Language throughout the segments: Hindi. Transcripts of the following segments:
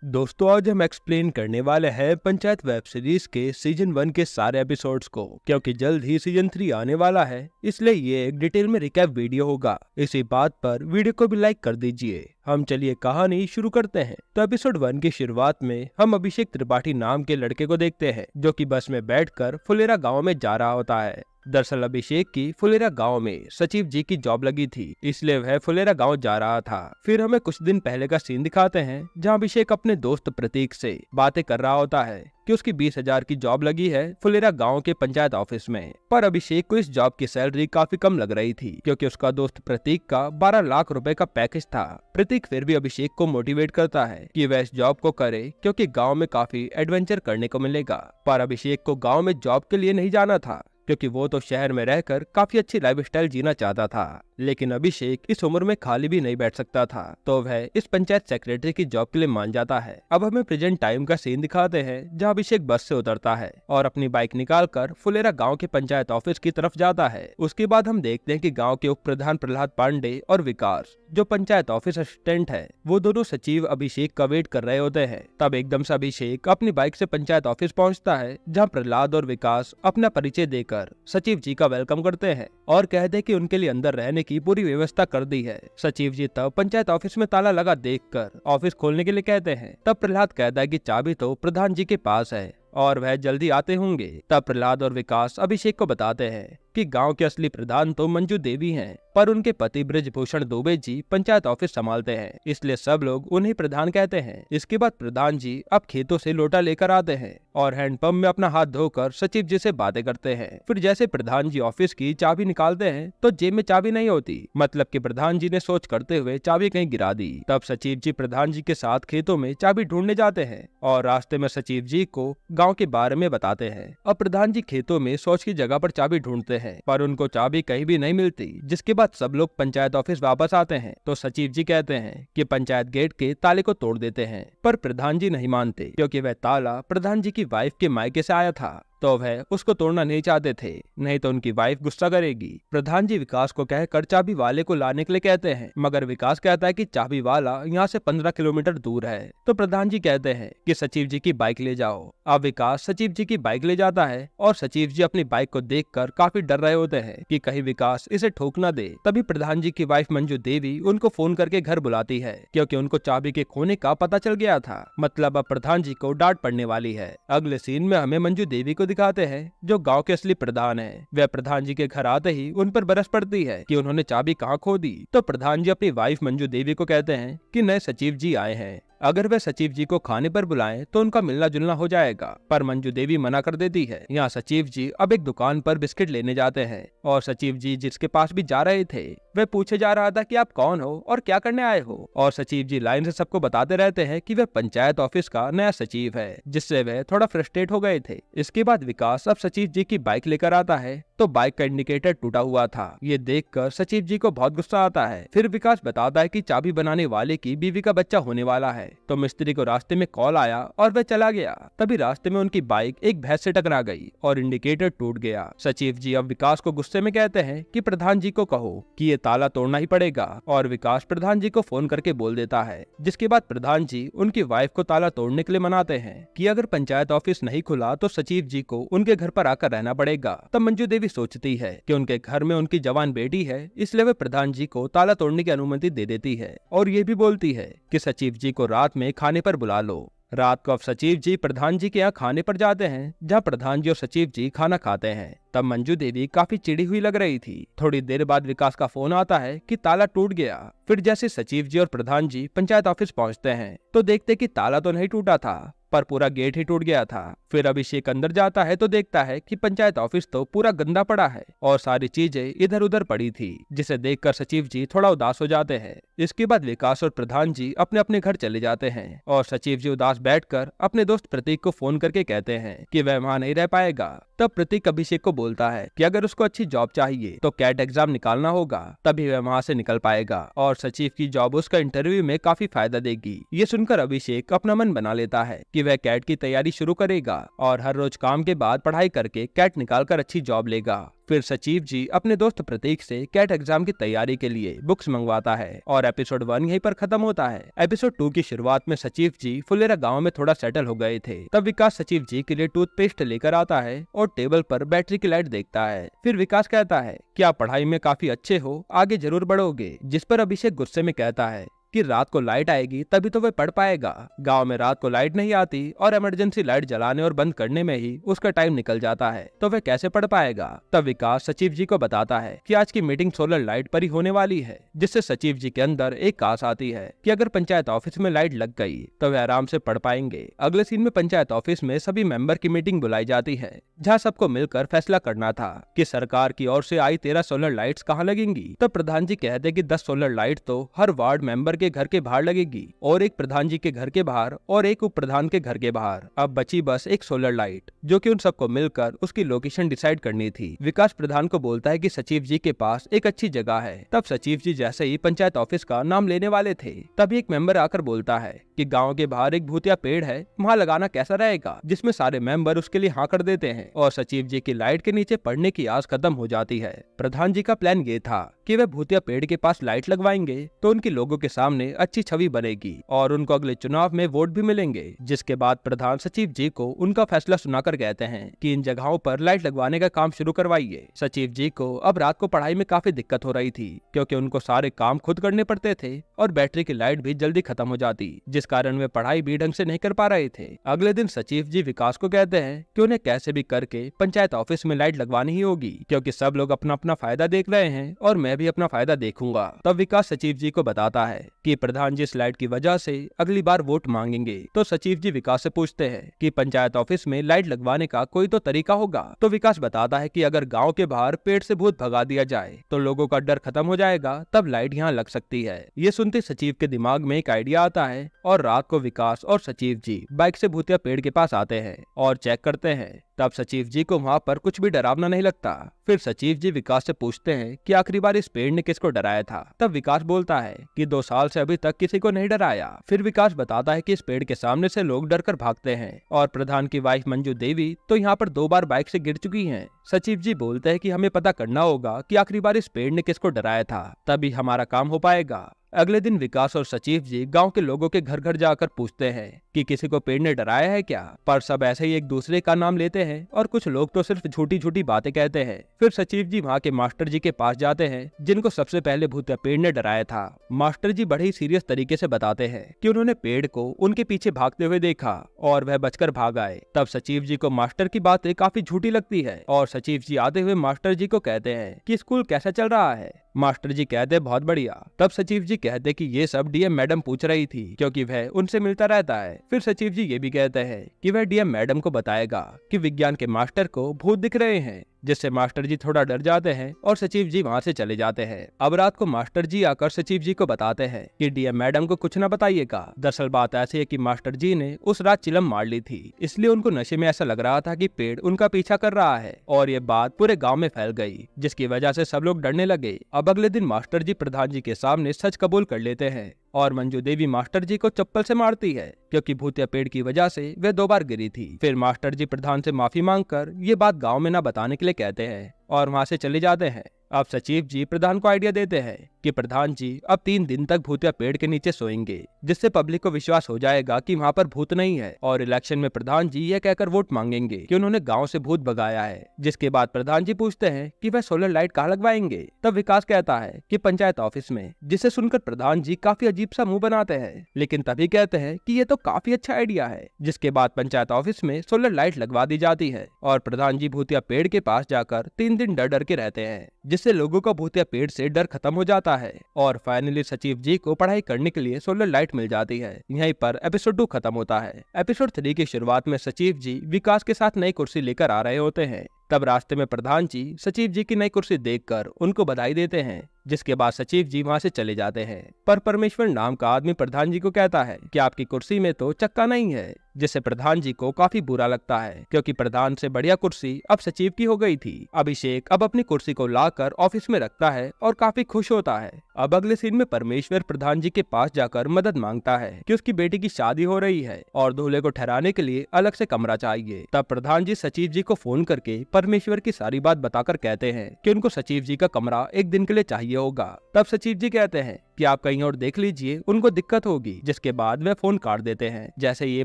दोस्तों आज हम एक्सप्लेन करने वाले हैं पंचायत वेब सीरीज के सीजन 1 के सारे एपिसोड्स को, क्योंकि जल्द ही सीजन 3 आने वाला है, इसलिए ये एक डिटेल में रिकैप वीडियो होगा। इसी बात पर वीडियो को भी लाइक कर दीजिए। हम चलिए कहानी शुरू करते हैं। तो एपिसोड 1 की शुरुआत में हम अभिषेक त्रिपाठी नाम के लड़के को देखते हैं, जो कि बस में बैठकर फुलेरा गाँव में जा रहा होता है। दरअसल अभिषेक की फुलेरा गांव में सचिव जी की जॉब लगी थी, इसलिए वह फुलेरा गांव जा रहा था। फिर हमें कुछ दिन पहले का सीन दिखाते हैं, जहां अभिषेक अपने दोस्त प्रतीक से बातें कर रहा होता है कि उसकी 20,000 की जॉब लगी है फुलेरा गांव के पंचायत ऑफिस में। पर अभिषेक को इस जॉब की सैलरी काफी कम लग रही थी, क्योंकि उसका दोस्त प्रतीक का 12 लाख रुपए का पैकेज था। प्रतीक फिर भी अभिषेक को मोटिवेट करता है कि वह इस जॉब को करे, क्योंकि गाँव में काफी एडवेंचर करने को मिलेगा। पर अभिषेक को गाँव में जॉब के लिए नहीं जाना था, क्योंकि वो तो शहर में रहकर काफी अच्छी लाइफस्टाइल जीना चाहता था। लेकिन अभिषेक इस उम्र में खाली भी नहीं बैठ सकता था, तो वह इस पंचायत सेक्रेटरी की जॉब के लिए मान जाता है। अब हमें प्रेजेंट टाइम का सीन दिखाते हैं, जहां अभिषेक बस से उतरता है और अपनी बाइक निकालकर फुलेरा गांव के पंचायत ऑफिस की तरफ जाता है। उसके बाद हम देखते हैं कि गाँव के उप प्रधान प्रहलाद पांडे और विकास, जो पंचायत ऑफिस असिस्टेंट है, वो दोनों सचिव अभिषेक का वेट कर रहे होते हैं। तब एकदम से अभिषेक अपनी बाइक से पंचायत ऑफिस पहुंचता है, जहां प्रहलाद और विकास अपना परिचय देकर सचिव जी का वेलकम करते हैं और कहते हैं कि उनके लिए अंदर रहने की पूरी व्यवस्था कर दी है। सचिव जी तब पंचायत ऑफिस में ताला लगा देखकर ऑफिस खोलने के लिए कहते हैं। तब प्रहलाद कहता है कि चाबी तो प्रधान जी के पास है और वह जल्दी आते होंगे। तब प्रहलाद और विकास अभिषेक को बताते हैं कि गांव के असली प्रधान तो मंजू देवी हैं, पर उनके पति ब्रजभूषण दुबे जी पंचायत ऑफिस संभालते हैं, इसलिए सब लोग उन्हें प्रधान कहते हैं। इसके बाद प्रधान जी अब खेतों से लोटा लेकर आते हैं और हैंडपंप में अपना हाथ धोकर सचिव जी से बातें करते हैं। फिर जैसे प्रधान जी ऑफिस की चाबी निकालते हैं तो जेब में चाबी नहीं होती, मतलब कि प्रधान जी ने सोच करते हुए चाबी कहीं गिरा दी। तब सचिव जी प्रधान जी के साथ खेतों में चाबी ढूंढने जाते हैं और रास्ते में सचिव जी को गाँव के बारे में बताते हैं। अब प्रधान जी खेतों में शौच की जगह पर चाबी ढूंढते हैं, पर उनको चाबी कहीं भी नहीं मिलती। जिसके बाद सब लोग पंचायत ऑफिस वापस आते हैं तो सचिव जी कहते हैं कि पंचायत गेट के ताले को तोड़ देते हैं, पर प्रधान जी नहीं मानते, क्योंकि वह ताला प्रधान जी की वाइफ के मायके से आया था, तो वह उसको तोड़ना नहीं चाहते थे, नहीं तो उनकी वाइफ गुस्सा करेगी। प्रधान जी विकास को कहकर चाबी वाले को लाने के लिए कहते हैं, मगर विकास कहता है कि चाबी वाला यहाँ से 15 किलोमीटर दूर है। तो प्रधान जी कहते हैं कि सचिव जी की बाइक ले जाओ। अब विकास सचिव जी की बाइक ले जाता है और सचिव जी अपनी बाइक को देखकर काफी डर रहे होते हैं कि कहीं विकास इसे ठोक ना दे। तभी प्रधान जी की वाइफ मंजू देवी उनको फोन करके घर बुलाती है, क्योंकि उनको चाबी के खोने का पता चल गया था, मतलब अब प्रधान जी को डांट पड़ने वाली है। अगले सीन में हमें मंजू देवी को दिखाते हैं, जो गांव के असली प्रधान है। वह प्रधान जी के घर आते ही उन पर बरस पड़ती है कि उन्होंने चाबी कहाँ खो दी। तो प्रधान जी अपनी वाइफ मंजू देवी को कहते हैं कि नए सचिव जी आए हैं, अगर वे सचिव जी को खाने पर बुलाएं तो उनका मिलना जुलना हो जाएगा। पर मंजू देवी मना कर देती है। यहाँ सचिव जी अब एक दुकान पर बिस्किट लेने जाते हैं और सचिव जी जिसके पास भी जा रहे थे वह पूछे जा रहा था कि आप कौन हो और क्या करने आए हो, और सचिव जी लाइन से सबको बताते रहते हैं कि वह पंचायत ऑफिस का नया सचिव है, जिससे वह थोड़ा फ्रस्ट्रेट हो गए थे। इसके बाद विकास अब सचिव जी की बाइक लेकर आता है, तो बाइक का इंडिकेटर टूटा हुआ था। ये देखकर सचिव जी को बहुत गुस्सा आता है। फिर विकास बताता है कि चाबी बनाने वाले की बीवी का बच्चा होने वाला है, तो मिस्त्री को रास्ते में कॉल आया और वह चला गया। तभी रास्ते में उनकी बाइक एक भैंस से टकरा गई और इंडिकेटर टूट गया। सचिव जी अब विकास को गुस्से में कहते हैं कि प्रधान जी को कहो कि ये ताला तोड़ना ही पड़ेगा, और विकास प्रधान जी को फोन करके बोल देता है। जिसके बाद प्रधान जी उनकी वाइफ को ताला तोड़ने के लिए मनाते हैं कि अगर पंचायत ऑफिस नहीं खुला तो सचिव जी को उनके घर पर आकर रहना पड़ेगा। तब मंजू देवी सोचती है कि उनके घर में उनकी जवान बेटी है, इसलिए वे प्रधान जी को ताला तोड़ने की अनुमति दे देती है और ये भी बोलती है कि सचिव जी को रात में खाने पर बुला लो। रात को अब सचिव जी प्रधान जी के यहाँ खाने पर जाते हैं, जहाँ प्रधान जी और सचिव जी खाना खाते हैं। तब मंजू देवी काफी चिड़ी हुई लग रही थी। थोड़ी देर बाद विकास का फोन आता है कि ताला टूट गया। फिर जैसे सचिव जी और प्रधान जी पंचायत ऑफिस पहुँचते हैं तो देखते कि ताला तो नहीं टूटा था, पर पूरा गेट ही टूट गया था। फिर अभिषेक अंदर जाता है तो देखता है कि पंचायत ऑफिस तो पूरा गंदा पड़ा है और सारी चीजें इधर उधर पड़ी थी, जिसे देखकर सचिव जी थोड़ा उदास हो जाते हैं। इसके बाद विकास और प्रधान जी अपने अपने घर चले जाते हैं और सचिव जी उदास बैठकर अपने दोस्त प्रतीक को फोन करके कहते हैं कि वह वहाँ नहीं रह पाएगा। तब प्रतीक अभिषेक को बोलता है कि अगर उसको अच्छी जॉब चाहिए तो कैट एग्जाम निकालना होगा, तभी वह वहाँ से निकल पाएगा और सचिव की जॉब उसका इंटरव्यू में काफी फायदा देगी। ये सुनकर अभिषेक अपना मन बना लेता है कि वह कैट की तैयारी शुरू करेगा और हर रोज काम के बाद पढ़ाई करके कैट निकालकर अच्छी जॉब लेगा। फिर सचिव जी अपने दोस्त प्रतीक से कैट एग्जाम की तैयारी के लिए बुक्स मंगवाता है और एपिसोड 1 यहीं पर खत्म होता है। एपिसोड 2 की शुरुआत में सचिव जी फुलेरा गांव में थोड़ा सेटल हो गए थे। तब विकास सचिव जी के लिए टूथपेस्ट लेकर आता है और टेबल पर बैटरी की लाइट देखता है। फिर विकास कहता है कि आप पढ़ाई में काफी अच्छे हो, आगे जरूर बढ़ोगे। जिस पर अभिषेक गुस्से में कहता है कि रात को लाइट आएगी तभी तो वह पढ़ पाएगा। गांव में रात को लाइट नहीं आती और इमरजेंसी लाइट जलाने और बंद करने में ही उसका टाइम निकल जाता है, तो वह कैसे पढ़ पाएगा। तब विकास सचिव जी को बताता है कि आज की मीटिंग सोलर लाइट पर ही होने वाली है, जिससे सचिव जी के अंदर एक आस आती है कि अगर पंचायत ऑफिस में लाइट लग गई तो वे आराम से पढ़ पाएंगे। अगले सीन में पंचायत ऑफिस में सभी मेंबर की मीटिंग बुलाई जाती है, जहाँ सबको मिलकर फैसला करना था कि सरकार की ओर से आई 13 सोलर लाइट्स कहाँ लगेंगी। तब प्रधान जी कहते कि 10 सोलर लाइट तो हर वार्ड मेंबर के घर के बाहर लगेगी और एक प्रधान जी के घर के बाहर और एक उप प्रधान के घर के बाहर। अब बची बस एक सोलर लाइट, जो कि उन सबको मिलकर उसकी लोकेशन डिसाइड करनी थी। विकास प्रधान को बोलता है कि सचिव जी के पास एक अच्छी जगह है। तब सचिव जी जैसे ही पंचायत ऑफिस का नाम लेने वाले थे, तभी एक मेंबर आकर बोलता है कि गांव के बाहर एक भूतिया पेड़ है, वहाँ लगाना कैसा रहेगा, जिसमें सारे मेंबर उसके लिए हाँ कर देते हैं और सचिव जी की लाइट के नीचे पड़ने की आस खत्म हो जाती है। प्रधान जी का प्लान ये था कि वे भूतिया पेड़ के पास लाइट लगवाएंगे तो उनकी लोगों के सामने अच्छी छवि बनेगी और उनको अगले चुनाव में वोट भी मिलेंगे। जिसके बाद प्रधान सचिव जी को उनका फैसला सुनाकर कहते हैं कि इन जगहों पर लाइट लगवाने का काम शुरू करवाइए। सचिव जी को अब रात को पढ़ाई में काफी दिक्कत हो रही थी, क्योंकि उनको सारे काम खुद करने पड़ते थे और बैटरी की लाइट भी जल्दी खत्म हो जाती, जिस कारण वे पढ़ाई भी ढंग से नहीं कर पा रहे थे। अगले दिन सचिव जी विकास को कहते हैं कि उन्हें कैसे भी करके पंचायत ऑफिस में लाइट लगवानी ही होगी, क्योंकि सब लोग अपना अपना फायदा देख रहे हैं और मैं भी अपना फायदा देखूंगा। तब विकास सचिव जी को बताता है कि प्रधान जी इस लाइट की वजह से अगली बार वोट मांगेंगे। तो सचिव जी विकास से पूछते हैं कि पंचायत ऑफिस में लाइट लगवाने का कोई तो तरीका होगा। तो विकास बताता है कि अगर गांव के बाहर पेड़ से भूत भगा दिया जाए तो लोगों का डर खत्म हो जाएगा, तब लाइट यहाँ लग सकती है। ये सुनते सचिव के दिमाग में एक आइडिया आता है और रात को विकास और सचिव जी बाइक से भूतिया पेड़ के पास आते हैं और चेक करते हैं। तब सचिव जी को वहाँ पर कुछ भी डरावना नहीं लगता। फिर सचिव जी विकास से पूछते हैं कि आखिरी बार इस पेड़ ने किसको डराया था। तब विकास बोलता है कि 2 साल से अभी तक किसी को नहीं डराया। फिर विकास बताता है कि इस पेड़ के सामने से लोग डरकर भागते हैं और प्रधान की वाइफ मंजू देवी तो यहाँ पर 2 बार बाइक से गिर चुकी हैं। सचिव जी बोलते हैं कि हमें पता करना होगा कि आखिरी बार इस पेड़ ने किसको डराया था, तभी हमारा काम हो पाएगा। अगले दिन विकास और सचिव जी गांव के लोगों के घर घर जाकर पूछते हैं कि किसी को पेड़ ने डराया है क्या, पर सब ऐसे ही एक दूसरे का नाम लेते हैं और कुछ लोग तो सिर्फ झूठी झूठी बातें कहते हैं। फिर सचिव जी वहाँ के मास्टर जी के पास जाते हैं, जिनको सबसे पहले भूतिया पेड़ ने डराया था। मास्टर जी बड़े ही सीरियस तरीके से बताते हैं कि उन्होंने पेड़ को उनके पीछे भागते हुए देखा और वह बचकर भाग आए। तब सचिव जी को मास्टर की बातें काफी झूठी लगती है और सचिव जी आते हुए मास्टर जी को कहते हैं कि स्कूल कैसा चल रहा है। मास्टर जी कहते बहुत बढ़िया। तब सचिव जी कहते कि ये सब डीएम मैडम पूछ रही थी, क्योंकि वह उनसे मिलता रहता है। फिर सचिव जी ये भी कहते हैं कि वह डीएम मैडम को बताएगा कि विज्ञान के मास्टर को भूत दिख रहे हैं, जिससे मास्टर जी थोड़ा डर जाते हैं और सचिव जी वहाँ से चले जाते हैं। अब रात को मास्टर जी आकर सचिव जी को बताते हैं कि डीएम मैडम को कुछ न बताइएगा। दरअसल बात ऐसी है कि मास्टर जी ने उस रात चिलम मार ली थी, इसलिए उनको नशे में ऐसा लग रहा था कि पेड़ उनका पीछा कर रहा है और ये बात पूरे गाँव में फैल गई, जिसकी वजह से सब लोग डरने लगे। अब अगले दिन मास्टर जी प्रधान जी के सामने सच कबूल कर लेते हैं और मंजू देवी मास्टर जी को चप्पल से मारती है, क्योंकि भूतिया पेड़ की वजह से वे 2 बार गिरी थी। फिर मास्टर जी प्रधान से माफी मांगकर ये बात गांव में न बताने के लिए कहते हैं और वहां से चले जाते हैं। अब सचिव जी प्रधान को आइडिया देते हैं कि प्रधान जी अब 3 दिन तक भूतिया पेड़ के नीचे सोएंगे, जिससे पब्लिक को विश्वास हो जाएगा कि वहाँ पर भूत नहीं है और इलेक्शन में प्रधान जी यह कहकर वोट मांगेंगे कि उन्होंने गांव से भूत भगाया है। जिसके बाद प्रधान जी पूछते हैं कि वह सोलर लाइट कहाँ लगवाएंगे। तब विकास कहता है कि पंचायत ऑफिस में, जिसे सुनकर प्रधान जी काफी अजीब सा मुंह बनाते हैं, लेकिन तभी कहते हैं कि ये तो काफी अच्छा आइडिया है। जिसके बाद पंचायत ऑफिस में सोलर लाइट लगवा दी जाती है और प्रधान जी भूतिया पेड़ के पास जाकर 3 दिन डर डर के रहते हैं, जिससे लोगों का भूतिया पेड़ से डर खत्म हो जाता है और फाइनली सचिव जी को पढ़ाई करने के लिए सोलर लाइट मिल जाती है। यहीं पर एपिसोड 2 खत्म होता है। एपिसोड 3 की शुरुआत में सचिव जी विकास के साथ नई कुर्सी लेकर आ रहे होते हैं। तब रास्ते में प्रधान जी सचिव जी की नई कुर्सी देखकर उनको बधाई देते हैं, जिसके बाद सचिव जी वहाँ से चले जाते हैं। पर परमेश्वर नाम का आदमी प्रधान जी को कहता है कि आपकी कुर्सी में तो चक्का नहीं है, जिससे प्रधान जी को काफी बुरा लगता है, क्योंकि प्रधान से बढ़िया कुर्सी अब सचिव की हो गई थी। अभिषेक अब अपनी कुर्सी को लाकर ऑफिस में रखता है और काफी खुश होता है। अब अगले सीन में परमेश्वर प्रधान जी के पास जाकर मदद मांगता है कि उसकी बेटी की शादी हो रही है और दूल्हे को ठहराने के लिए अलग से कमरा चाहिए। तब प्रधान जी सचिव जी को फोन करके परमेश्वर की सारी बात बताकर कहते हैं कि उनको सचिव जी का कमरा एक दिन के लिए चाहिए होगा। तब सचिव जी कहते हैं कि आप कहीं और देख लीजिए, उनको दिक्कत होगी। जिसके बाद वे फोन काट देते हैं। जैसे ये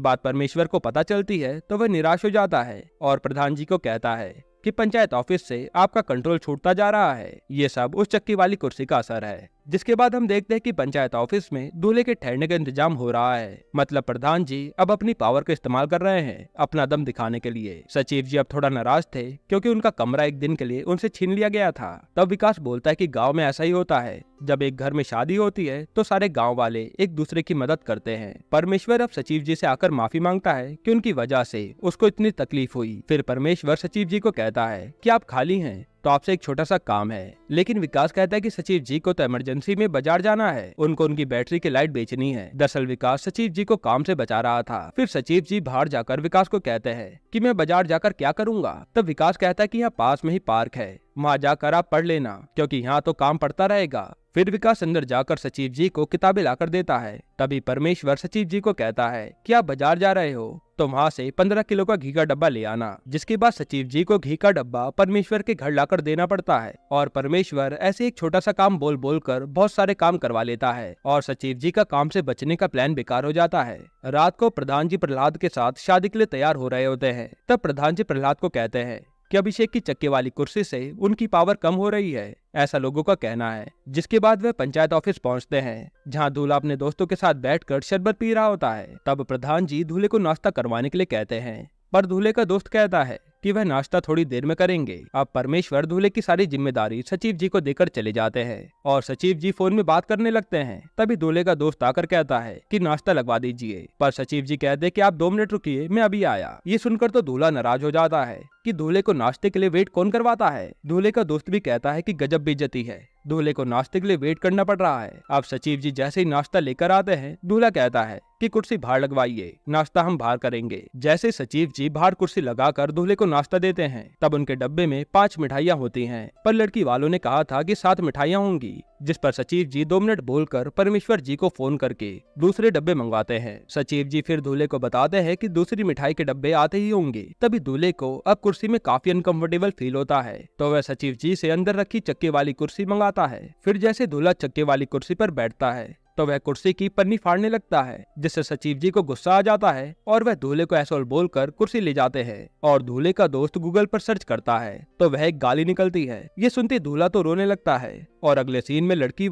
बात परमेश्वर को पता चलती है तो वह निराश हो जाता है और प्रधान जी को कहता है कि पंचायत ऑफिस से आपका कंट्रोल छूटता जा रहा है। ये सब उस चक्की वाली कुर्सी का असर है। जिसके बाद हम देखते हैं कि पंचायत ऑफिस में दूल्हे के ठहरने का इंतजाम हो रहा है। मतलब प्रधान जी अब अपनी पावर का इस्तेमाल कर रहे हैं अपना दम दिखाने के लिए। सचिव जी अब थोड़ा नाराज थे क्योंकि उनका कमरा एक दिन के लिए उनसे छीन लिया गया था। तब विकास बोलता है कि गांव में ऐसा ही होता है, जब एक घर में शादी होती है तो सारे गांव वाले एक दूसरे की मदद करते हैं। परमेश्वर अब सचिव जी से आकर माफी मांगता है कि उनकी वजह से उसको इतनी तकलीफ हुई। फिर परमेश्वर सचिव जी को कहता है कि आप खाली हैं तो आपसे एक छोटा सा काम है। लेकिन विकास कहता है कि सचिव जी को तो इमरजेंसी में बाजार जाना है, उनको उनकी बैटरी की लाइट बेचनी है। दरअसल विकास सचिव जी को काम से बचा रहा था। फिर सचिव जी बाहर जाकर विकास को कहते हैं कि मैं बाजार जाकर क्या करूंगा। तब विकास कहता है कि यहाँ पास में ही पार्क है, वहाँ जाकर आप पढ़ लेना क्योंकि यहाँ तो काम पड़ता रहेगा। फिर विकास अंदर जाकर सचिव जी को किताबें लाकर देता है। तभी परमेश्वर सचिव जी को कहता है कि आप बाजार जा रहे हो तो वहाँ से 15 किलो का घी का डब्बा ले आना। जिसके बाद सचिव जी को घी का डब्बा परमेश्वर के घर लाकर देना पड़ता है और परमेश्वर ऐसे एक छोटा सा काम बोल बोल कर बहुत सारे काम करवा लेता है और सचिव जी का काम से बचने का प्लान बेकार हो जाता है। रात को प्रधान जी प्रहलाद के साथ शादी के लिए तैयार हो रहे होते हैं। तब प्रधान जी प्रहलाद को कहते हैं कि अभिषेक की चक्के वाली कुर्सी से उनकी पावर कम हो रही है, ऐसा लोगों का कहना है। जिसके बाद वे पंचायत ऑफिस पहुंचते हैं जहां दूल्हा अपने दोस्तों के साथ बैठकर शरबत पी रहा होता है। तब प्रधान जी दूल्हे को नाश्ता करवाने के लिए कहते हैं, पर दूल्हे का दोस्त कहता है कि वह नाश्ता थोड़ी देर में करेंगे। अब परमेश्वर दूल्हे की सारी जिम्मेदारी सचिव जी को देकर चले जाते हैं और सचिव जी फोन में बात करने लगते हैं। तभी दूल्हे का दोस्त आकर कहता है कि नाश्ता लगवा दीजिए, पर सचिव जी कहते हैं कि आप 2 मिनट रुकिए, मैं अभी आया। ये सुनकर तो दूल्हा नाराज हो जाता है कि दूल्हे को नाश्ते के लिए वेट कौन करवाता है। दूल्हे का दोस्त भी कहता है कि गजब बेइज्जती है, दूल्हे को नाश्ते के लिए वेट करना पड़ रहा है। अब सचिव जी जैसे ही नाश्ता लेकर आते हैं, दूल्हा कहता है कि कुर्सी बाहर लगवाइए, नाश्ता हम बाहर करेंगे। जैसे सचिव जी बाहर कुर्सी लगाकर दूल्हे को नाश्ता देते हैं, तब उनके डब्बे में 5 मिठाइयाँ होती हैं, पर लड़की वालों ने कहा था कि 7 मिठाइयाँ होंगी। जिस पर सचिव जी 2 मिनट बोलकर परमेश्वर जी को फोन करके दूसरे डब्बे मंगवाते हैं। सचिव जी फिर दूल्हे को बताते हैं कि दूसरी मिठाई के डब्बे आते ही होंगे। तभी दूल्हे को अब कुर्सी में काफी अनकंफर्टेबल फील होता है, तो वह सचिव जी से अंदर रखी चक्के वाली कुर्सी मंगाता है। फिर जैसे दूल्हा चक्के वाली कुर्सी पर बैठता है तो वह कुर्सी की पन्नी फाड़ने लगता है, जिससे सचिव जी को गुस्सा आ जाता है और वह दूल्हे को ऐसा बोलकर कुर्सी ले जाते हैं। और दूल्हे का दोस्त गूगल पर सर्च करता है तो वह एक गाली निकलती है। ये सुनते दूल्हा तो रोने लगता है और अगले सीन में लड़की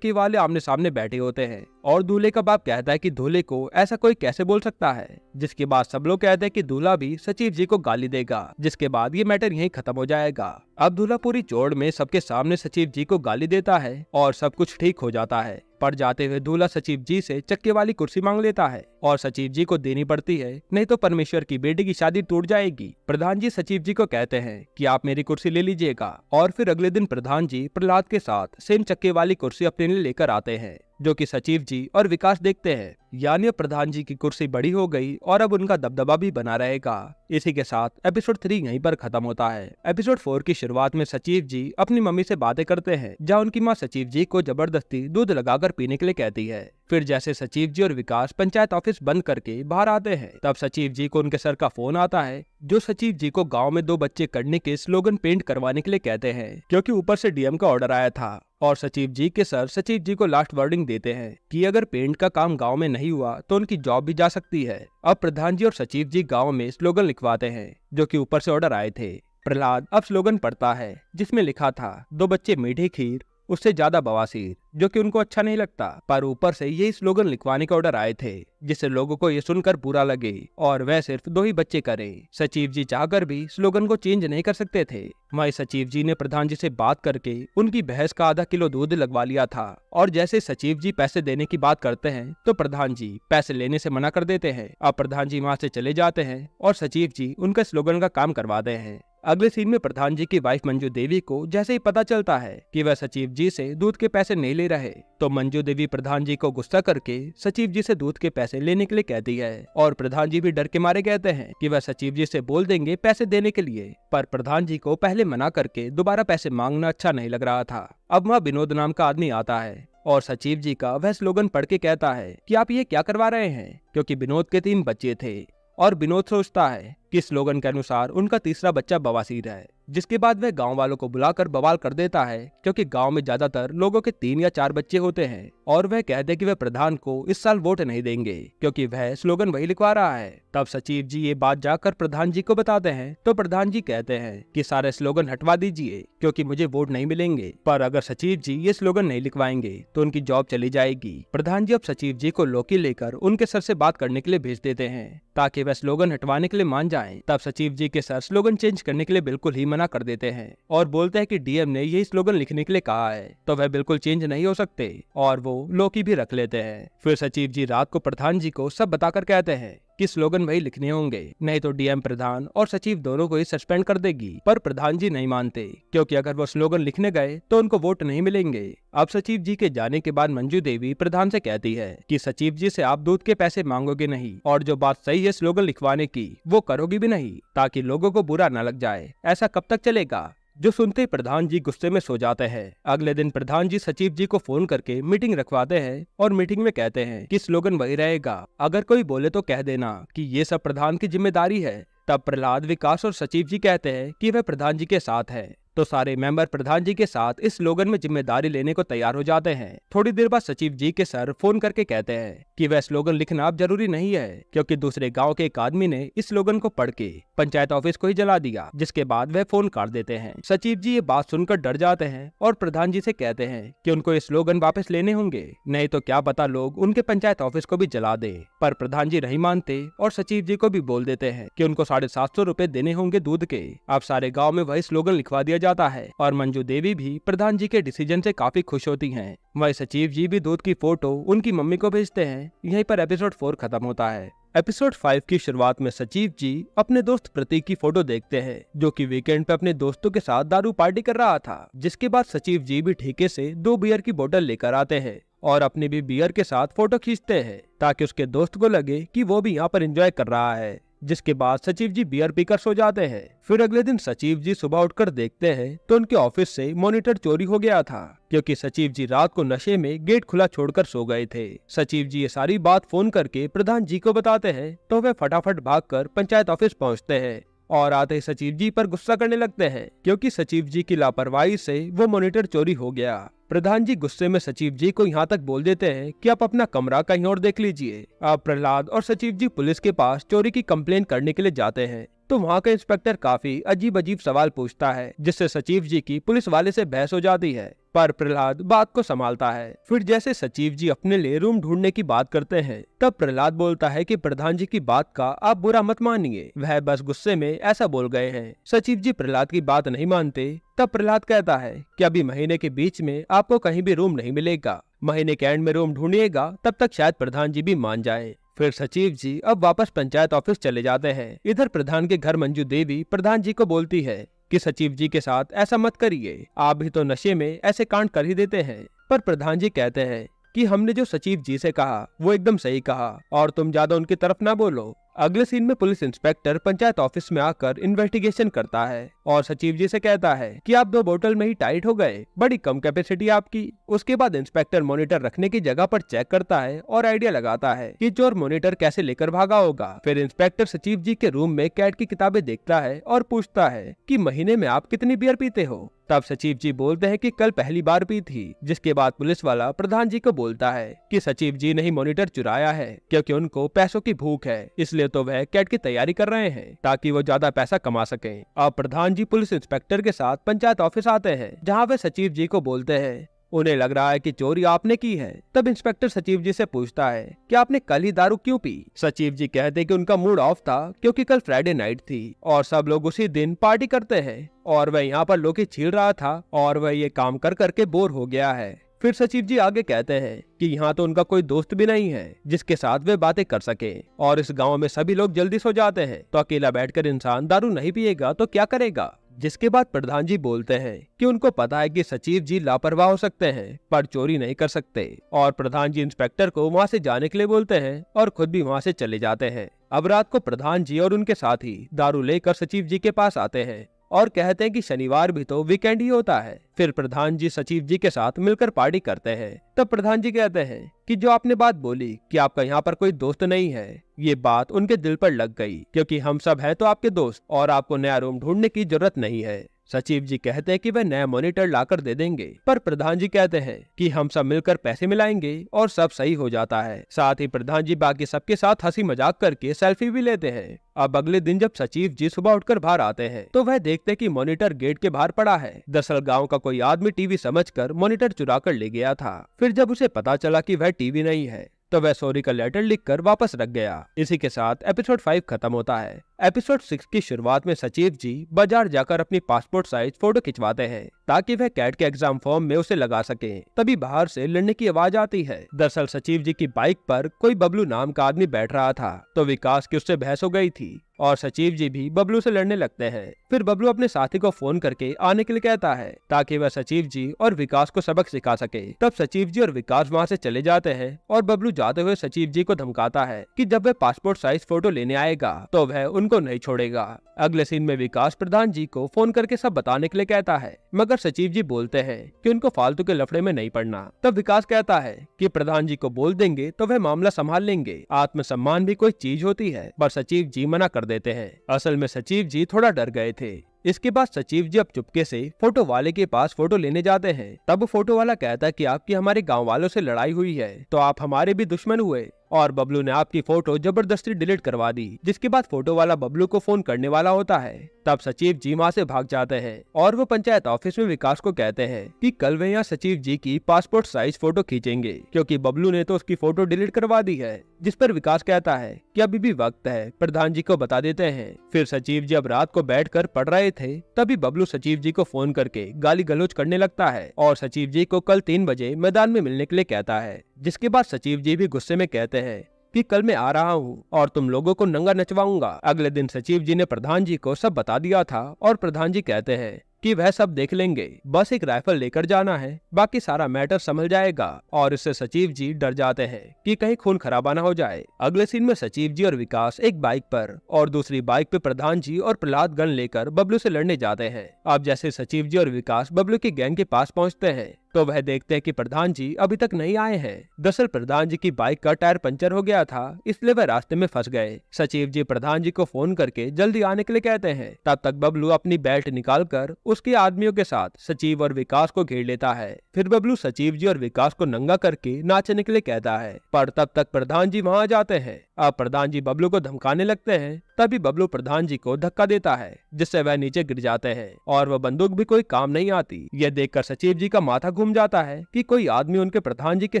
वाले आमने सामने बैठे होते हैं और दूल्हे का बाप कहता है कि दूल्हे को ऐसा कोई कैसे बोल सकता है। जिसके बाद सब लोग कहते हैं कि दूल्हा भी सचिव जी को गाली देगा, जिसके बाद ये मैटर यहीं खत्म हो जाएगा। अब दूल्हा पूरी चौड़ में सबके सामने सचिव जी को गाली देता है और सब कुछ ठीक हो जाता है। पर जाते हुए दूल्हा सचिव जी से चक्के वाली कुर्सी मांग लेता है और सचिव जी को देनी पड़ती है, नहीं तो परमेश्वर की बेटी की शादी टूट जाएगी। प्रधान जी सचिव जी को कहते हैं कि आप मेरी कुर्सी ले लीजिएगा और फिर अगले दिन प्रधान जी प्रहलाद के साथ सेम चक्के वाली कुर्सी अपने लिए लेकर आते हैं, जो कि सचिव जी और विकास देखते हैं। यानी अब प्रधान जी की कुर्सी बड़ी हो गई और अब उनका दबदबा भी बना रहेगा। इसी के साथ एपिसोड 3 यहीं पर खत्म होता है। एपिसोड 4 की शुरुआत में सचिव जी अपनी मम्मी से बातें करते हैं, जहाँ उनकी माँ सचिव जी को जबरदस्ती दूध लगाकर पीने के लिए कहती है। फिर जैसे सचिव जी और विकास पंचायत ऑफिस बंद करके बाहर आते हैं, तब सचिव जी को उनके सर का फोन आता है, जो सचिव जी को गांव में 2 बच्चे करने के स्लोगन पेंट करवाने के लिए कहते हैं, क्योंकि ऊपर से डीएम का ऑर्डर आया था। और सचिव जी के सर सचिव जी को लास्ट वार्निंग देते हैं कि अगर पेंट का काम गांव में नहीं हुआ तो उनकी जॉब भी जा सकती है। अब प्रधान जी और सचिव जी गांव में स्लोगन लिखवाते हैं, जो कि ऊपर से ऑर्डर आए थे। प्रहलाद अब स्लोगन पढ़ता है, जिसमें लिखा था 2 बच्चे मीठी खीर, उससे ज्यादा बवासीर, जो कि उनको अच्छा नहीं लगता। पर ऊपर से यही स्लोगन लिखवाने के ऑर्डर आए थे, जिससे लोगों को ये सुनकर बुरा लगे और वह सिर्फ 2 ही बच्चे करें। सचिव जी चाहकर भी स्लोगन को चेंज नहीं कर सकते थे। वहीं सचिव जी ने प्रधान जी से बात करके उनकी भैंस का आधा किलो दूध लगवा लिया था। और जैसे सचिव जी पैसे देने की बात करते हैं तो प्रधान जी पैसे लेने से मना कर देते हैं। अब प्रधान जी वहाँ से चले जाते हैं और सचिव जी उनका स्लोगन का काम करवाते हैं। अगले सीन में प्रधान जी की वाइफ मंजू देवी को जैसे ही पता चलता है कि वह सचिव जी से दूध के पैसे नहीं ले रहे, तो मंजू देवी प्रधान जी को गुस्सा करके सचिव जी से दूध के पैसे लेने के लिए कहती है। और प्रधान जी भी डर के मारे कहते हैं कि वह सचिव जी से बोल देंगे पैसे देने के लिए। पर प्रधान जी को पहले मना करके दोबारा पैसे मांगना अच्छा नहीं लग रहा था। अब वहाँ विनोद नाम का आदमी आता है और सचिव जी का वह स्लोगन पढ़ के कहता है कि आप ये क्या करवा रहे हैं, क्योंकि विनोद के 3 बच्चे थे। और विनोद सोचता है कि स्लोगन के अनुसार उनका तीसरा बच्चा बवासीर है। जिसके बाद वह गांव वालों को बुलाकर बवाल कर देता है, क्योंकि गांव में ज्यादातर लोगों के 3 या 4 बच्चे होते हैं और वह कहते हैं कि वह प्रधान को इस साल वोट नहीं देंगे क्योंकि वह स्लोगन वही लिखवा रहा है। तब सचिव जी ये बात जाकर प्रधान जी को बताते हैं तो प्रधान जी कहते हैं कि सारे स्लोगन हटवा दीजिए क्योंकि मुझे वोट नहीं मिलेंगे। पर अगर सचिव जी ये स्लोगन नहीं लिखवाएंगे तो उनकी जॉब चली जाएगी। प्रधान जी अब सचिव जी को लौकी लेकर उनके सर से बात करने के लिए भेज देते हैं ताकि वह स्लोगन हटवाने के लिए मान जाएं। तब सचिव जी के सर स्लोगन चेंज करने के लिए बिल्कुल ही मना कर देते हैं और बोलते हैं कि डीएम ने यही स्लोगन लिखने के लिए कहा है तो वह बिल्कुल चेंज नहीं हो सकते और वो लौकी भी रख लेते हैं। फिर सचिव जी रात को प्रधान जी को सब बताकर कहते हैं कि स्लोगन वही लिखने होंगे, नहीं तो डीएम प्रधान और सचिव दोनों को ही सस्पेंड कर देगी। पर प्रधान जी नहीं मानते क्योंकि अगर वो स्लोगन लिखने गए तो उनको वोट नहीं मिलेंगे। अब सचिव जी के जाने के बाद मंजू देवी प्रधान से कहती है कि सचिव जी से आप दूध के पैसे मांगोगे नहीं और जो बात सही है स्लोगन लिखवाने की वो करोगी भी नहीं ताकि लोगों को बुरा न लग जाए। ऐसा कब तक चलेगा? जो सुनते ही प्रधान जी गुस्से में सो जाते हैं। अगले दिन प्रधान जी सचिव जी को फोन करके मीटिंग रखवाते हैं और मीटिंग में कहते हैं कि स्लोगन वही रहेगा, अगर कोई बोले तो कह देना कि ये सब प्रधान की जिम्मेदारी है। तब प्रहलाद, विकास और सचिव जी कहते हैं कि वह प्रधान जी के साथ है तो सारे मेंबर प्रधान जी के साथ इस स्लोगन में जिम्मेदारी लेने को तैयार हो जाते हैं। थोड़ी देर बाद सचिव जी के सर फोन करके कहते हैं कि वह स्लोगन लिखना अब जरूरी नहीं है क्योंकि दूसरे गांव के एक आदमी ने इस स्लोगन को पढ़ के पंचायत ऑफिस को ही जला दिया। जिसके बाद वह फोन काट देते हैं। सचिव जी ये बात सुनकर डर जाते हैं और प्रधान जी से कहते हैं कि उनको ये स्लोगन वापस लेने होंगे, नहीं तो क्या पता लोग उनके पंचायत ऑफिस को भी जला दे। पर प्रधान जी नहीं मानते और सचिव जी को भी बोल देते हैं कि उनको 750 रुपए देने होंगे दूध के। अब सारे गाँव में वही स्लोगन लिखवा दिया जाता है और मंजू देवी भी प्रधान जी के डिसीजन से काफी खुश होती हैं। वही सचिव जी भी दूध की फोटो उनकी मम्मी को भेजते हैं। यहीं पर एपिसोड 4 खत्म होता है। एपिसोड 5 की शुरुआत में सचिव जी अपने दोस्त प्रतीक की फोटो देखते हैं जो कि वीकेंड पे अपने दोस्तों के साथ दारू पार्टी कर रहा था। जिसके बाद सचिव जी भी ठेके से 2 बियर की बोतल लेकर आते हैं और अपनी भी बियर के साथ फोटो खींचते हैं ताकि उसके दोस्त को लगे कि वो भी यहाँ पर एंजॉय कर रहा है। जिसके बाद सचिव जी बियर पीकर सो जाते हैं। फिर अगले दिन सचिव जी सुबह उठकर देखते हैं तो उनके ऑफिस से मॉनिटर चोरी हो गया था क्योंकि सचिव जी रात को नशे में गेट खुला छोड़कर सो गए थे। सचिव जी ये सारी बात फोन करके प्रधान जी को बताते हैं तो वे फटाफट भागकर पंचायत ऑफिस पहुंचते हैं और आते ही सचिव जी पर गुस्सा करने लगते हैं क्योंकि सचिव जी की लापरवाही से वो मॉनिटर चोरी हो गया। प्रधान जी गुस्से में सचिव जी को यहाँ तक बोल देते हैं कि आप अपना कमरा कहीं और देख लीजिए। अब प्रहलाद और सचिव जी पुलिस के पास चोरी की कंप्लेन करने के लिए जाते हैं तो वहाँ का इंस्पेक्टर काफी अजीब अजीब सवाल पूछता है जिससे सचिव जी की पुलिस वाले से बहस हो जाती है। पर प्रहलाद बात को संभालता है। फिर जैसे सचिव जी अपने लिए रूम ढूंढने की बात करते हैं तब प्रहलाद बोलता है कि प्रधान जी की बात का आप बुरा मत मानिए, वह बस गुस्से में ऐसा बोल गए हैं। सचिव जी प्रहलाद की बात नहीं मानते। तब प्रहलाद कहता है कि अभी महीने के बीच में आपको कहीं भी रूम नहीं मिलेगा, महीने के एंड में रूम ढूंढिएगा, तब तक शायद प्रधान जी भी मान जाए। फिर सचिव जी अब वापस पंचायत ऑफिस चले जाते हैं। इधर प्रधान के घर मंजू देवी प्रधान जी को बोलती है कि सचिव जी के साथ ऐसा मत करिए, आप भी तो नशे में ऐसे कांड कर ही देते हैं। पर प्रधान जी कहते हैं कि हमने जो सचिव जी से कहा वो एकदम सही कहा और तुम ज्यादा उनकी तरफ ना बोलो। अगले सीन में पुलिस इंस्पेक्टर पंचायत ऑफिस में आकर इन्वेस्टिगेशन करता है और सचिव जी से कहता है कि आप 2 बोतल में ही टाइट हो गए, बड़ी कम कैपेसिटी आपकी। उसके बाद इंस्पेक्टर मॉनिटर रखने की जगह पर चेक करता है और आइडिया लगाता है कि चोर मॉनिटर कैसे लेकर भागा होगा। फिर इंस्पेक्टर सचिव जी के रूम में कैट की किताबें देखता है और पूछता है कि महीने में आप कितनी बियर पीते हो। तब सचिव जी बोलते हैं कि कल पहली बार पी थी। जिसके बाद पुलिस वाला प्रधान जी को बोलता है कि सचिव जी ने ही मॉनिटर चुराया है क्योंकि उनको पैसों की भूख है, इसलिए तो वह कैट की तैयारी कर रहे हैं ताकि वो ज्यादा पैसा कमा सकें। अब प्रधान जी पुलिस इंस्पेक्टर के साथ पंचायत ऑफिस आते हैं जहाँ वे सचिव जी को बोलते हैं उन्हें लग रहा है कि चोरी आपने की है। तब इंस्पेक्टर सचिव जी से पूछता है कि आपने कल ही दारू क्यों पी। सचिव जी कहते कि उनका मूड ऑफ था क्योंकि कल फ्राइडे नाइट थी और सब लोग उसी दिन पार्टी करते हैं और वह यहाँ पर लोग छील रहा था और वह ये काम कर करके बोर हो गया है। फिर सचिव जी आगे कहते हैं कि यहाँ तो उनका कोई दोस्त भी नहीं है जिसके साथ वे बातें कर सके और इस गांव में सभी लोग जल्दी सो जाते हैं तो अकेला बैठकर इंसान दारू नहीं पिएगा तो क्या करेगा। जिसके बाद प्रधान जी बोलते हैं कि उनको पता है कि सचिव जी लापरवाह हो सकते हैं पर चोरी नहीं कर सकते और प्रधान जी इंस्पेक्टर को वहाँ से जाने के लिए बोलते हैं और खुद भी वहाँ से चले जाते हैं। अब रात को प्रधान जी और उनके साथी दारू लेकर सचिव जी के पास आते हैं और कहते हैं कि शनिवार भी तो वीकेंड ही होता है। फिर प्रधान जी सचिव जी के साथ मिलकर पार्टी करते हैं। तब प्रधान जी कहते हैं कि जो आपने बात बोली कि आपका यहाँ पर कोई दोस्त नहीं है, ये बात उनके दिल पर लग गई, क्योंकि हम सब है तो आपके दोस्त और आपको नया रूम ढूंढने की जरूरत नहीं है। सचिव जी कहते हैं कि वह नया मॉनिटर लाकर दे देंगे, पर प्रधान जी कहते हैं कि हम सब मिलकर पैसे मिलाएंगे और सब सही हो जाता है। साथ ही प्रधान जी बाकी सबके साथ हंसी मजाक करके सेल्फी भी लेते हैं। अब अगले दिन जब सचिव जी सुबह उठकर बाहर आते हैं तो वह देखते हैं कि मॉनिटर गेट के बाहर पड़ा है। दरअसल गांव का कोई आदमी टीवी समझकर मॉनिटर चुरा कर ले गया था। फिर जब उसे पता चला कि वह टीवी नहीं है तो वह सॉरी का लेटर लिखकर वापस रख गया। इसी के साथ एपिसोड 5 खत्म होता है। एपिसोड 6 की शुरुआत में सचिव जी बाजार जाकर अपनी पासपोर्ट साइज फोटो खिंचवाते हैं ताकि वह कैट के एग्जाम फॉर्म में उसे लगा सके। तभी बाहर से लड़ने की आवाज आती है। दरअसल सचिव जी की बाइक पर कोई बबलू नाम का आदमी बैठ रहा था तो विकास की उससे बहस हो गई थी और सचिव जी भी बबलू से लड़ने लगते हैं। फिर बबलू अपने साथी को फोन करके आने के लिए कहता है ताकि वह सचिव जी और विकास को सबक सिखा सके। तब सचिव जी और विकास वहाँ से चले जाते हैं और बबलू जाते हुए सचिव जी को धमकाता है कि जब वह पासपोर्ट साइज फोटो लेने आएगा तो वह उनको नहीं छोड़ेगा। अगले सीन में विकास प्रधान जी को फोन करके सब बताने के लिए कहता है, मगर सचिव जी बोलते हैं कि उनको फालतू के लफड़े में नहीं पड़ना। तब विकास कहता है कि प्रधान जी को बोल देंगे तो वह मामला संभाल लेंगे, आत्मसम्मान भी कोई चीज होती है। पर सचिव जी मना कर देते हैं। असल में सचिव जी थोड़ा डर गए थे। इसके बाद सचिव जी अब चुपके से फोटो वाले के पास फोटो लेने जाते हैं। तब फोटो वाला कहता है कि आपकी हमारे गांव वालों से लड़ाई हुई है तो आप हमारे भी दुश्मन हुए और बबलू ने आपकी फोटो जबरदस्ती डिलीट करवा दी। जिसके बाद फोटो वाला बबलू को फोन करने वाला होता है। तब सचिव जी वहाँ से भाग जाते हैं और वो पंचायत ऑफिस में विकास को कहते हैं कि कल वे यहाँ सचिव जी की पासपोर्ट साइज फोटो खींचेंगे क्योंकि बबलू ने तो उसकी फोटो डिलीट करवा दी है। जिस पर विकास कहता है कि अभी भी वक्त है, प्रधान जी को बता देते हैं। फिर सचिव जी अब रात को बैठकर पढ़ रहे थे तभी बबलू सचिव जी को फोन करके गाली गलौज करने लगता है और सचिव जी को कल 3 बजे मैदान में मिलने के लिए कहता है। जिसके बाद सचिव जी भी गुस्से में कहते हैं कि कल मैं आ रहा हूँ और तुम लोगों को नंगा नचवाऊंगा। अगले दिन सचिव जी ने प्रधान जी को सब बता दिया था और प्रधान जी कहते हैं कि वह सब देख लेंगे, बस एक राइफल लेकर जाना है, बाकी सारा मैटर संभल जाएगा। और इससे सचिव जी डर जाते हैं कि कहीं खून खराबा न हो जाए। अगले सीन में सचिव जी और विकास एक बाइक पर और दूसरी बाइक पे प्रधान जी और प्रहलाद गन लेकर बबलू से लड़ने जाते हैं। अब जैसे सचिव जी और विकास बबलू की गैंग के पास पहुँचते हैं तो वह देखते हैं कि प्रधान जी अभी तक नहीं आए हैं। दरअसल प्रधान जी की बाइक का टायर पंचर हो गया था, इसलिए वह रास्ते में फंस गए। सचिव जी प्रधान जी को फोन करके जल्दी आने के लिए कहते हैं। तब तक बबलू अपनी बेल्ट निकालकर उसके आदमियों के साथ सचिव और विकास को घेर लेता है। फिर बबलू सचिव जी और विकास को नंगा करके नाचने के लिए कहता है, पर तब तक प्रधान जी वहाँ आ जाते हैं। अब प्रधान जी बबलू को धमकाने लगते हैं। तभी बबलू प्रधान जी को धक्का देता है जिससे वह नीचे गिर जाते हैं और वह बंदूक भी कोई काम नहीं आती। यह देखकर सचिव जी का माथा घूम जाता है कि कोई आदमी उनके प्रधान जी के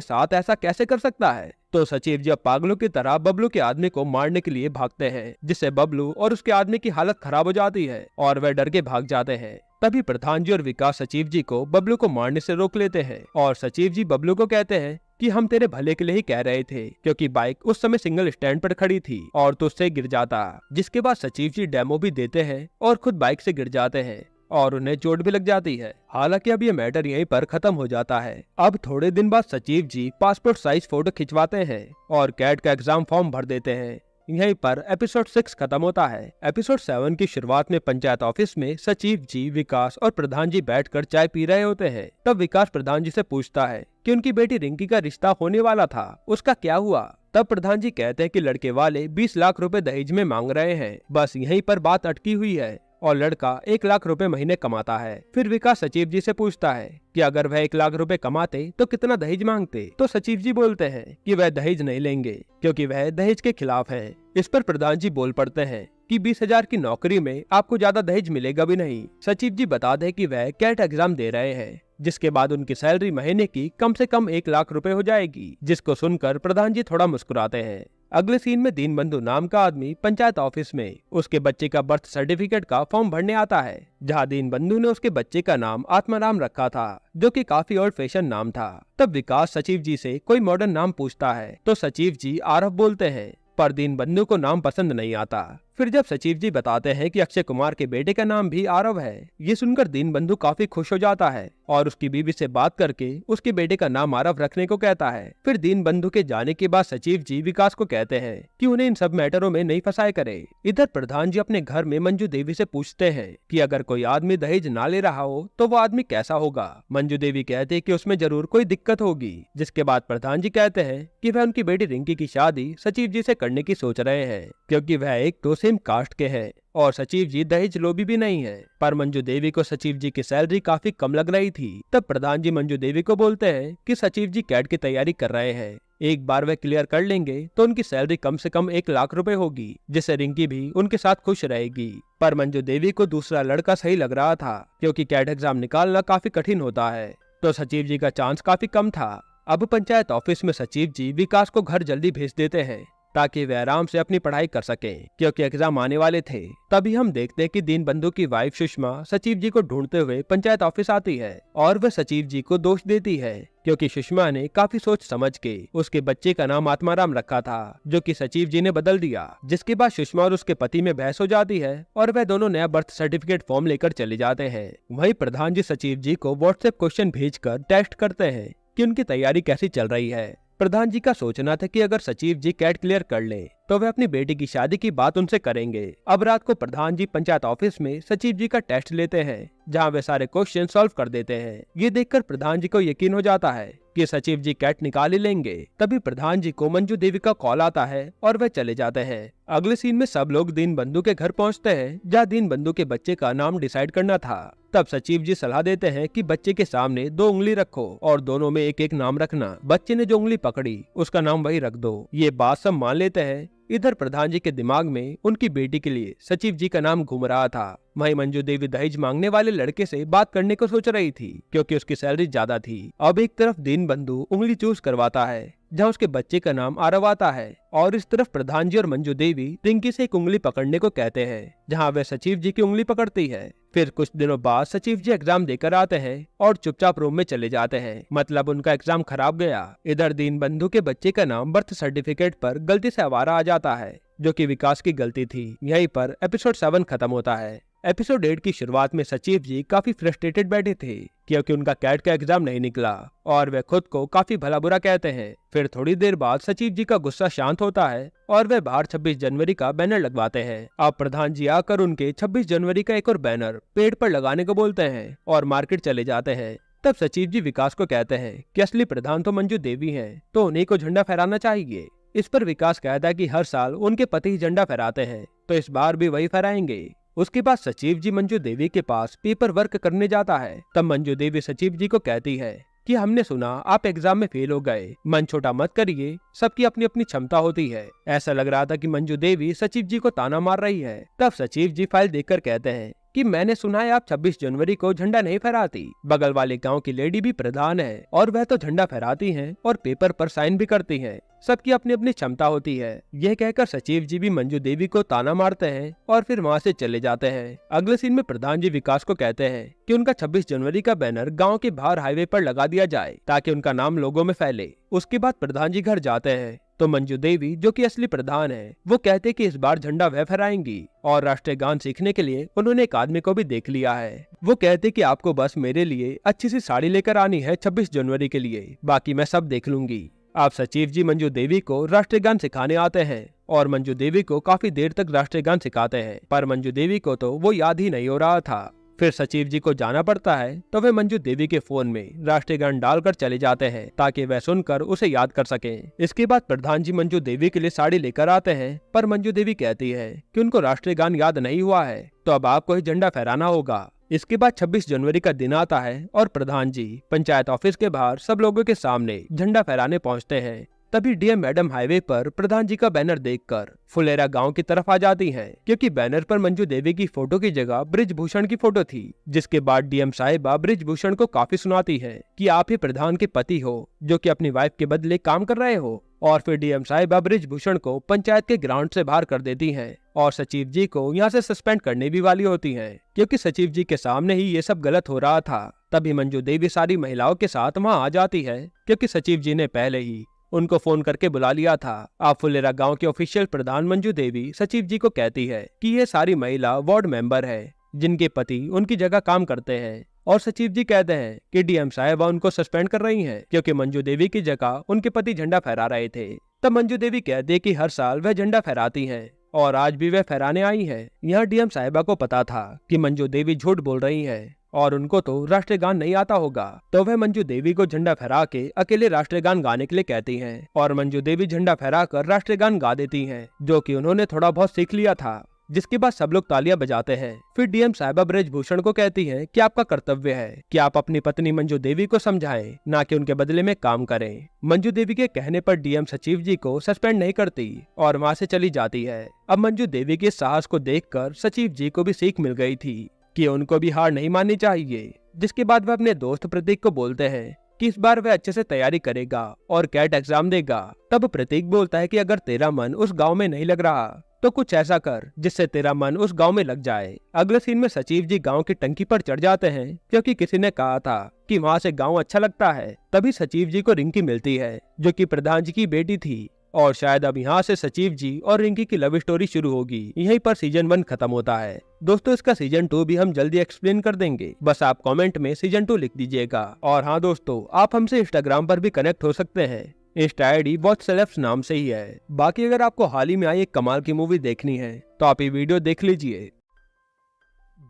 साथ ऐसा कैसे कर सकता है। तो सचिव जी अब पागलों की तरह बबलू के आदमी को मारने के लिए भागते हैं जिससे बबलू और उसके आदमी की हालत खराब हो जाती है और वह डर के भाग जाते हैं। तभी प्रधान जी और विकास सचिव जी को बबलू को मारने से रोक लेते हैं और सचिव जी बबलू को कहते हैं कि हम तेरे भले के लिए ही कह रहे थे क्योंकि बाइक उस समय सिंगल स्टैंड पर खड़ी थी और तो उससे गिर जाता। जिसके बाद सचिव जी डेमो भी देते हैं और खुद बाइक से गिर जाते हैं और उन्हें चोट भी लग जाती है। हालांकि अब ये मैटर यहीं पर खत्म हो जाता है। अब थोड़े दिन बाद सचिव जी पासपोर्ट साइज फोटो खिंचवाते हैं और कैट का एग्जाम फॉर्म भर देते हैं। यहीं पर एपिसोड 6 खत्म होता है। एपिसोड 7 की शुरुआत में पंचायत ऑफिस में सचिव जी, विकास और प्रधान जी बैठकर चाय पी रहे होते हैं। तब विकास प्रधान जी से पूछता है कि उनकी बेटी रिंकी का रिश्ता होने वाला था, उसका क्या हुआ। तब प्रधान जी कहते हैं कि लड़के वाले 20 लाख रुपए दहेज में मांग रहे हैं। बस यहीं पर बात अटकी हुई है और लड़का 1 लाख रुपए महीने कमाता है। फिर विकास सचिव जी से पूछता है कि अगर वह 1 लाख रुपए कमाते तो कितना दहेज मांगते। तो सचिव जी बोलते हैं कि वह दहेज नहीं लेंगे क्योंकि वह दहेज के खिलाफ है। इस पर प्रधान जी बोल पड़ते हैं कि 20,000 की नौकरी में आपको ज्यादा दहेज मिलेगा भी नहीं। सचिव जी बता दे कि वह कैट एग्जाम दे रहे हैं जिसके बाद उनकी सैलरी महीने की कम से कम 1 लाख रुपए हो जाएगी, जिसको सुनकर प्रधान जी थोड़ा मुस्कुराते हैं। अगले सीन में दीनबंधु नाम का आदमी पंचायत ऑफिस में उसके बच्चे का बर्थ सर्टिफिकेट का फॉर्म भरने आता है, जहां दीनबंधु ने उसके बच्चे का नाम आत्माराम रखा था जो कि काफी ओल्ड फैशन नाम था। तब विकास सचिव जी से कोई मॉडर्न नाम पूछता है तो सचिव जी आरव बोलते हैं, पर दीनबंधु को नाम पसंद नहीं आता। फिर जब सचिव जी बताते हैं कि अक्षय कुमार के बेटे का नाम भी आरव है, ये सुनकर दीनबंधु काफी खुश हो जाता है और उसकी बीवी से बात करके उसके बेटे का नाम आरव रखने को कहता है। फिर दीनबंधु के जाने के बाद सचिव जी विकास को कहते हैं कि उन्हें इन सब मैटरों में नहीं फंसाए करे। इधर प्रधान जी अपने घर में मंजू देवी से पूछते हैं कि अगर कोई आदमी दहेज ना ले रहा हो तो वो आदमी कैसा होगा। मंजू देवी कहते हैं कि उसमें जरूर कोई दिक्कत होगी। जिसके बाद प्रधान जी कहते हैं कि वह उनकी बेटी रिंकी की शादी सचिव जी से करने की सोच रहे हैं, क्योंकि वह एक तो सेम कास्ट के हैं और सचिव जी दहेज लोभी भी नहीं है। पर मंजू देवी को सचिव जी की सैलरी काफी कम लग रही थी। तब प्रधान जी मंजू देवी को बोलते हैं कि सचिव जी कैट की तैयारी कर रहे हैं, एक बार वह क्लियर कर लेंगे तो उनकी सैलरी कम से कम 1 लाख रुपए होगी, जिससे रिंकी भी उनके साथ खुश रहेगी। पर मंजू देवी को दूसरा लड़का सही लग रहा था, क्योंकि कैट एग्जाम निकालना काफी कठिन होता है, तो सचिव जी का चांस काफी कम था। अब पंचायत ऑफिस में सचिव जी विकास को घर जल्दी भेज देते हैं ताकि वे आराम से अपनी पढ़ाई कर सके, क्योंकि एग्जाम आने वाले थे। तभी हम देखते हैं कि दीनबंधु की वाइफ सुषमा सचिव जी को ढूंढते हुए पंचायत ऑफिस आती है और वह सचिव जी को दोष देती है, क्योंकि सुषमा ने काफी सोच समझ के उसके बच्चे का नाम आत्माराम रखा था, जो कि सचिव जी ने बदल दिया। जिसके बाद सुषमा और उसके पति में बहस हो जाती है और वह दोनों नया बर्थ सर्टिफिकेट फॉर्म लेकर चले जाते हैं। वहीं प्रधान जी सचिव जी को व्हाट्सएप क्वेश्चन भेजकर टेस्ट करते हैं कि उनकी तैयारी कैसी चल रही है। प्रधान जी का सोचना था कि अगर सचिव जी कैट क्लियर कर ले तो वे अपनी बेटी की शादी की बात उनसे करेंगे। अब रात को प्रधान जी पंचायत ऑफिस में सचिव जी का टेस्ट लेते हैं, जहां वे सारे क्वेश्चन सॉल्व कर देते हैं। ये देखकर प्रधान जी को यकीन हो जाता है कि सचिव जी कैट निकाल ही लेंगे। तभी प्रधान जी को मंजू देवी का कॉल आता है और वे चले जाते हैं। अगले सीन में सब लोग दीनबंधु के घर पहुंचते हैं, जहां दीनबंधु के बच्चे का नाम डिसाइड करना था। तब सचिव जी सलाह देते हैं कि बच्चे के सामने 2 उंगली रखो और दोनों में एक एक नाम रखना। बच्चे ने जो उंगली पकड़ी उसका नाम वही रख दो। ये बात सब मान लेते हैं। इधर प्रधान जी के दिमाग में उनकी बेटी के लिए सचिव जी का नाम घूम रहा था। वहीं मंजू देवी दहेज मांगने वाले लड़के से बात करने को सोच रही थी, क्योंकि उसकी सैलरी ज्यादा थी। अब एक तरफ दीनबंधु उंगली चूज करवाता है जहां उसके बच्चे का नाम आरव आता है, और इस तरफ प्रधान जी और मंजू देवी रिंकी से एक उंगली पकड़ने को कहते हैं, जहां वह सचिव जी की उंगली पकड़ती है। फिर कुछ दिनों बाद सचिव जी एग्जाम देकर आते हैं और चुपचाप रूम में चले जाते हैं, मतलब उनका एग्जाम खराब गया। इधर दीनबंधु के बच्चे का नाम बर्थ सर्टिफिकेट पर गलती से आवारा आ जाता है, जो कि विकास की गलती थी। यहीं पर एपिसोड 7 खत्म होता है। एपिसोड 8 की शुरुआत में सचिव जी काफी फ्रस्ट्रेटेड बैठे थे, क्योंकि उनका कैट का एग्जाम नहीं निकला और वे खुद को काफी भला बुरा कहते हैं। फिर थोड़ी देर बाद सचिव जी का गुस्सा शांत होता है और वे बाहर 26 जनवरी का बैनर लगवाते हैं। अब प्रधान जी आकर उनके 26 जनवरी का एक और बैनर पेड़ पर लगाने को बोलते हैं और मार्केट चले जाते हैं। तब सचिव जी विकास को कहते हैं कि असली प्रधान तो मंजू देवी हैं, तो उन्हीं को झंडा फहराना चाहिए। इस पर विकास कहता है कि हर साल उनके पति ही झंडा फहराते हैं, तो इस बार भी वही फहराएंगे। उसके बाद सचिव जी मंजू देवी के पास पेपर वर्क करने जाता है। तब मंजू देवी सचिव जी को कहती है कि हमने सुना आप एग्जाम में फेल हो गए, मन छोटा मत करिए, सबकी अपनी अपनी क्षमता होती है। ऐसा लग रहा था कि मंजू देवी सचिव जी को ताना मार रही है। तब सचिव जी फाइल देखकर कहते हैं कि मैंने सुना है आप 26 जनवरी को झंडा नहीं फहराती। बगल वाले गांव की लेडी भी प्रधान है और वह तो झंडा फहराती हैं और पेपर पर साइन भी करती हैं। सबकी अपनी अपनी क्षमता होती है। यह कहकर सचिव जी भी मंजू देवी को ताना मारते हैं और फिर वहां से चले जाते हैं। अगले सीन में प्रधान जी विकास को कहते हैं कि उनका 26 जनवरी का बैनर गांव के बाहर हाईवे पर लगा दिया जाए, ताकि उनका नाम लोगों में फैले। उसके बाद प्रधान जी घर जाते हैं तो मंजू देवी, जो कि असली प्रधान है, वो कहते कि इस बार झंडा वह फहराएंगी, और राष्ट्रीय गान सीखने के लिए उन्होंने एक आदमी को भी देख लिया है। वो कहते कि आपको बस मेरे लिए अच्छी सी साड़ी लेकर आनी है 26 जनवरी के लिए, बाकी मैं सब देख लूंगी। आप सचिव जी मंजू देवी को राष्ट्रीय गान सिखाने आते हैं और मंजू देवी को काफी देर तक राष्ट्रीय गान सिखाते हैं, पर मंजू देवी को तो वो याद ही नहीं हो रहा था। फिर सचिव जी को जाना पड़ता है, तो वे मंजू देवी के फोन में राष्ट्रीय गान डालकर चले जाते हैं, ताकि वह सुनकर उसे याद कर सकें। इसके बाद प्रधान जी मंजू देवी के लिए साड़ी लेकर आते हैं, पर मंजू देवी कहती है कि उनको राष्ट्रीय गान याद नहीं हुआ है, तो अब आपको ही झंडा फहराना होगा। इसके बाद 26 जनवरी का दिन आता है और प्रधान जी पंचायत ऑफिस के बाहर सब लोगों के सामने झंडा फहराने पहुंचते हैं। तभी डीएम मैडम हाईवे पर प्रधान जी का बैनर देखकर फुलेरा गांव की तरफ आ जाती हैं, क्योंकि बैनर पर मंजू देवी की फोटो की जगह ब्रिजभूषण की फोटो थी। जिसके बाद डीएम साहिबा ब्रिजभूषण को काफी सुनाती है कि आप ही प्रधान के पति हो, जो कि अपनी वाइफ के बदले काम कर रहे हो। और फिर डीएम साहिबा ब्रिजभूषण को पंचायत के ग्राउंड से बाहर कर देती हैं और सचिव जी को यहाँ से सस्पेंड करने भी वाली होती हैं, क्योंकि सचिव जी के सामने ही ये सब गलत हो रहा था। तभी मंजू देवी सारी महिलाओं के साथ वहाँ आ जाती है, क्योंकि सचिव जी ने पहले ही उनको फोन करके बुला लिया था। अब फुलेरा गांव के ऑफिशियल प्रधान मंजू देवी सचिव जी को कहती है कि ये सारी महिला वार्ड मेंबर है जिनके पति उनकी जगह काम करते हैं, और सचिव जी कहते हैं कि डीएम साहिबा उनको सस्पेंड कर रही हैं क्योंकि मंजू देवी की जगह उनके पति झंडा फहरा रहे थे। तब मंजू देवी कहती है कि हर साल वह झंडा फहराती हैं और आज भी वह फहराने आई है। यहाँ डीएम साहिबा को पता था कि मंजू देवी झूठ बोल रही है और उनको तो राष्ट्रगान नहीं आता होगा, तो वह मंजू देवी को झंडा फहरा के अकेले राष्ट्रगान गाने के लिए कहती हैं और मंजू देवी झंडा फहरा कर राष्ट्रगान गा देती हैं, जो कि उन्होंने थोड़ा बहुत सीख लिया था। जिसके बाद सब लोग तालियां बजाते हैं। फिर डीएम साहिबा ब्रजभूषण को कहती है कि आपका कर्तव्य है कि आप अपनी पत्नी मंजू देवी को समझाएं, ना कि उनके बदले में काम करें। मंजू देवी के कहने पर डीएम सचिव जी को सस्पेंड नहीं करती और वहाँ से चली जाती है। अब मंजू देवी के साहस को देखकर सचिव जी को भी सीख मिल गई थी कि उनको भी हार नहीं माननी चाहिए। जिसके बाद वह अपने दोस्त प्रतीक को बोलते हैं कि इस बार वह अच्छे से तैयारी करेगा और कैट एग्जाम देगा। तब प्रतीक बोलता है कि अगर तेरा मन उस गांव में नहीं लग रहा तो कुछ ऐसा कर जिससे तेरा मन उस गांव में लग जाए। अगले सीन में सचिव जी गांव की टंकी पर चढ़ जाते हैं क्योंकि किसी ने कहा था कि वहां से गांव अच्छा लगता है। तभी सचिव जी को रिंकी मिलती है जो कि प्रधान जी की बेटी थी और शायद अब यहाँ से सचिव जी और रिंकी की लव स्टोरी शुरू होगी। यहीं पर सीजन 1 खत्म होता है। दोस्तों इसका सीजन 2 भी हम जल्दी एक्सप्लेन कर देंगे, बस आप कमेंट में सीजन 2 लिख दीजिएगा। और हाँ दोस्तों, आप हमसे इंस्टाग्राम पर भी कनेक्ट हो सकते हैं। इंस्टा आईडी वॉच सेलेब्स नाम से ही है। बाकी अगर आपको हाल ही में आई एक कमाल की मूवी देखनी है तो आप ये वीडियो देख लीजिए।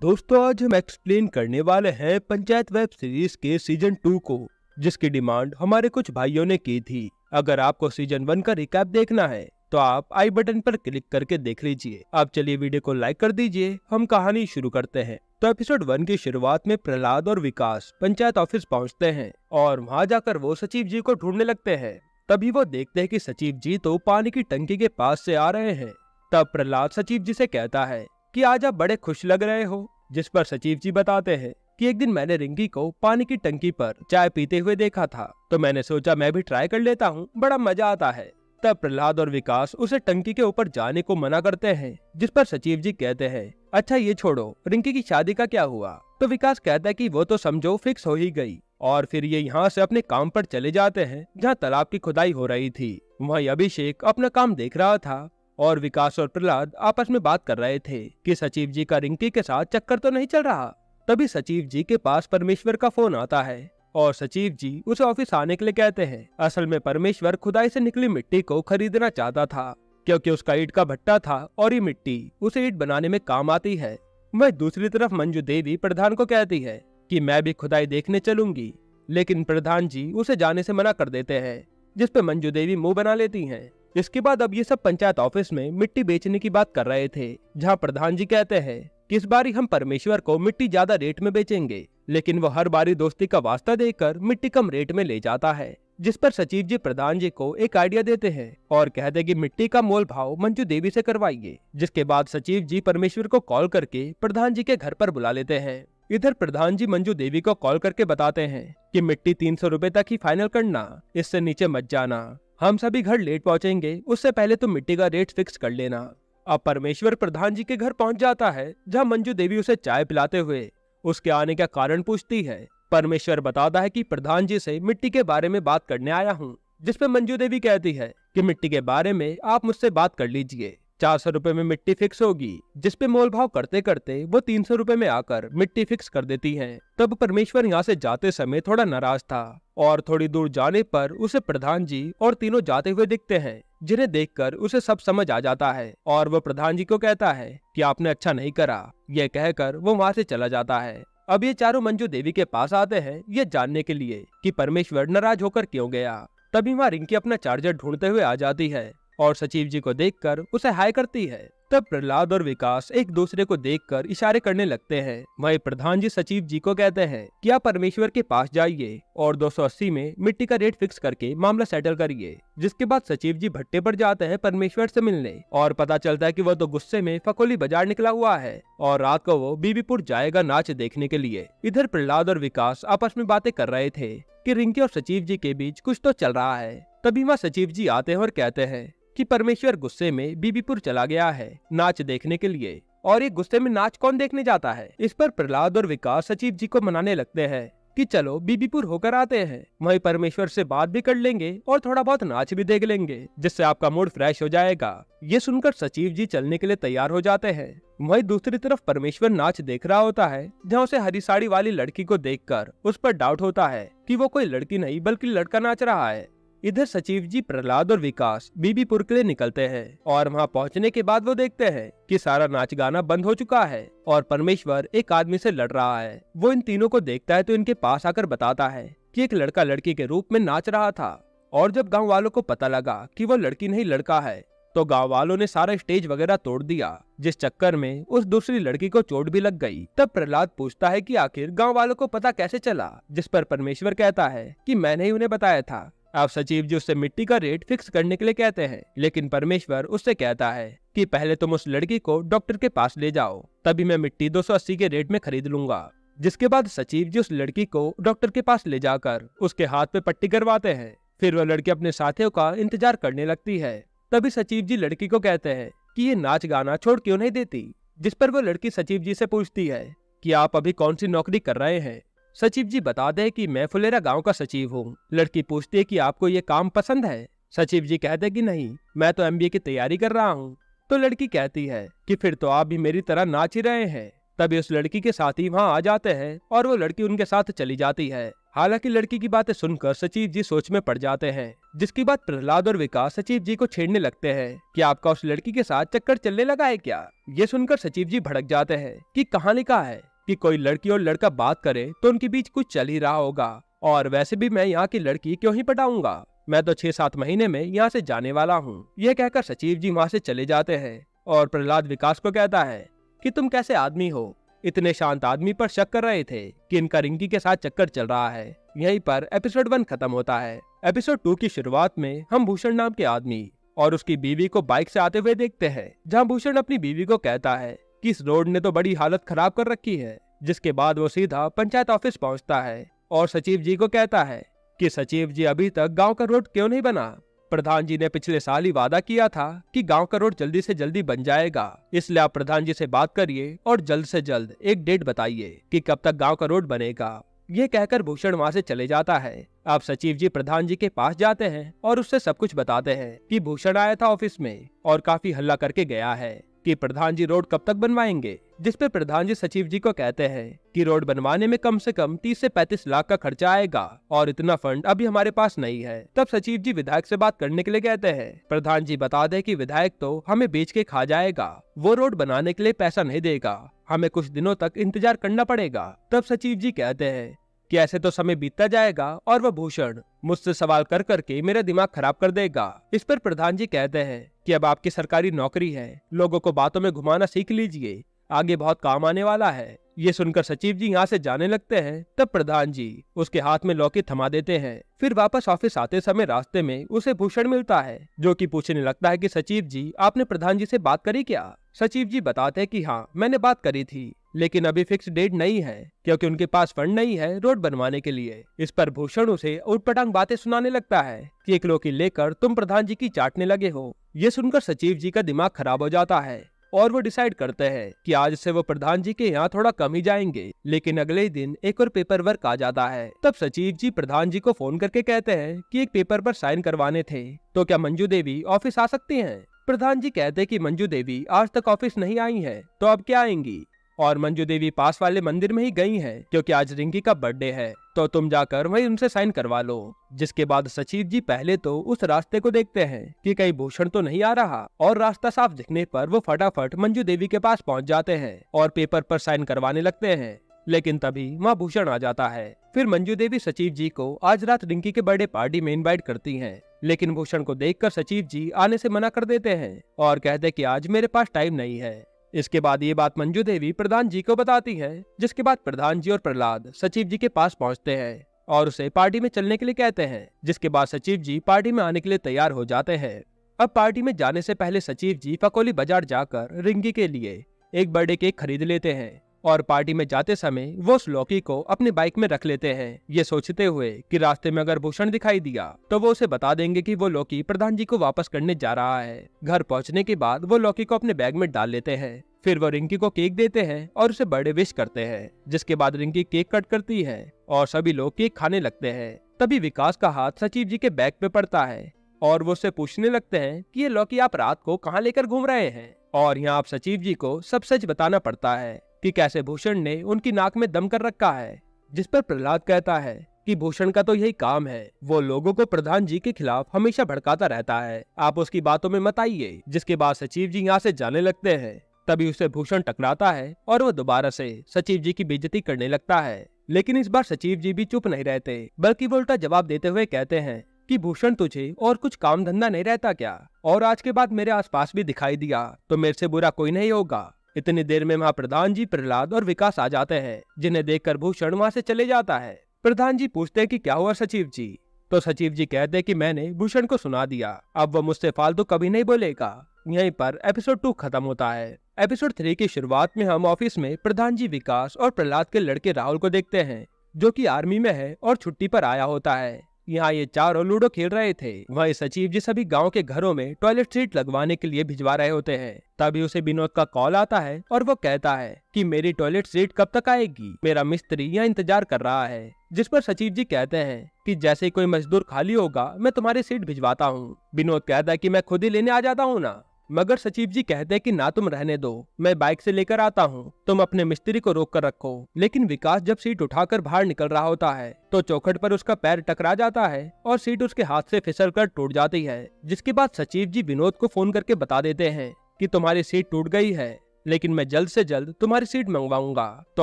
दोस्तों आज हम एक्सप्लेन करने वाले हैं पंचायत वेब सीरीज के सीजन 2 को, जिसकी डिमांड हमारे कुछ भाइयों ने की थी। अगर आपको सीजन 1 का रिकैप देखना है तो आप आई बटन पर क्लिक करके देख लीजिए। अब चलिए वीडियो को लाइक कर दीजिए, हम कहानी शुरू करते हैं। तो एपिसोड 1 की शुरुआत में प्रहलाद और विकास पंचायत ऑफिस पहुंचते हैं और वहां जाकर वो सचिव जी को ढूंढने लगते हैं। तभी वो देखते हैं कि सचिव जी तो पानी की टंकी के पास से आ रहे हैं। तब प्रहलाद सचिव जी से कहता है कि आज आप बड़े खुश लग रहे हो, जिस पर सचिव जी बताते हैं कि एक दिन मैंने रिंकी को पानी की टंकी पर चाय पीते हुए देखा था, तो मैंने सोचा मैं भी ट्राई कर लेता हूँ, बड़ा मजा आता है। तब प्रहलाद और विकास उसे टंकी के ऊपर जाने को मना करते हैं, जिस पर सचिव जी कहते हैं अच्छा ये छोड़ो, रिंकी की शादी का क्या हुआ? तो विकास कहता है कि वो तो समझो फिक्स हो ही गई। और फिर ये यहाँ से अपने काम पर चले जाते हैं जहाँ तालाब की खुदाई हो रही थी। वहीं अभिषेक अपना काम देख रहा था और विकास और प्रहलाद आपस में बात कर रहे थे कि सचिव जी का रिंकी के साथ चक्कर तो नहीं चल रहा। तभी सचिव जी के पास परमेश्वर का फोन आता है और सचिव जी उसे ऑफिस आने के लिए कहते हैं। असल में परमेश्वर खुदाई से निकली मिट्टी को खरीदना चाहता था क्योंकि उसका ईंट का भट्टा था और ये मिट्टी उसे ईंट बनाने में काम आती है। वह दूसरी तरफ मंजू देवी प्रधान को कहती है कि मैं भी खुदाई देखने चलूंगी, लेकिन प्रधान जी उसे जाने से मना कर देते हैं, जिस पे मंजू देवी मुंह बना लेती हैं। इसके बाद अब ये सब पंचायत ऑफिस में मिट्टी बेचने की बात कर रहे थे, जहाँ प्रधान जी कहते हैं कि इस बारी हम परमेश्वर को मिट्टी ज्यादा रेट में बेचेंगे, लेकिन वो हर बारी दोस्ती का वास्ता देकर मिट्टी कम रेट में ले जाता है। जिस पर सचिव जी प्रधान जी को एक आइडिया देते हैं और कहते हैं कि मिट्टी का मोल भाव मंजू देवी से करवाइए। जिसके बाद सचिव जी परमेश्वर को कॉल करके प्रधान जी के घर पर बुला लेते हैं। इधर प्रधान जी मंजू देवी को कॉल करके बताते हैं कि मिट्टी 300 रुपए तक ही फाइनल करना, इससे नीचे मत जाना, हम सभी घर लेट पहुंचेंगे, उससे पहले तुम मिट्टी का रेट फिक्स कर लेना। अब परमेश्वर प्रधान जी के घर पहुंच जाता है, जहां मंजू देवी उसे चाय पिलाते हुए उसके आने का कारण पूछती है। परमेश्वर बताता है कि प्रधान जी से मिट्टी के बारे में बात करने आया हूँ, जिसपे मंजू देवी कहती है कि मिट्टी के बारे में आप मुझसे बात कर लीजिए, 400 रुपए में मिट्टी फिक्स होगी। जिसपे मोल भाव करते करते वो 300 रुपए में आकर मिट्टी फिक्स कर देती हैं। तब परमेश्वर यहाँ से जाते समय थोड़ा नाराज था और थोड़ी दूर जाने पर उसे प्रधान जी और तीनों जाते हुए दिखते हैं, जिन्हें देखकर उसे सब समझ आ जाता है और वो प्रधान जी को कहता है कि आपने अच्छा नहीं करा। यह कहकर वो वहाँ से चला जाता है। अब ये चारों मंजू देवी के पास आते हैं ये जानने के लिए कि परमेश्वर नाराज होकर क्यों गया। तभी वहाँ रिंकी अपना चार्जर ढूंढते हुए आ जाती है और सचिव जी को देखकर उसे हाय करती है। तब प्रहलाद और विकास एक दूसरे को देखकर इशारे करने लगते हैं। वहीं प्रधान जी सचिव जी को कहते हैं कि आप परमेश्वर के पास जाइए और 280 में मिट्टी का रेट फिक्स करके मामला सेटल करिए। जिसके बाद सचिव जी भट्टे पर जाते हैं परमेश्वर से मिलने और पता चलता है कि वह तो गुस्से में फकोली बाजार निकला हुआ है और रात को वो बीबीपुर जाएगा नाच देखने के लिए। इधर प्रहलाद और विकास आपस में बातें कर रहे थे कि रिंकी और सचिव जी के बीच कुछ तो चल रहा है। तभी वहाँ सचिव जी आते हैं और कहते हैं कि परमेश्वर गुस्से में बीबीपुर चला गया है नाच देखने के लिए, और ये गुस्से में नाच कौन देखने जाता है। इस पर प्रहलाद और विकास सचिव जी को मनाने लगते हैं कि चलो बीबीपुर होकर आते हैं, वहीं परमेश्वर से बात भी कर लेंगे और थोड़ा बहुत नाच भी देख लेंगे, जिससे आपका मूड फ्रेश हो जाएगा। ये सुनकर सचिव जी चलने के लिए तैयार हो जाते हैं। वहीं दूसरी तरफ परमेश्वर नाच देख रहा होता है, जहाँ उसे हरी साड़ी वाली लड़की को देखकर उस पर डाउट होता है कि वो कोई लड़की नहीं बल्कि लड़का नाच रहा है। इधर सचिव जी, प्रहलाद और विकास बीबीपुर के लिए निकलते हैं और वहां पहुंचने के बाद वो देखते हैं कि सारा नाच गाना बंद हो चुका है और परमेश्वर एक आदमी से लड़ रहा है। वो इन तीनों को देखता है तो इनके पास आकर बताता है कि एक लड़का लड़की के रूप में नाच रहा था, और जब गाँव वालों को पता लगा कि वो लड़की नहीं लड़का है तो गाँव वालों ने सारा स्टेज वगैरह तोड़ दिया, जिस चक्कर में उस दूसरी लड़की को चोट भी लग गई। तब प्रहलाद पूछता है कि आखिर गाँव वालों को पता कैसे चला, जिस पर परमेश्वर कहता है कि मैंने ही उन्हें बताया था। अब सचिव जी उससे मिट्टी का रेट फिक्स करने के लिए कहते हैं, लेकिन परमेश्वर उससे कहता है कि पहले तुम उस लड़की को डॉक्टर के पास ले जाओ, तभी मैं मिट्टी 280 के रेट में खरीद लूंगा। जिसके बाद सचिव जी उस लड़की को डॉक्टर के पास ले जाकर उसके हाथ पे पट्टी करवाते हैं। फिर वह लड़की अपने साथियों का इंतजार करने लगती है। तभी सचिव जी लड़की को कहते हैं कि ये नाच गाना छोड़ क्यों नहीं देती, जिस पर वो लड़की सचिव जी से पूछती है कि आप अभी कौन सी नौकरी कर रहे हैं। सचिव जी बता दे कि मैं फुलेरा गांव का सचिव हूँ। लड़की पूछती है कि आपको ये काम पसंद है। सचिव जी कहते कि नहीं, मैं तो MBA की तैयारी कर रहा हूँ। तो लड़की कहती है कि फिर तो आप भी मेरी तरह नाच ही रहे हैं। तभी उस लड़की के साथी वहाँ आ जाते हैं और वो लड़की उनके साथ चली जाती है। हालांकि लड़की की बातें सुनकर सचिव जी सोच में पड़ जाते हैं, जिसकी बात प्रहलाद और विकास सचिव जी को छेड़ने लगते हैं कि आपका उस लड़की के साथ चक्कर चलने लगा है क्या। ये सुनकर सचिव जी भड़क जाते हैं कि कहाँ लिखा है कि कोई लड़की और लड़का बात करे तो उनके बीच कुछ चल ही रहा होगा, और वैसे भी मैं यहाँ की लड़की क्यों ही पटाऊंगा, मैं तो 6-7 महीने में यहाँ से जाने वाला हूँ। यह कहकर सचिव जी वहाँ से चले जाते हैं और प्रहलाद विकास को कहता है कि तुम कैसे आदमी हो, इतने शांत आदमी पर शक कर रहे थे कि इनका रिंकी के साथ चक्कर चल रहा है। यहीं पर एपिसोड 1 खत्म होता है। एपिसोड 2 की शुरुआत में हम भूषण नाम के आदमी और उसकी बीवी को बाइक से आते हुए देखते हैं, जहाँ भूषण अपनी बीवी को कहता है कि इस रोड ने तो बड़ी हालत खराब कर रखी है। जिसके बाद वो सीधा पंचायत ऑफिस पहुंचता है और सचिव जी को कहता है कि सचिव जी, अभी तक गांव का रोड क्यों नहीं बना। प्रधान जी ने पिछले साल ही वादा किया था कि गांव का रोड जल्दी से जल्दी बन जाएगा, इसलिए आप प्रधान जी से बात करिए और जल्द से जल्द एक डेट बताइए कि कब तक गांव का रोड बनेगा। ये कहकर भूषण वहाँ से चले जाता है। आप सचिव जी प्रधान जी के पास जाते हैं और उससे सब कुछ बताते हैं कि भूषण आया था ऑफिस में और काफी हल्ला करके गया है कि प्रधान जी रोड कब तक बनवाएंगे। जिस पे प्रधान जी सचिव जी को कहते हैं कि रोड बनवाने में कम से कम 30 से 35 लाख का खर्चा आएगा और इतना फंड अभी हमारे पास नहीं है। तब सचिव जी विधायक से बात करने के लिए कहते हैं। प्रधान जी बता दे कि विधायक तो हमें बेच के खा जाएगा, वो रोड बनाने के लिए पैसा नहीं देगा, हमें कुछ दिनों तक इंतजार करना पड़ेगा। तब सचिव जी कहते हैं कि ऐसे तो समय बीतता जाएगा और वह भूषण मुझसे सवाल कर करके मेरा दिमाग खराब कर देगा। इस पर प्रधान जी कहते हैं कि अब आपकी सरकारी नौकरी है, लोगों को बातों में घुमाना सीख लीजिए, आगे बहुत काम आने वाला है। ये सुनकर सचिव जी यहाँ से जाने लगते हैं। तब प्रधान जी उसके हाथ में लौकी थमा देते हैं। फिर वापस ऑफिस आते समय रास्ते में उसे भूषण मिलता है, जो कि पूछने लगता है कि सचिव जी, आपने प्रधान जी से बात करी क्या। सचिव जी बताते हैं कि हाँ, मैंने बात करी थी, लेकिन अभी फिक्स डेट नहीं है क्योंकि उनके पास फंड नहीं है रोड बनवाने के लिए। इस पर भूषण उसे उटपटांग बातें सुनाने लगता है कि एक लौकी लेकर तुम प्रधान जी की चाटने लगे हो। ये सुनकर सचिव जी का दिमाग खराब हो जाता है और वो डिसाइड करते हैं कि आज से वो प्रधान जी के यहाँ थोड़ा कम ही जाएंगे। लेकिन अगले ही दिन एक और पेपर वर्क आ जाता है। तब सचिव जी प्रधान जी को फोन करके कहते हैं कि एक पेपर पर साइन करवाने थे, तो क्या मंजू देवी ऑफिस आ सकती हैं। प्रधान जी कहते हैं कि मंजू देवी आज तक ऑफिस नहीं आई है, तो अब क्या आएंगी। और मंजू देवी पास वाले मंदिर में ही गई हैं क्योंकि आज रिंकी का बर्थडे है, तो तुम जाकर वहीं उनसे साइन करवा लो। जिसके बाद सचिव जी पहले तो उस रास्ते को देखते हैं कि कहीं भूषण तो नहीं आ रहा, और रास्ता साफ दिखने पर वो फटाफट मंजू देवी के पास पहुंच जाते हैं और पेपर पर साइन करवाने लगते हैं। लेकिन तभी वहाँ भूषण आ जाता है। फिर मंजू देवी सचिव जी को आज रात रिंकी के बर्थडे पार्टी में इनवाइट करती हैं, लेकिन भूषण को देखकर सचिव जी आने से मना कर देते हैं और कहते कि आज मेरे पास टाइम नहीं है। इसके बाद ये बात मंजू देवी प्रधान जी को बताती है, जिसके बाद प्रधान जी और प्रहलाद सचिव जी के पास पहुंचते हैं और उसे पार्टी में चलने के लिए कहते हैं। जिसके बाद सचिव जी पार्टी में आने के लिए तैयार हो जाते हैं। अब पार्टी में जाने से पहले सचिव जी फकोली बाजार जाकर रिंकी के लिए एक बर्थडे केक खरीद लेते हैं और पार्टी में जाते समय वो उस लौकी को अपनी बाइक में रख लेते हैं, ये सोचते हुए कि रास्ते में अगर भूषण दिखाई दिया तो वो उसे बता देंगे कि वो लौकी प्रधान जी को वापस करने जा रहा है। घर पहुंचने के बाद वो लौकी को अपने बैग में डाल लेते हैं। फिर वो रिंकी को केक देते हैं और उसे बर्थडे विश करते हैं। जिसके बाद रिंकी केक कट करती है और सभी लोग केक खाने लगते हैं। तभी विकास का हाथ सचिव जी के बैग पे पड़ता है और वो उससे पूछने लगते हैं कि ये लौकी आप रात को कहाँ लेकर घूम रहे हैं। और यहाँ आप सचिव जी को सब सच बताना पड़ता है कि कैसे भूषण ने उनकी नाक में दम कर रखा है। जिस पर प्रहलाद कहता है कि भूषण का तो यही काम है, वो लोगों को प्रधान जी के खिलाफ हमेशा भड़काता रहता है, आप उसकी बातों में मत आइए। जिसके बाद सचिव जी यहाँ से जाने लगते हैं। तभी उसे भूषण टकराता है और वो दोबारा से सचिव जी की बेइज्जती करने लगता है। लेकिन इस बार सचिव जी भी चुप नहीं रहते, बल्कि वो उल्टा जवाब देते हुए कहते हैं कि भूषण तुझे और कुछ काम धंधा नहीं रहता क्या? और आज के बाद मेरे आसपास भी दिखाई दिया तो मेरे से बुरा कोई नहीं होगा। इतनी देर में वहाँ प्रधान जी, प्रहलाद और विकास आ जाते हैं, जिन्हें देखकर भूषण वहाँ से चले जाता है। प्रधान जी पूछते हैं कि क्या हुआ सचिव जी? तो सचिव जी कहते हैं कि मैंने भूषण को सुना दिया, अब वो मुझसे फालतू कभी नहीं बोलेगा। यहीं पर एपिसोड 2 खत्म होता है। एपिसोड 3 की शुरुआत में हम ऑफिस में प्रधान जी, विकास और प्रहलाद के लड़के राहुल को देखते हैं, जो कि आर्मी में है और छुट्टी पर आया होता है। यहाँ ये चारों लूडो खेल रहे थे। वहीं सचिव जी सभी गांव के घरों में टॉयलेट सीट लगवाने के लिए भिजवा रहे होते हैं। तभी उसे विनोद का कॉल आता है और वो कहता है कि मेरी टॉयलेट सीट कब तक आएगी, मेरा मिस्त्री यहाँ इंतजार कर रहा है। जिस पर सचिव जी कहते हैं कि जैसे ही कोई मजदूर खाली होगा मैं तुम्हारी सीट भिजवाता हूँ। विनोद कहता है कि मैं खुद ही लेने आ जाता हूँ ना, मगर सचिव जी कहते हैं कि ना, तुम रहने दो, मैं बाइक से लेकर आता हूँ, तुम अपने मिस्त्री को रोक कर रखो। लेकिन विकास जब सीट उठाकर बाहर निकल रहा होता है तो चौखट पर उसका पैर टकरा जाता है और सीट उसके हाथ से फिसल कर टूट जाती है। जिसके बाद सचिव जी विनोद को फोन करके बता देते हैं कि तुम्हारी सीट टूट गई है, लेकिन मैं जल्द से जल्द तुम्हारी सीट मंगवाऊंगा, तो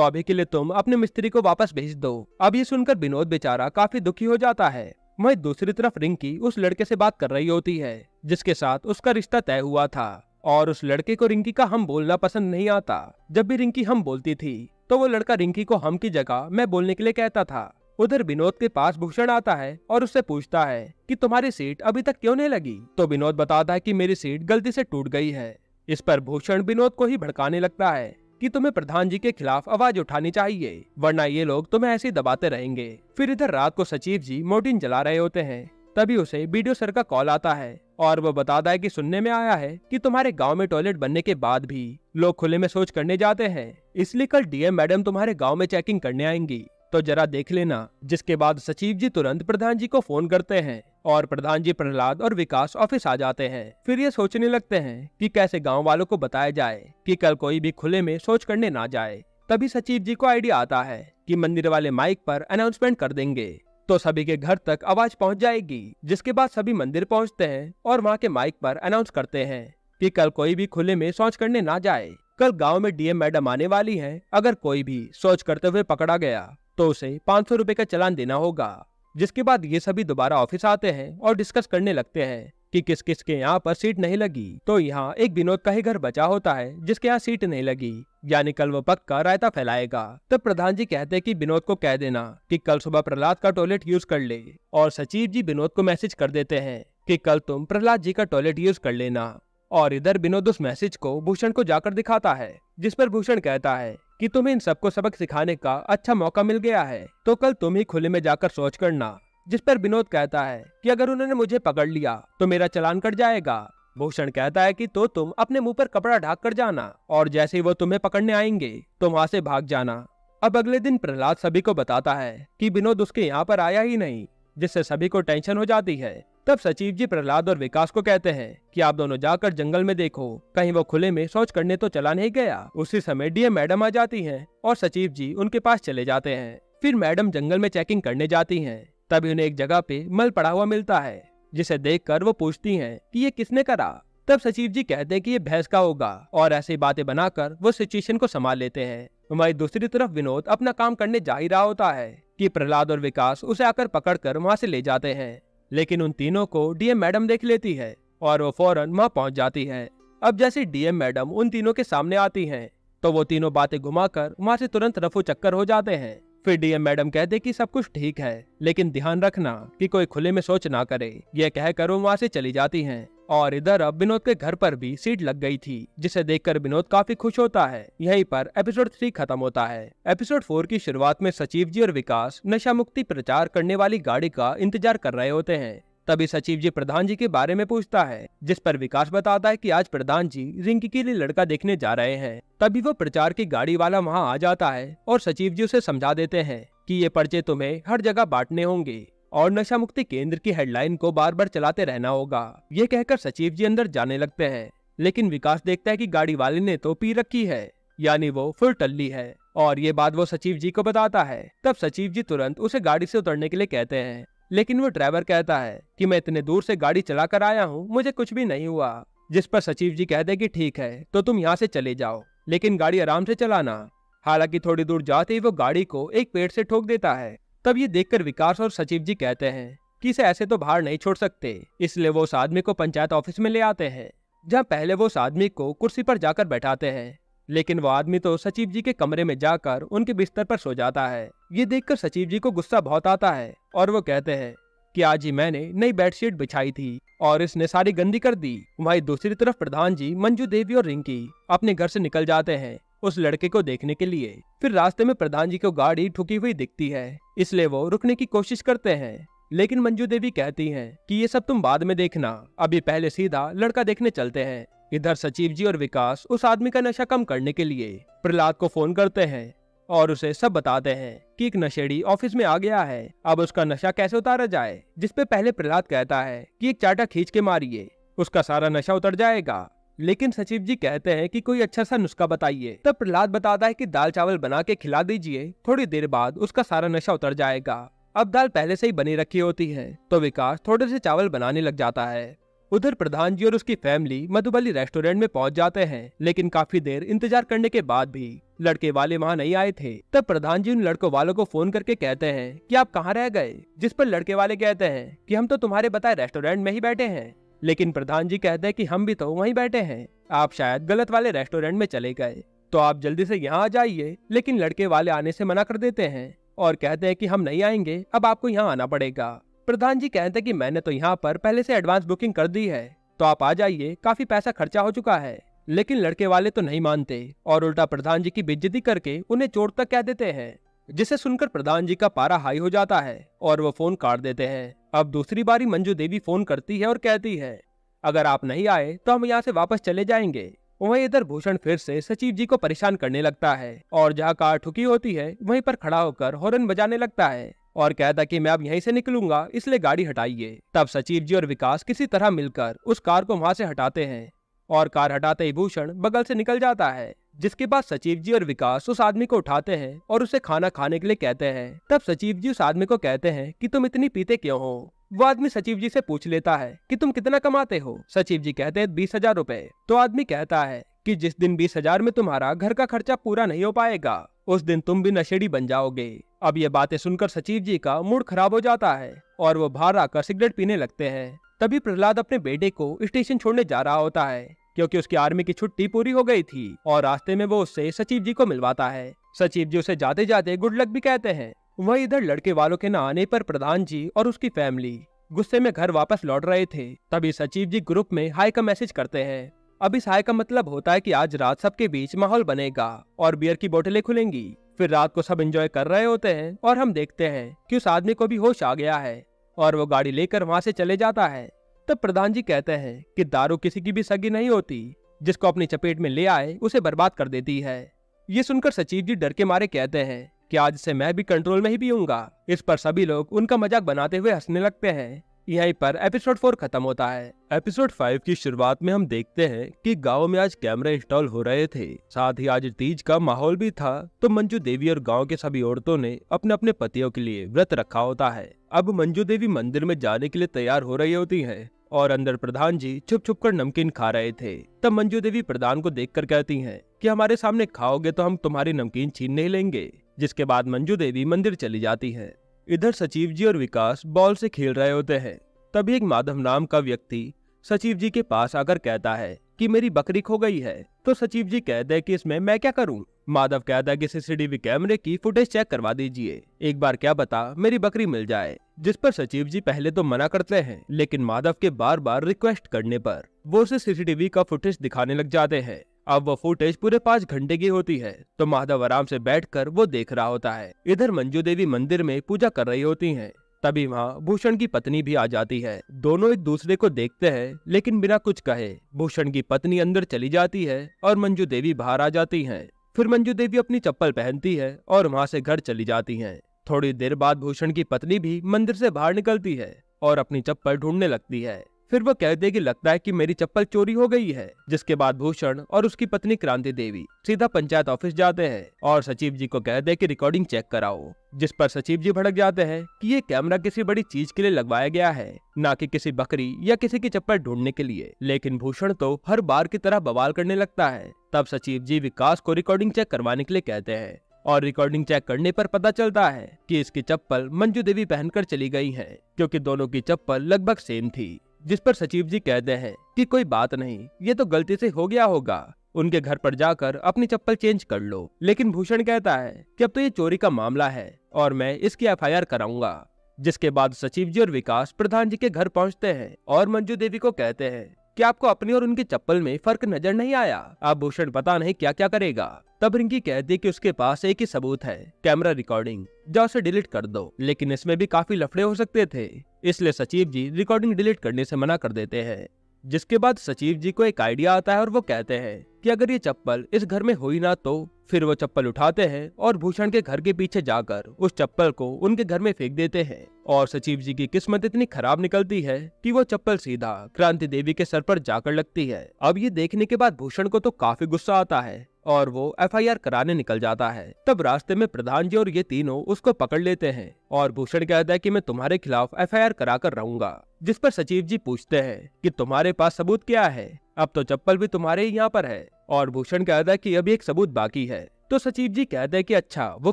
अभी के लिए तुम अपने मिस्त्री को वापस भेज दो। अब ये सुनकर विनोद बेचारा काफी दुखी हो जाता है। वहीं दूसरी तरफ रिंकी उस लड़के से बात कर रही होती है जिसके साथ उसका रिश्ता तय हुआ था, और उस लड़के को रिंकी का हम बोलना पसंद नहीं आता। जब भी रिंकी हम बोलती थी तो वो लड़का रिंकी को हम की जगह मैं बोलने के लिए कहता था। उधर विनोद के पास भूषण आता है और उससे पूछता है कि तुम्हारी सीट अभी तक क्यों नहीं लगी? तो विनोद बताता है कि मेरी सीट गलती से टूट गई है। इस पर भूषण विनोद को ही भड़काने लगता है कि तुम्हें प्रधान जी के खिलाफ आवाज उठानी चाहिए, वरना ये लोग तुम्हें ऐसे ही दबाते रहेंगे। फिर इधर रात को सचिव जी मोर्टिन जला रहे होते हैं। तभी उसे बीडीओ सर का कॉल आता है और वो बताता है कि सुनने में आया है कि तुम्हारे गांव में टॉयलेट बनने के बाद भी लोग खुले में शौच करने जाते हैं, इसलिए कल डीएम मैडम तुम्हारे गांव में चेकिंग करने आएंगी, तो जरा देख लेना। जिसके बाद सचिव जी तुरंत प्रधान जी को फोन करते हैं और प्रधान जी, प्रहलाद और विकास ऑफिस आ जाते हैं। फिर ये सोचने लगते हैं कि कैसे गांव वालों को बताया जाए कि कल कोई भी खुले में शौच करने ना जाए। तभी सचिव जी को आइडिया आता है कि मंदिर वाले माइक पर अनाउंसमेंट कर देंगे तो सभी के घर तक आवाज पहुंच जाएगी। जिसके बाद सभी मंदिर पहुंचते हैं और वहां के माइक पर अनाउंस करते हैं कि कल कोई भी खुले में शौच करने ना जाए। कल गांव में डीएम मैडम आने वाली हैं, अगर कोई भी शौच करते हुए पकड़ा गया तो उसे 500 रुपए का चालान देना होगा। जिसके बाद ये सभी दोबारा ऑफिस आते हैं और डिस्कस करने लगते हैं कि किस किस के यहाँ पर सीट नहीं लगी। तो यहाँ एक विनोद का ही घर बचा होता है जिसके यहाँ सीट नहीं लगी, यानी कल वो पक्का रायता फैलाएगा। तब प्रधान जी कहते हैं कि विनोद को कह देना कि कल सुबह प्रहलाद का टॉयलेट यूज कर ले, और सचिव जी विनोद को मैसेज कर देते हैं कि कल तुम प्रहलाद जी का टॉयलेट यूज कर लेना। और इधर विनोद उस मैसेज को भूषण को जाकर दिखाता है, जिस पर भूषण कहता है कि तुम्हें इन सबको सबक सिखाने का अच्छा मौका मिल गया है, तो कल तुम ही खुले में जाकर शौच करना। जिस पर विनोद कहता है कि अगर उन्होंने मुझे पकड़ लिया तो मेरा चालान कट जाएगा। भूषण कहता है कि तो तुम अपने मुंह पर कपड़ा ढाक कर जाना, और जैसे ही वो तुम्हें पकड़ने आएंगे तो वहाँ से भाग जाना। अब अगले दिन प्रहलाद सभी को बताता है कि विनोद उसके यहाँ पर आया ही नहीं, जिससे सभी को टेंशन हो जाती है। तब सचिव जी प्रहलाद और विकास को कहते हैं कि आप दोनों जाकर जंगल में देखो, कहीं वो खुले में शौच करने तो चला नहीं गया। उसी समय डीएम मैडम आ जाती हैं और सचिव जी उनके पास चले जाते हैं। फिर मैडम जंगल में चेकिंग करने जाती हैं। तभी उन्हें एक जगह पे मल पड़ा हुआ मिलता है, जिसे देखकर वो पूछती हैं कि ये किसने करा। तब सचिव जी कहते हैं कि ये भैंस का होगा, और ऐसी बातें बनाकर वो सिचुएशन को संभाल लेते हैं। वहीं दूसरी तरफ विनोद अपना काम करने जा ही रहा होता है कि प्रहलाद और विकास उसे आकर पकड़कर वहाँ से ले जाते हैं। लेकिन उन तीनों को डीएम मैडम देख लेती है और वो फौरन वहाँ पहुँच जाती है। अब जैसे डीएम मैडम उन तीनों के सामने आती हैं तो वो तीनों बातें घुमाकर वहाँ से तुरंत रफू चक्कर हो जाते हैं। फिर डीएम मैडम कहते कि सब कुछ ठीक है, लेकिन ध्यान रखना कि कोई खुले में शौच ना करे। ये कहकर वो वहाँ से चली जाती हैं। और इधर अब विनोद के घर पर भी सीट लग गई थी, जिसे देखकर विनोद काफी खुश होता है। यहीं पर एपिसोड 3 खत्म होता है। एपिसोड 4 की शुरुआत में सचिव जी और विकास नशा मुक्ति प्रचार करने वाली गाड़ी का इंतजार कर रहे होते हैं। तभी सचिव जी प्रधान जी के बारे में पूछता है, जिस पर विकास बताता है कि आज प्रधान जी रिंकी के लिए लड़का देखने जा रहे हैं। तभी वो प्रचार की गाड़ी वाला वहाँ आ जाता है और सचिव जी उसे समझा देते हैं कि ये पर्चे तुम्हें हर जगह बांटने होंगे और नशा मुक्ति केंद्र की हेडलाइन को बार बार चलाते रहना होगा। ये कहकर सचिव जी अंदर जाने लगते हैं, लेकिन विकास देखता है कि गाड़ी वाले ने तो पी रखी है, यानी वो फुल टल्ली है, और ये बात वो सचिव जी को बताता है। तब सचिव जी तुरंत उसे गाड़ी से उतरने के लिए कहते हैं, लेकिन वो ड्राइवर कहता है कि मैं इतने दूर से गाड़ी चला कर आया हूँ, मुझे कुछ भी नहीं हुआ। जिस पर सचिव जी कहते हैं कि ठीक है, तो तुम यहाँ से चले जाओ, लेकिन गाड़ी आराम से चलाना। हालांकि थोड़ी दूर जाते ही वो गाड़ी को एक पेड़ से ठोक देता है। तब ये देखकर विकास और सचिव जी कहते हैं कि इसे ऐसे तो बाहर नहीं छोड़ सकते, इसलिए वो उस आदमी को पंचायत ऑफिस में ले आते हैं, जहाँ पहले वो उस आदमी को कुर्सी पर जाकर बैठाते हैं, लेकिन वो आदमी तो सचिव जी के कमरे में जाकर उनके बिस्तर पर सो जाता है। ये देखकर सचिव जी को गुस्सा बहुत आता है और वो कहते हैं कि आज ही मैंने नई बेडशीट बिछाई थी और इसने सारी गंदी कर दी। वहीं दूसरी तरफ प्रधान जी, मंजू देवी और रिंकी अपने घर से निकल जाते हैं उस लड़के को देखने के लिए। फिर रास्ते में प्रधान जी को गाड़ी ठुकी हुई दिखती है, इसलिए वो रुकने की कोशिश करते हैं, लेकिन मंजू देवी कहती हैं कि ये सब तुम बाद में देखना, अभी पहले सीधा लड़का देखने चलते हैं। इधर सचिव जी और विकास उस आदमी का नशा कम करने के लिए प्रहलाद को फोन करते हैं और उसे सब बताते हैं कि एक नशेड़ी ऑफिस में आ गया है, अब उसका नशा कैसे उतारा जाए। जिसपे पहले प्रहलाद कहता है कि एक चाटा खींच के मारिए, उसका सारा नशा उतर जाएगा, लेकिन सचिव जी कहते हैं कि कोई अच्छा सा नुस्खा बताइए। तब प्रहलाद बताता है कि दाल चावल बना के खिला दीजिए, थोड़ी देर बाद उसका सारा नशा उतर जाएगा। अब दाल पहले से ही बनी रखी होती है, तो विकास थोड़े से चावल बनाने लग जाता है। उधर प्रधान जी और उसकी फैमिली मधुबली रेस्टोरेंट में पहुंच जाते हैं, लेकिन काफी देर इंतजार करने के बाद भी लड़के वाले वहां नहीं आए थे। तब प्रधान जी उन लड़कों वालों को फोन करके कहते हैं कि आप कहाँ रह गए, जिस पर लड़के वाले कहते हैं कि हम तो तुम्हारे बताए रेस्टोरेंट में ही बैठे हैं, लेकिन प्रधान जी कहते हैं कि हम भी तो वहीं बैठे हैं, आप शायद गलत वाले रेस्टोरेंट में चले गए, तो आप जल्दी से यहाँ आ जाइए। लेकिन लड़के वाले आने से मना कर देते हैं और कहते हैं कि हम नहीं आएंगे, अब आपको यहाँ आना पड़ेगा। प्रधान जी कहते हैं कि मैंने तो यहाँ पर पहले से एडवांस बुकिंग कर दी है, तो आप आ जाइए, काफी पैसा खर्चा हो चुका है। लेकिन लड़के वाले तो नहीं मानते और उल्टा प्रधान जी की बेइज्जती करके उन्हें चोट तक कह देते हैं, जिसे सुनकर प्रधान जी का पारा हाई हो जाता है और वो फोन काट देते हैं। अब दूसरी बारी मंजू देवी फोन करती है और कहती है अगर आप नहीं आए तो हम यहाँ से वापस चले जाएंगे। वहीं इधर भूषण फिर से सचिव जी को परेशान करने लगता है और जहाँ कार ठुकी होती है वहीं पर खड़ा होकर हॉर्न बजाने लगता है और कहता कि मैं अब यहीं से निकलूंगा, इसलिए गाड़ी हटाइए। तब सचिव जी और विकास किसी तरह मिलकर उस कार को वहां से हटाते हैं और कार हटाते ही भूषण बगल से निकल जाता है। जिसके बाद सचिव जी और विकास उस आदमी को उठाते हैं और उसे खाना खाने के लिए कहते हैं। तब सचिव जी उस आदमी को कहते हैं कि तुम इतनी पीते क्यों हो। वो आदमी सचिव जी से पूछ लेता है कि तुम कितना कमाते हो। सचिव जी कहते हैं 20,000 रुपए। तो आदमी कहता है कि जिस दिन 20,000 में तुम्हारा घर का खर्चा पूरा नहीं हो पाएगा, उस दिन तुम भी नशेड़ी बन जाओगे। अब ये बातें सुनकर सचिव जी का मूड खराब हो जाता है और वो बाहर आकर सिगरेट पीने लगते हैं। तभी प्रहलाद अपने बेटे को स्टेशन छोड़ने जा रहा होता है, क्योंकि उसकी आर्मी की छुट्टी पूरी हो गई थी और रास्ते में वो उससे सचिव जी को मिलवाता है। सचिव जी उसे जाते जाते गुड लक भी कहते हैं। वहीं इधर लड़के वालों के न आने पर प्रधान जी और उसकी फैमिली गुस्से में घर वापस लौट रहे थे। तभी सचिव जी ग्रुप में हाई का मैसेज करते हैं। अब इस हाई का मतलब होता है कि आज रात सबके बीच माहौल बनेगा और बियर की बोतलें खुलेंगी। फिर रात को सब एंजॉय कर रहे होते हैं और हम देखते हैं कि उस आदमी को भी होश आ गया है और वो गाड़ी लेकर वहां से चले जाता है। तब प्रधान जी कहते हैं कि दारू किसी की भी सगी नहीं होती, जिसको अपनी चपेट में ले आए उसे बर्बाद कर देती है। ये सुनकर सचिव जी डर के मारे कहते हैं कि आज से मैं भी कंट्रोल में ही पीऊंगा। इस पर सभी लोग उनका मजाक बनाते हुए हंसने लगते हैं। यहीं पर एपिसोड 4 खत्म होता है। एपिसोड 5 की शुरुआत में हम देखते हैं कि गांव में आज कैमरे इंस्टॉल हो रहे थे, साथ ही आज तीज का माहौल भी था। तो मंजू देवी और गांव के सभी औरतों ने अपने अपने पतियों के लिए व्रत रखा होता है। अब मंजू देवी मंदिर में जाने के लिए तैयार हो रही होती है और अंदर प्रधान जी छुप छुप कर नमकीन खा रहे थे। तब मंजू देवी प्रधान को देखकर कहती हैं कि हमारे सामने खाओगे तो हम तुम्हारी नमकीन छीन नहीं लेंगे। जिसके बाद मंजू देवी मंदिर चली जाती है। इधर सचिव जी और विकास बॉल से खेल रहे होते हैं। तभी एक माधव नाम का व्यक्ति सचिव जी के पास आकर कहता है कि मेरी बकरी खो गई है। तो सचिव जी कहते हैं कि इसमें मैं क्या करूं। माधव कहता है कि सीसीटीवी कैमरे की फुटेज चेक करवा दीजिए, एक बार क्या बता मेरी बकरी मिल जाए। जिस पर सचिव जी पहले तो मना करते हैं, लेकिन माधव के बार बार रिक्वेस्ट करने पर वो उसे सीसीटीवी का फुटेज दिखाने लग जाते हैं। अब वो फुटेज पूरे 5 घंटे की होती है, तो माधव आराम से बैठकर वो देख रहा होता है। इधर मंजू देवी मंदिर में पूजा कर रही होती हैं। तभी वहाँ भूषण की पत्नी भी आ जाती है। दोनों एक दूसरे को देखते हैं, लेकिन बिना कुछ कहे भूषण की पत्नी अंदर चली जाती है और मंजू देवी बाहर आ जाती हैं। फिर मंजू देवी अपनी चप्पल पहनती है और वहाँ से घर चली जाती हैं। थोड़ी देर बाद भूषण की पत्नी भी मंदिर से बाहर निकलती है और अपनी चप्पल ढूंढने लगती है। फिर वो कहते कि लगता है कि मेरी चप्पल चोरी हो गई है। जिसके बाद भूषण और उसकी पत्नी क्रांति देवी सीधा पंचायत ऑफिस जाते हैं और सचिव जी को कहते हैं कि रिकॉर्डिंग चेक कराओ। जिस पर सचिव जी भड़क जाते हैं कि ये कैमरा किसी बड़ी चीज के लिए लगवाया गया है, ना कि किसी बकरी या किसी की चप्पल ढूंढने के लिए। लेकिन भूषण तो हर बार की तरह बवाल करने लगता है। तब सचिव जी विकास को रिकॉर्डिंग चेक करवाने के लिए कहते हैं और रिकॉर्डिंग चेक करने पर पता चलता है कि इसकी चप्पल मंजू देवी पहनकर चली गई है, क्योंकि दोनों की चप्पल लगभग सेम थी। जिस पर सचिव जी कहते हैं कि कोई बात नहीं, ये तो गलती से हो गया होगा, उनके घर पर जाकर अपनी चप्पल चेंज कर लो। लेकिन भूषण कहता है कि अब तो ये चोरी का मामला है और मैं इसकी एफआईआर कराऊंगा। जिसके बाद सचिव जी और विकास प्रधान जी के घर पहुंचते हैं और मंजू देवी को कहते हैं कि आपको अपनी और उनकी चप्पल में फर्क नजर नहीं आया। अब भूषण पता नहीं क्या क्या करेगा। तब रिंकी कहती है कि उसके पास एक ही सबूत है, कैमरा रिकॉर्डिंग, जो उसे डिलीट कर दो। लेकिन इसमें भी काफी लफड़े हो सकते थे, इसलिए सचिव जी रिकॉर्डिंग डिलीट करने से मना कर देते हैं। जिसके बाद सचिव जी को एक आइडिया आता है और वो कहते हैं कि अगर ये चप्पल इस घर में हुई ना तो। फिर वो चप्पल उठाते हैं और भूषण के घर के पीछे जाकर उस चप्पल को उनके घर में फेंक देते हैं। और सचिव जी की किस्मत इतनी खराब निकलती है कि वो चप्पल सीधा क्रांति देवी के सर पर जाकर लगती है। अब ये देखने के बाद भूषण को तो काफी गुस्सा आता है और वो एफआईआर कराने निकल जाता है। तब रास्ते में प्रधान जी और ये तीनों उसको पकड़ लेते हैं और भूषण कहता है कि मैं तुम्हारे खिलाफ एफआईआर कराकर रहूंगा। जिस पर सचिव जी पूछते हैं कि तुम्हारे पास सबूत क्या है, अब तो चप्पल भी तुम्हारे ही यहाँ पर है। और भूषण कहता है कि अभी एक सबूत बाकी है। तो सचिव जी कहते हैं कि अच्छा, वो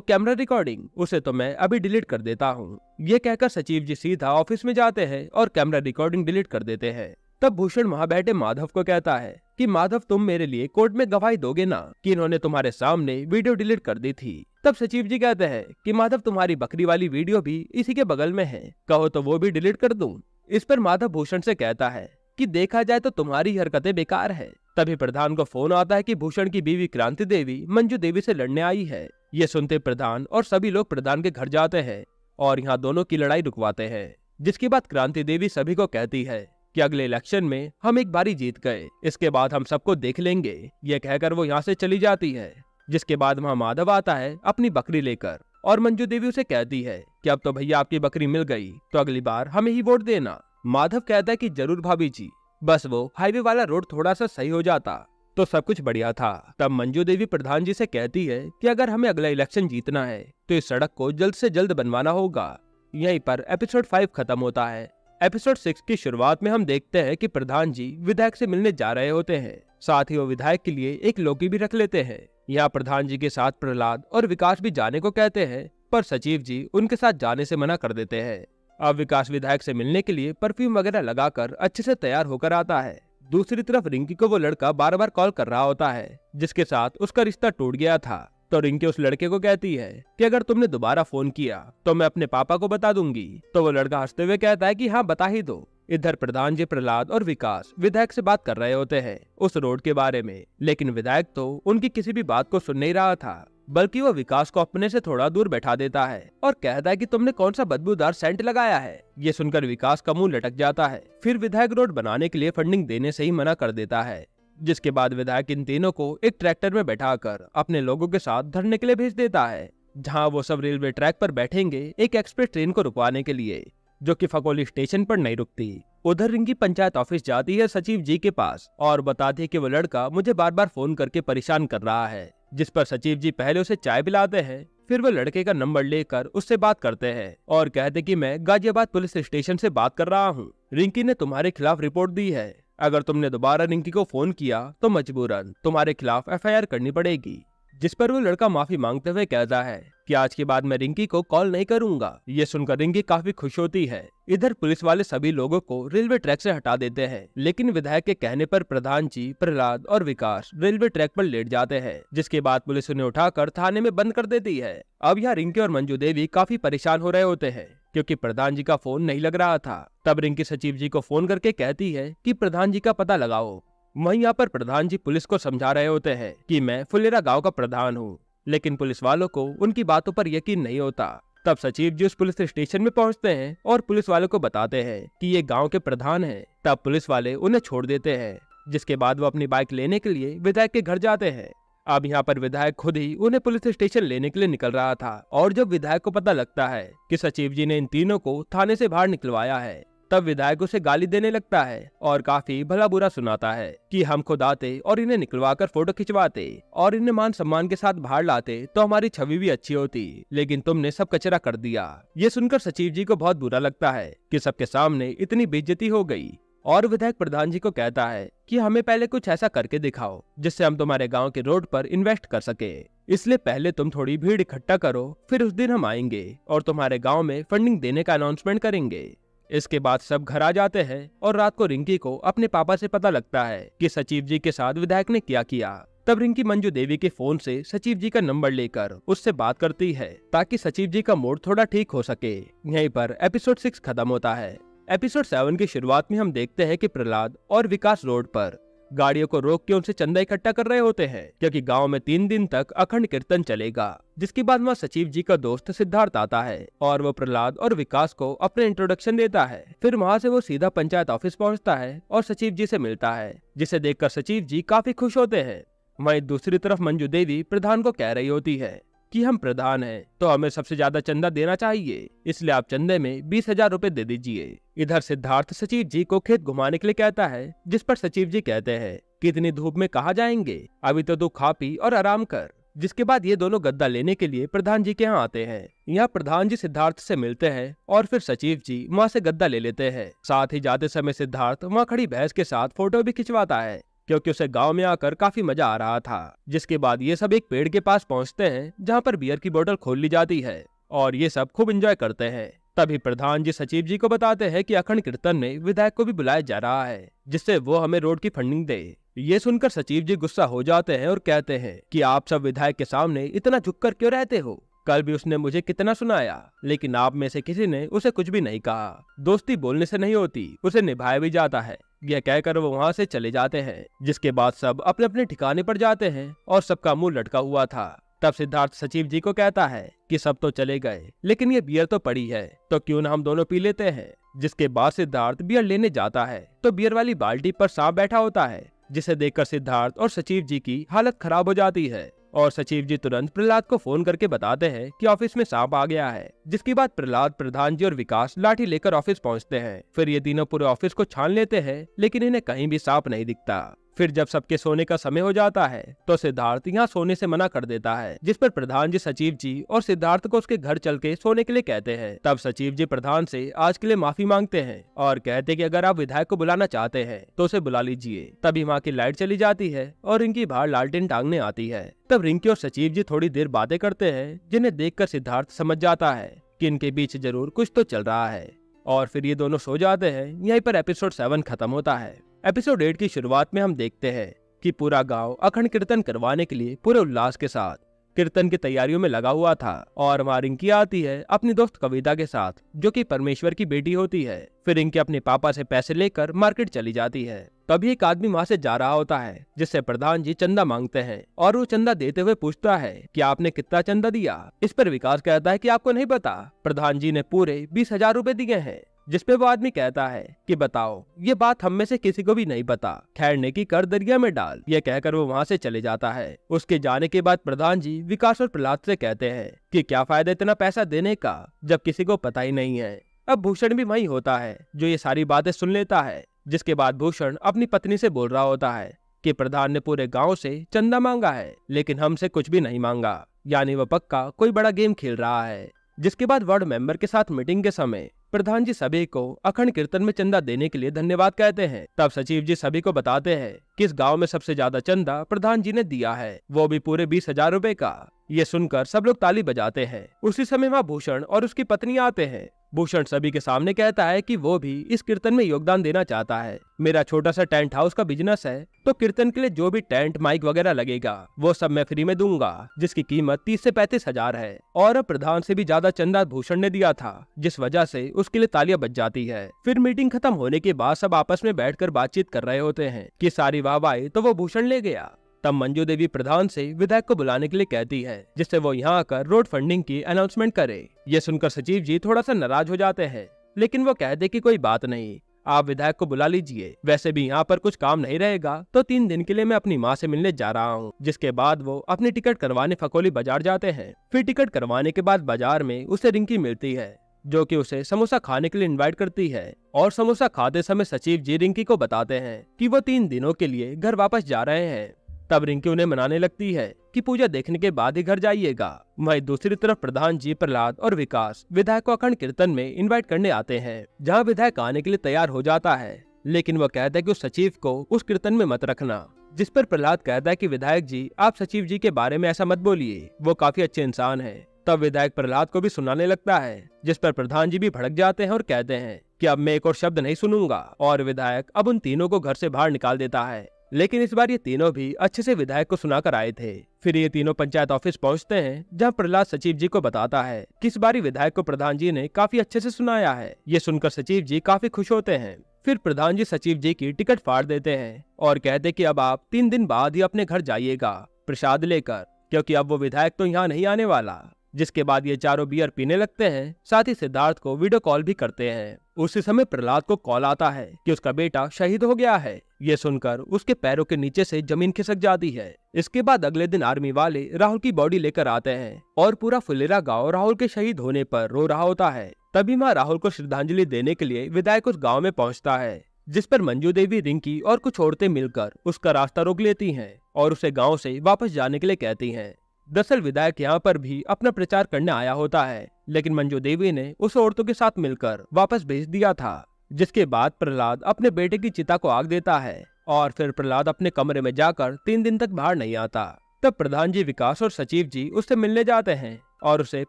कैमरा रिकॉर्डिंग, उसे तो मैं अभी डिलीट कर देता हूँ। ये कहकर सचिव जी सीधा ऑफिस में जाते हैं और कैमरा रिकॉर्डिंग डिलीट कर देते हैं। तब भूषण वहाँ बैठे माधव को कहता है कि माधव, तुम मेरे लिए कोर्ट में गवाही दोगे ना कि इन्होंने तुम्हारे सामने वीडियो डिलीट कर दी थी। तब सचिव जी कहते हैं कि माधव, तुम्हारी बकरी वाली वीडियो भी इसी के बगल में है, कहो तो वो भी डिलीट कर दूं। इस पर माधव भूषण से कहता है कि देखा जाए तो तुम्हारी हरकतें बेकार है। तभी प्रधान को फोन आता है कि भूषण की बीवी क्रांति देवी मंजू देवी से लड़ने आई है। ये सुनते प्रधान और सभी लोग प्रधान के घर जाते हैं और यहाँ दोनों की लड़ाई रुकवाते हैं। जिसके बाद क्रांति देवी सभी को कहती है कि अगले इलेक्शन में हम एक बारी जीत गए, इसके बाद हम सबको देख लेंगे। ये कहकर वो यहाँ से चली जाती है। जिसके बाद वहाँ माधव आता है अपनी बकरी लेकर और मंजू देवी उसे कहती है कि अब तो भैया आपकी बकरी मिल गई, तो अगली बार हमें ही वोट देना। माधव कहता है कि जरूर भाभी जी, बस वो हाईवे वाला रोड थोड़ा सा सही हो जाता तो सब कुछ बढ़िया था। तब मंजू देवी प्रधान जी से कहती है कि अगर हमें अगला इलेक्शन जीतना है तो इस सड़क को जल्द से जल्द बनवाना होगा। यहीं पर एपिसोड 5 खत्म होता है। एपिसोड 6 की शुरुआत में हम देखते हैं कि प्रधान जी विधायक से मिलने जा रहे होते हैं, साथ ही वो विधायक के लिए एक लौकी भी रख लेते हैं। यहाँ प्रधान जी के साथ प्रहलाद और विकास भी जाने को कहते हैं, पर सचिव जी उनके साथ जाने से मना कर देते हैं। अब विकास विधायक से मिलने के लिए परफ्यूम वगैरह लगाकर अच्छे से तैयार होकर आता है। दूसरी तरफ रिंकी को वो लड़का बार बार कॉल कर रहा होता है जिसके साथ उसका रिश्ता टूट गया था। तो रिंकी उस लड़के को कहती है कि अगर तुमने दोबारा फोन किया तो मैं अपने पापा को बता दूंगी। तो वो लड़का हंसते हुए कहता है कि हाँ, बता ही दो। इधर प्रधान जी, प्रहलाद और विकास विधायक से बात कर रहे होते हैं उस रोड के बारे में, लेकिन विधायक तो उनकी किसी भी बात को सुन नहीं रहा था, बल्कि वो विकास को अपने से थोड़ा दूर बैठा देता है और कहता है कि तुमने कौन सा बदबूदार सेंट लगाया है। ये सुनकर विकास का मुंह लटक जाता है। फिर विधायक रोड बनाने के लिए फंडिंग देने से ही मना कर देता है। जिसके बाद विधायक इन तीनों को एक ट्रैक्टर में बैठाकर अपने लोगों के साथ धरने के लिए भेज देता है, जहां वो सब रेलवे ट्रैक पर बैठेंगे एक एक्सप्रेस ट्रेन को रुकवाने के लिए, जो कि फकोली स्टेशन पर नहीं रुकती। उधर रिंकी पंचायत ऑफिस जाती है सचिव जी के पास और बताती है कि वो लड़का मुझे बार बार फोन करके परेशान कर रहा है। जिस पर सचिव जी पहले उसे चाय पिलाते हैं, फिर वो लड़के का नंबर लेकर उससे बात करते हैं और कहते कि मैं गाजियाबाद पुलिस स्टेशन से बात कर रहा हूँ। रिंकी ने तुम्हारे खिलाफ रिपोर्ट दी है, अगर तुमने दोबारा रिंकी को फोन किया तो मजबूरन तुम्हारे खिलाफ एफआईआर करनी पड़ेगी। जिस पर वो लड़का माफी मांगते हुए कहता है कि आज के बाद मैं रिंकी को कॉल नहीं करूंगा। ये सुनकर रिंकी काफी खुश होती है। इधर पुलिस वाले सभी लोगों को रेलवे ट्रैक से हटा देते हैं, लेकिन विधायक के कहने पर प्रधान जी, प्रहलाद और विकास रेलवे ट्रैक पर लेट जाते हैं। जिसके बाद पुलिस उन्हें उठाकर थाने में बंद कर देती है। अब यहाँ रिंकी और मंजू देवी काफी परेशान हो रहे होते हैं क्योंकि प्रधान जी का फोन नहीं लग रहा था। तब रिंकी सचिव जी को फोन करके कहती है कि प्रधान जी का पता लगाओ। वहीं यहाँ पर प्रधान जी पुलिस को समझा रहे होते हैं कि मैं फुलेरा गांव का प्रधान हूँ, लेकिन पुलिस वालों को उनकी बातों पर यकीन नहीं होता। तब सचिव जी उस पुलिस स्टेशन में पहुँचते हैं और पुलिस वालों को बताते हैं कि ये गांव के प्रधान हैं। तब पुलिस वाले उन्हें छोड़ देते हैं। जिसके बाद वो अपनी बाइक लेने के लिए विधायक के घर जाते हैं। अब यहाँ पर विधायक खुद ही उन्हें पुलिस स्टेशन लेने के लिए निकल रहा था और जब विधायक को पता लगता है कि सचिव जी ने इन तीनों को थाने से बाहर निकलवाया है, तब विधायक उसे गाली देने लगता है और काफी भला बुरा सुनाता है कि हम खुद आते और इन्हें निकलवाकर फोटो खिंचवाते और इन्हें मान सम्मान के साथ बाहर लाते तो हमारी छवि भी अच्छी होती, लेकिन तुमने सब कचरा कर दिया। ये सुनकर सचिव जी को बहुत बुरा लगता है कि सबके सामने इतनी बेइज्जती हो गई और विधायक प्रधान जी को कहता है कि हमें पहले कुछ ऐसा करके दिखाओ जिससे हम तुम्हारे गांव के रोड पर इन्वेस्ट कर सके। इसलिए पहले तुम थोड़ी भीड़ इकट्ठा करो, फिर उस दिन हम आएंगे और तुम्हारे गांव में फंडिंग देने का अनाउंसमेंट करेंगे। इसके बाद सब घर आ जाते हैं और रात को रिंकी को अपने पापा से पता लगता है कि सचिव जी के साथ विधायक ने क्या किया। तब रिंकी मंजू देवी के फोन से सचिव जी का नंबर लेकर उससे बात करती है ताकि सचिव जी का मूड थोड़ा ठीक हो सके। यहीं पर एपिसोड 6 खत्म होता है। एपिसोड 7 की शुरुआत में हम देखते हैं कि प्रहलाद और विकास रोड पर गाड़ियों को रोक के उनसे चंदा इकट्ठा कर रहे होते हैं क्योंकि गांव में 3 दिन तक अखंड कीर्तन चलेगा। जिसके बाद वहाँ सचिव जी का दोस्त सिद्धार्थ आता है और वो प्रहलाद और विकास को अपने इंट्रोडक्शन देता है। फिर वहाँ से वो सीधा पंचायत ऑफिस पहुँचता है और सचिव जी से मिलता है, जिसे देखकर सचिव जी काफी खुश होते हैं। वहीं दूसरी तरफ मंजू देवी प्रधान को कह रही होती है कि हम प्रधान हैं तो हमें सबसे ज्यादा चंदा देना चाहिए, इसलिए आप चंदे में 20,000 रुपए दे दीजिए। इधर सिद्धार्थ सचिव जी को खेत घुमाने के लिए कहता है, जिस पर सचिव जी कहते हैं कि इतनी धूप में कहाँ जाएंगे, अभी तो तू खा पी और आराम कर। जिसके बाद ये दोनों गद्दा लेने के लिए प्रधान जी के यहाँ आते हैं। यहाँ प्रधान जी सिद्धार्थ से मिलते हैं और फिर सचिव जी वहाँ से गद्दा ले लेते हैं। साथ ही जाते समय सिद्धार्थ वहाँ खड़ी भैंस के साथ फोटो भी खिंचवाता है क्योंकि उसे गांव में आकर काफी मजा आ रहा था। जिसके बाद ये सब एक पेड़ के पास पहुंचते हैं जहां पर बियर की बोतल खोल ली जाती है और ये सब खूब एंजॉय करते हैं। तभी प्रधान जी सचिव जी को बताते हैं कि अखंड कीर्तन में विधायक को भी बुलाया जा रहा है जिससे वो हमें रोड की फंडिंग दे। ये सुनकर सचिव जी गुस्सा हो जाते हैं और कहते हैं कि आप सब विधायक के सामने इतना झुककर क्यों रहते हो, कल भी उसने मुझे कितना सुनाया लेकिन आप में से किसी ने उसे कुछ भी नहीं कहा। दोस्ती बोलने से नहीं होती, उसे निभाया भी जाता है। यह कहकर वो वहाँ से चले जाते हैं। जिसके बाद सब अपने अपने ठिकाने पर जाते हैं और सबका मुंह लटका हुआ था। तब सिद्धार्थ सचिव जी को कहता है कि सब तो चले गए लेकिन ये बियर तो पड़ी है, तो क्यों ना हम दोनों पी लेते हैं। जिसके बाद सिद्धार्थ बियर लेने जाता है तो बियर वाली बाल्टी पर सांप बैठा होता है, जिसे देखकर सिद्धार्थ और सचिव जी की हालत खराब हो जाती है और सचिव जी तुरंत प्रहलाद को फोन करके बताते हैं कि ऑफिस में सांप आ गया है। जिसके बाद प्रहलाद, प्रधान जी और विकास लाठी लेकर ऑफिस पहुंचते हैं। फिर ये तीनों पूरे ऑफिस को छान लेते हैं लेकिन इन्हें कहीं भी सांप नहीं दिखता। फिर जब सबके सोने का समय हो जाता है तो सिद्धार्थ यहाँ सोने से मना कर देता है, जिस पर प्रधान जी सचिव जी और सिद्धार्थ को उसके घर चल के सोने के लिए कहते हैं। तब सचिव जी प्रधान से आज के लिए माफी मांगते हैं और कहते हैं कि अगर आप विधायक को बुलाना चाहते हैं तो उसे बुला लीजिए। तभी वहाँ की लाइट चली जाती है और इनकी बाहर लालटेन टांगने आती है। तब रिंकी और सचिव जी थोड़ी देर बातें करते हैं, जिन्हें देखकर सिद्धार्थ समझ जाता है कि इनके बीच जरूर कुछ तो चल रहा है और फिर ये दोनों सो जाते हैं। यहीं पर एपिसोड 7 खत्म होता है। एपिसोड 8 की शुरुआत में हम देखते हैं कि पूरा गांव अखंड कीर्तन करवाने के लिए पूरे उल्लास के साथ कीर्तन की तैयारियों में लगा हुआ था और वहाँ रिंकी आती है अपनी दोस्त कविता के साथ, जो कि परमेश्वर की बेटी होती है। फिर रिंकी अपने पापा से पैसे लेकर मार्केट चली जाती है। तभी एक आदमी वहाँ से जा रहा होता है, जिससे प्रधान जी चंदा मांगते हैं और वो चंदा देते हुए पूछता है कि आपने कितना चंदा दिया। इस पर विकास कहता है कि आपको नहीं पता, प्रधान जी ने पूरे 20,000 रुपए दिए हैं। जिसपे वो आदमी कहता है कि बताओ, ये बात हम में से किसी को भी नहीं पता, ठहरने की कर दरिया में डाल। यह कहकर वो वहाँ से चले जाता है। उसके जाने के बाद प्रधान जी विकास और प्रहलाद से कहते हैं कि क्या फायदा इतना पैसा देने का जब किसी को पता ही नहीं है। अब भूषण भी वही होता है जो ये सारी बातें सुन लेता है। जिसके बाद भूषण अपनी पत्नी से बोल रहा होता है कि प्रधान ने पूरे गाँव से चंदा मांगा है लेकिन हमसे कुछ भी नहीं मांगा, यानी वह पक्का कोई बड़ा गेम खेल रहा है। जिसके बाद वार्ड मेंबर के साथ मीटिंग के समय प्रधान जी सभी को अखंड कीर्तन में चंदा देने के लिए धन्यवाद कहते हैं। तब सचिव जी सभी को बताते हैं कि इस गांव में सबसे ज्यादा चंदा प्रधान जी ने दिया है, वो भी पूरे 20,000 रुपए का। ये सुनकर सब लोग ताली बजाते हैं। उसी समय वहाँ भूषण और उसकी पत्नी आते हैं। भूषण सभी के सामने कहता है कि वो भी इस कीर्तन में योगदान देना चाहता है। मेरा छोटा सा टेंट हाउस का बिजनेस है, तो कीर्तन के लिए जो भी टेंट माइक वगैरह लगेगा वो सब मैं फ्री में दूंगा, जिसकी कीमत 30 से 35,000 है। और प्रधान से भी ज्यादा चंदा भूषण ने दिया था, जिस वजह से उसके लिए तालियां बज जाती है। फिर मीटिंग खत्म होने के बाद सब आपस में बैठकर बातचीत कर रहे होते हैं कि सारी वाहवाही तो वो भूषण ले गया। तब मंजू देवी प्रधान से विधायक को बुलाने के लिए कहती है, जिससे वो यहाँ आकर रोड फंडिंग की अनाउंसमेंट करे। ये सुनकर सचिव जी थोड़ा सा नाराज हो जाते हैं, लेकिन वो कहते कि कोई बात नहीं, आप विधायक को बुला लीजिए, वैसे भी यहाँ पर कुछ काम नहीं रहेगा तो 3 दिन के लिए मैं अपनी माँ से मिलने जा रहा हूँ। जिसके बाद वो अपनी टिकट करवाने फकोली बाजार जाते हैं। फिर टिकट करवाने के बाद बाजार में उसे रिंकी मिलती है, जो कि उसे समोसा खाने के लिए इनवाइट करती है। और समोसा खाते समय सचिव जी रिंकी को बताते हैं कि वो 3 दिनों के लिए घर वापस जा रहे हैं। तब रिंकी उन्हें मनाने लगती है कि पूजा देखने के बाद ही घर जाइएगा। वहीं दूसरी तरफ प्रधान जी, प्रहलाद और विकास विधायक को अखंड कीर्तन में इनवाइट करने आते हैं, जहाँ विधायक आने के लिए तैयार हो जाता है, लेकिन वो कहता है कि उस सचिव को उस कीर्तन में मत रखना। जिस पर प्रहलाद कहता है कि विधायक जी, आप सचिव जी के बारे में ऐसा मत बोलिए, वो काफी अच्छे इंसान है। तब विधायक प्रहलाद को भी सुनाने लगता है, जिस पर प्रधान जी भी भड़क जाते हैं और कहते हैं कि अब मैं एक और शब्द नहीं सुनूंगा। और विधायक अब उन तीनों को घर से बाहर निकाल देता है। लेकिन इस बार ये तीनों भी अच्छे से विधायक को सुनाकर आए थे। फिर ये तीनों पंचायत ऑफिस पहुंचते हैं, जहां प्रहलाद सचिव जी को बताता है कि इस बारी विधायक को प्रधान जी ने काफी अच्छे से सुनाया है। ये सुनकर सचिव जी काफी खुश होते हैं। फिर प्रधान जी सचिव जी की टिकट फाड़ देते हैं और कहते कि अब आप 3 दिन बाद ही अपने घर जाइएगा प्रसाद लेकर, क्योंकि अब वो विधायक तो यहाँ नहीं आने वाला। जिसके बाद ये चारों बियर पीने लगते हैं, साथ ही सिद्धार्थ को वीडियो कॉल भी करते हैं। उसी समय प्रहलाद को कॉल आता है कि उसका बेटा शहीद हो गया है। ये सुनकर उसके पैरों के नीचे से जमीन खिसक जाती है। इसके बाद अगले दिन आर्मी वाले राहुल की बॉडी लेकर आते हैं और पूरा फुलेरा गांव राहुल के शहीद होने पर रो रहा होता है। तभी माँ राहुल को श्रद्धांजलि देने के लिए विधायक उस गाँव में पहुँचता है, जिस पर मंजू देवी, रिंकी और कुछ औरतें मिलकर उसका रास्ता रोक लेती हैं और उसे गाँव से वापस जाने के लिए कहती हैं। दरअसल विधायक यहाँ पर भी अपना प्रचार करने आया होता है, लेकिन मंजू देवी ने उस औरतों के साथ मिलकर वापस भेज दिया था। जिसके बाद प्रहलाद अपने बेटे की चिता को आग देता है और फिर प्रहलाद अपने कमरे में जाकर 3 दिन तक बाहर नहीं आता। तब प्रधान जी, विकास और सचिव जी उससे मिलने जाते हैं और उसे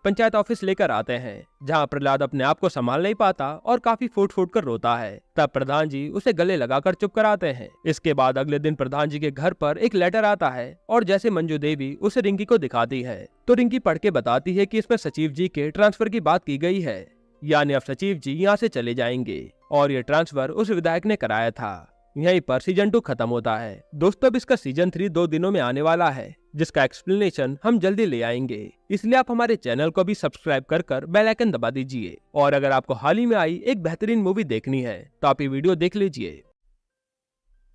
पंचायत ऑफिस लेकर आते हैं, जहां प्रहलाद अपने आप को संभाल नहीं पाता और काफी फूट फूट कर रोता है। तब प्रधान जी उसे गले लगाकर चुप कराते हैं। इसके बाद अगले दिन प्रधान जी के घर पर एक लेटर आता है और जैसे मंजू देवी उसे रिंकी को दिखाती है, तो रिंकी पढ़ के बताती है कि इसमें सचिव जी के ट्रांसफर की बात की गई है, यानी अब सचिव जी यहाँ से चले जाएंगे और ये ट्रांसफर उस विधायक ने कराया था। यहीं पर सीजन 2 खत्म होता है। दोस्तों, अब इसका सीजन 3 2 दिनों में आने वाला है, जिसका एक्सप्लेनेशन हम जल्दी ले आएंगे। इसलिए आप हमारे चैनल को भी सब्सक्राइब कर बेल आइकन दबा दीजिए। और अगर आपको हाल ही में आई एक बेहतरीन मूवी देखनी है तो आप ये वीडियो देख लीजिए।